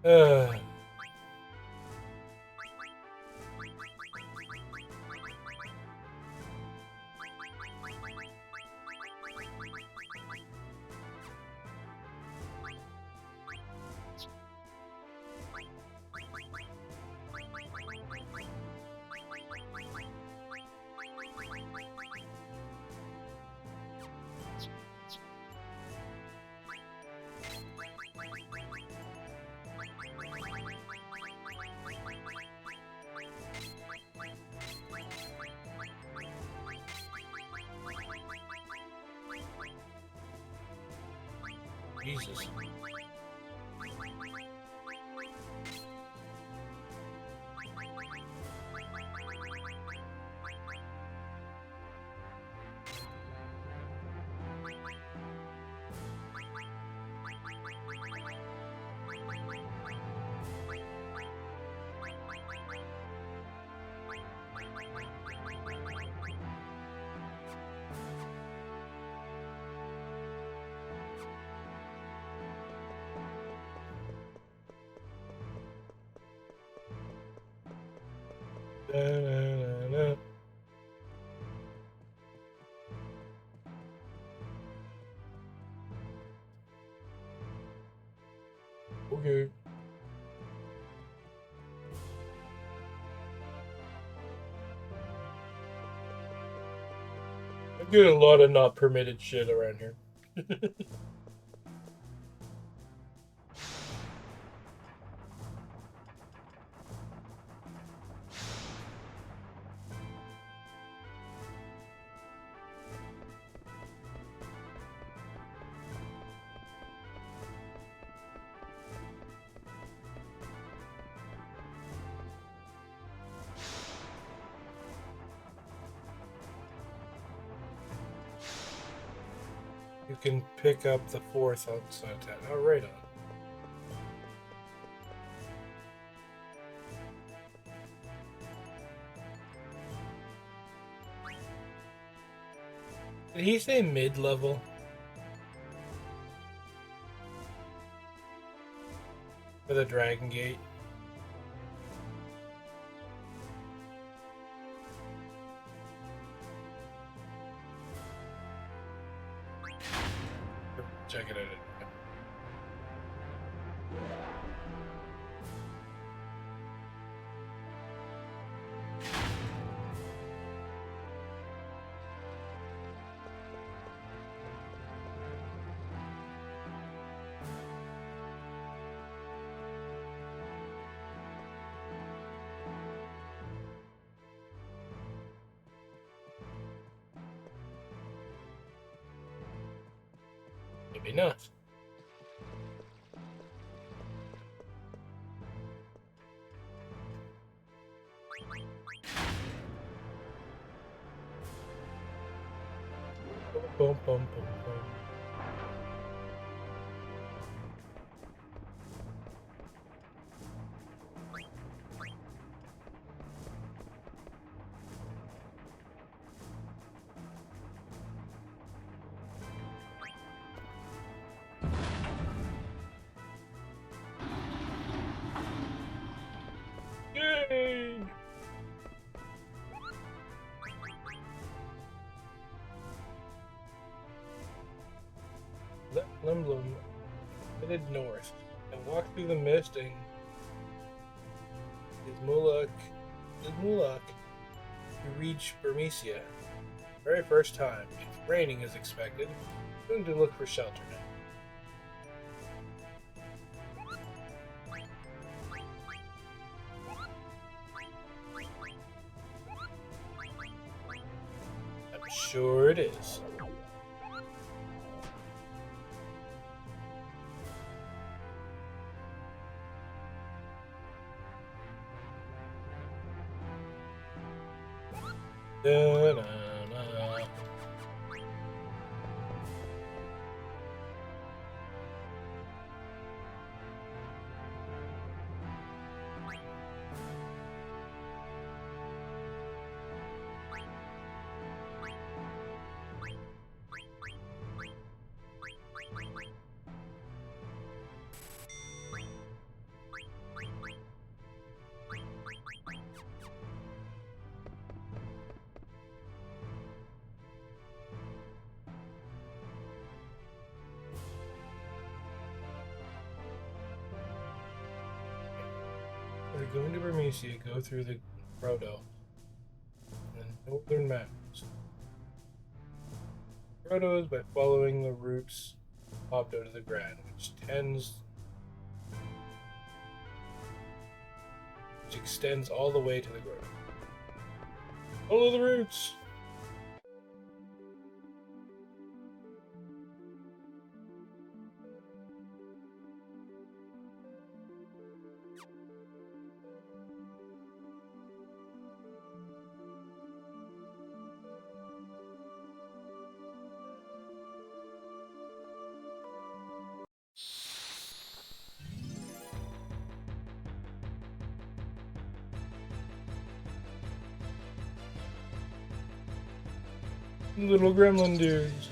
Uh, Jesus. Da-na-na-na. Okay. I get a lot of not permitted shit around here. You can pick up the 4th outside of town. Oh, right on. Did he say mid-level? For the Dragon Gate? Check it out. Maybe not. Bum, bum, bum, bum. Yay! Limblum headed north and walked through the mist and Mulak to reach Bermesia. Very first time. It's raining as expected. Going to look for shelter now. I'm sure it is. Da-na-na. To go into Bermesia, go through the Roto and the northern mountains. Roto is by following the roots popped out of the ground, which extends all the way to the ground. Follow the roots. Little gremlin dudes.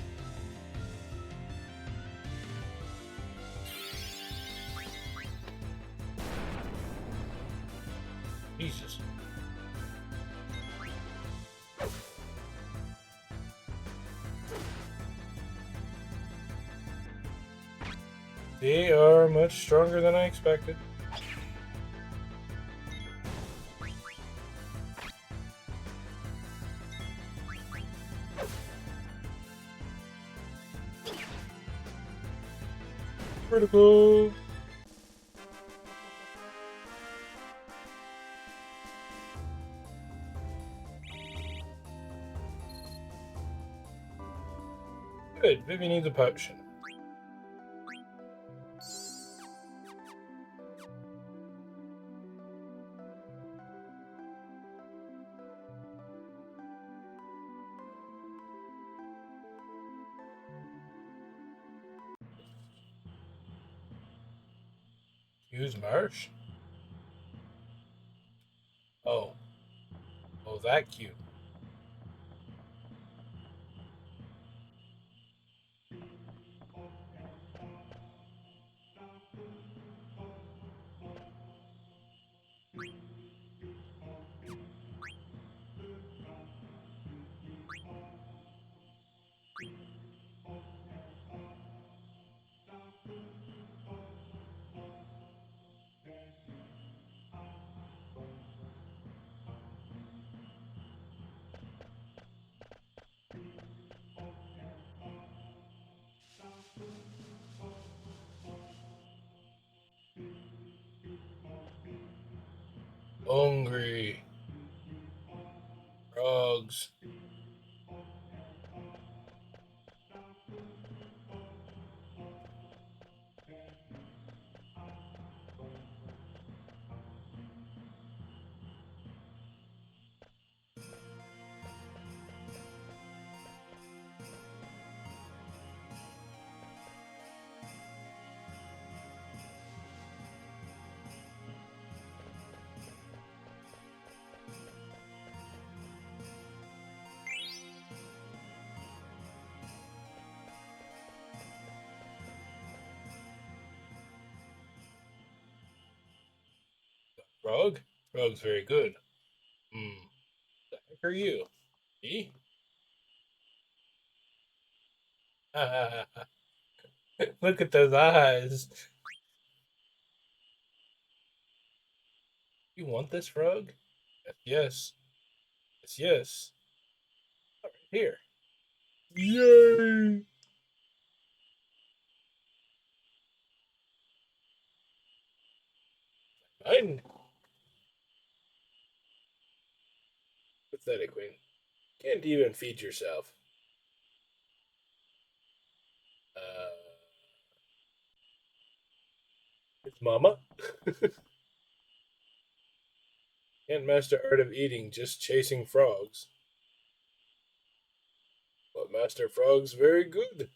Jesus. They are much stronger than I expected. Critical. Good. Vivi needs a potion. Use marsh? Oh. Oh, that cute. Hungry. Frogs. Frog? Frog's very good. Hmm. The heck are you? Me? Look at those eyes. You want this frog? Yes. Yes, yes. All right, here. Yay! Mine. Pathetic, Queen. Can't even feed yourself. Uh, it's Mama. Can't master art of eating, just chasing frogs. But Master Frog's very good.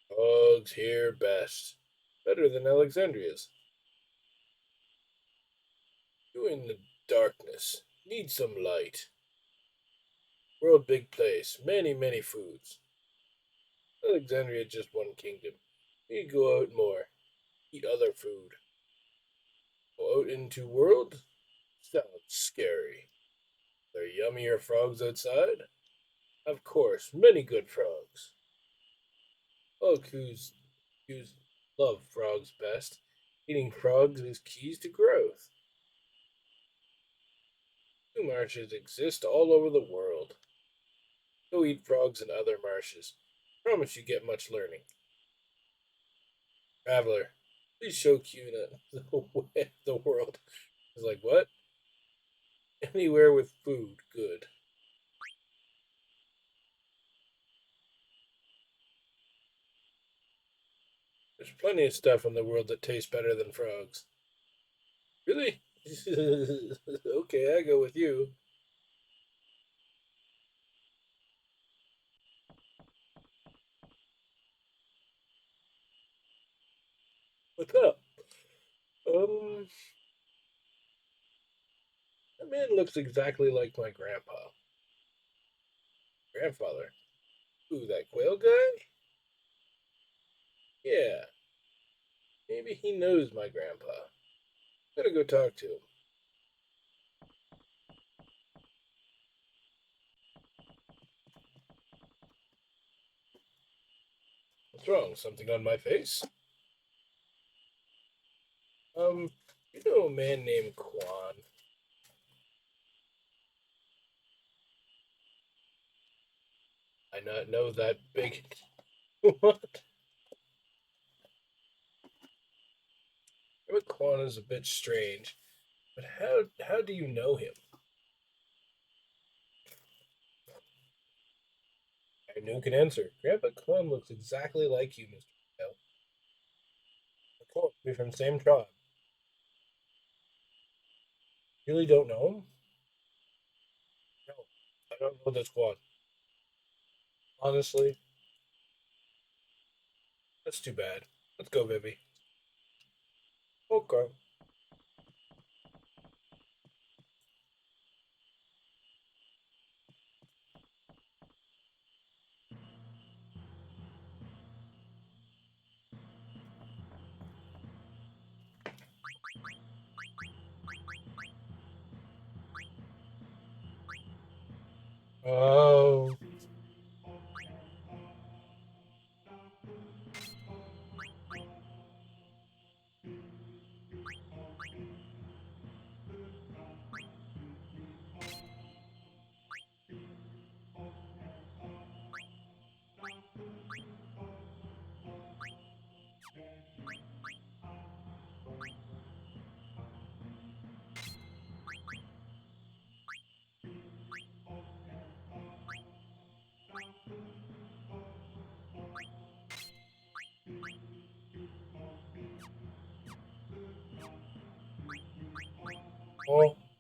Frogs here best. Better than Alexandria's. You in the darkness. Need some light. World big place. Many, many foods. Alexandria just one kingdom. We go out more. Eat other food. Go out into world? Sounds scary. There yummier frogs outside? Of course, many good frogs. Folk who's love frogs best. Eating frogs is keys to growth. Two marshes exist all over the world. Go eat frogs in other marshes. Promise you get much learning. Traveler, please show Cuna the world. He's like, what? Anywhere with food, good. There's plenty of stuff in the world that tastes better than frogs. Really? Okay, I go with you. What's up? Um, that man looks exactly like my grandpa. Grandfather. Who, that quail guy? Yeah, maybe he knows my grandpa. Gotta go talk to him. What's wrong? Something on my face? Um, you know a man named Quan? I not know that big. What? Grandpa Quan is a bit strange, but how do you know him? I know can answer. Grandpa Quan looks exactly like you, Mr. Bell. Of course, we're from the same tribe. Really don't know him? No, I don't know this one. Honestly, that's too bad. Let's go, Vivi. Okay. Oh.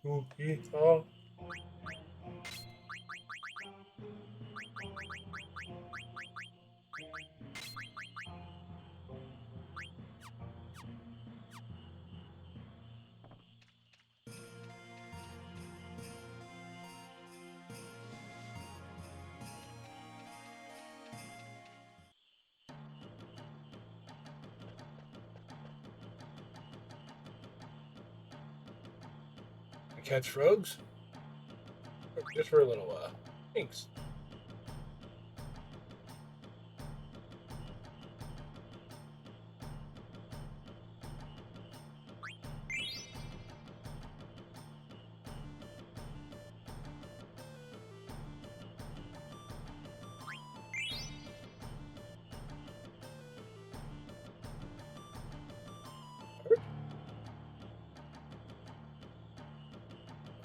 Oh. Oh. Catch frogs? Just for a little while. Thanks.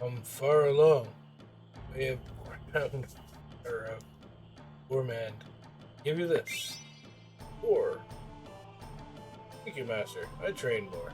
I'm far along. We have found our poor man. Give you this. Or, thank you, master. I train more.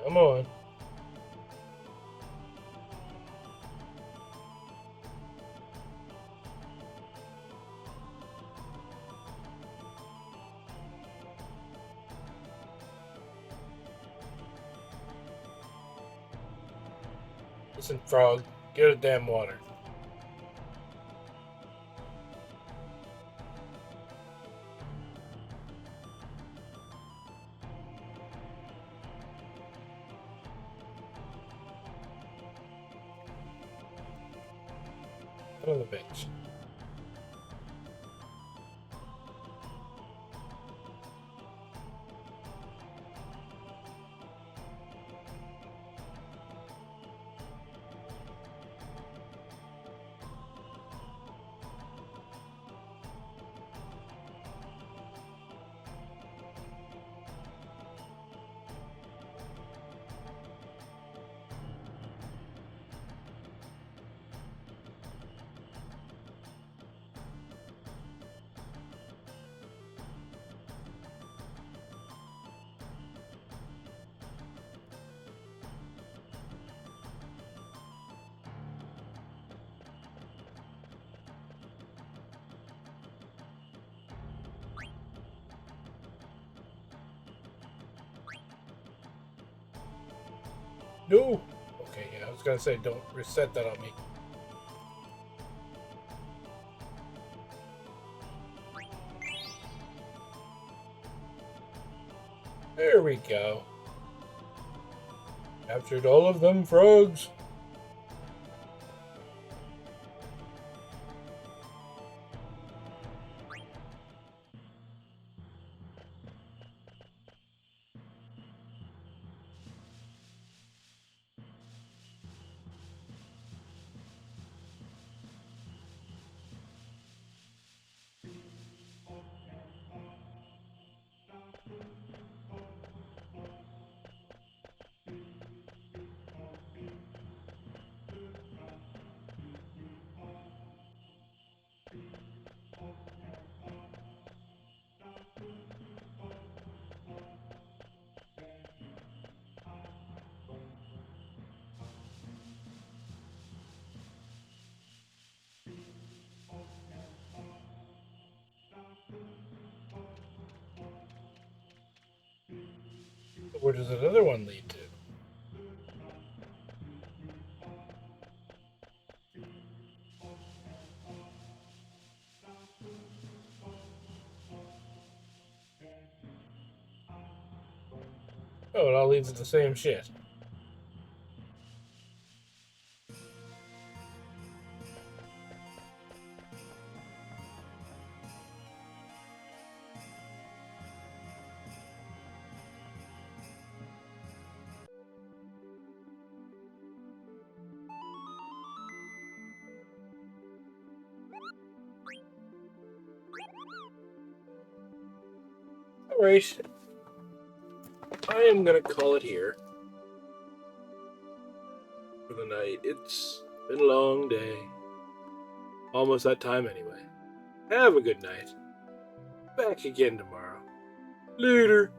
Come on. Listen, frog, get a damn water. Get on the bench. No! Okay, yeah, I was gonna say don't reset that on me. There we go. Captured all of them frogs. Where does another one lead to? Oh, it all leads to the same shit. Alright. I am gonna call it here for the night. It's been a long day. Almost that time anyway. Have a good night. Back again tomorrow. Later.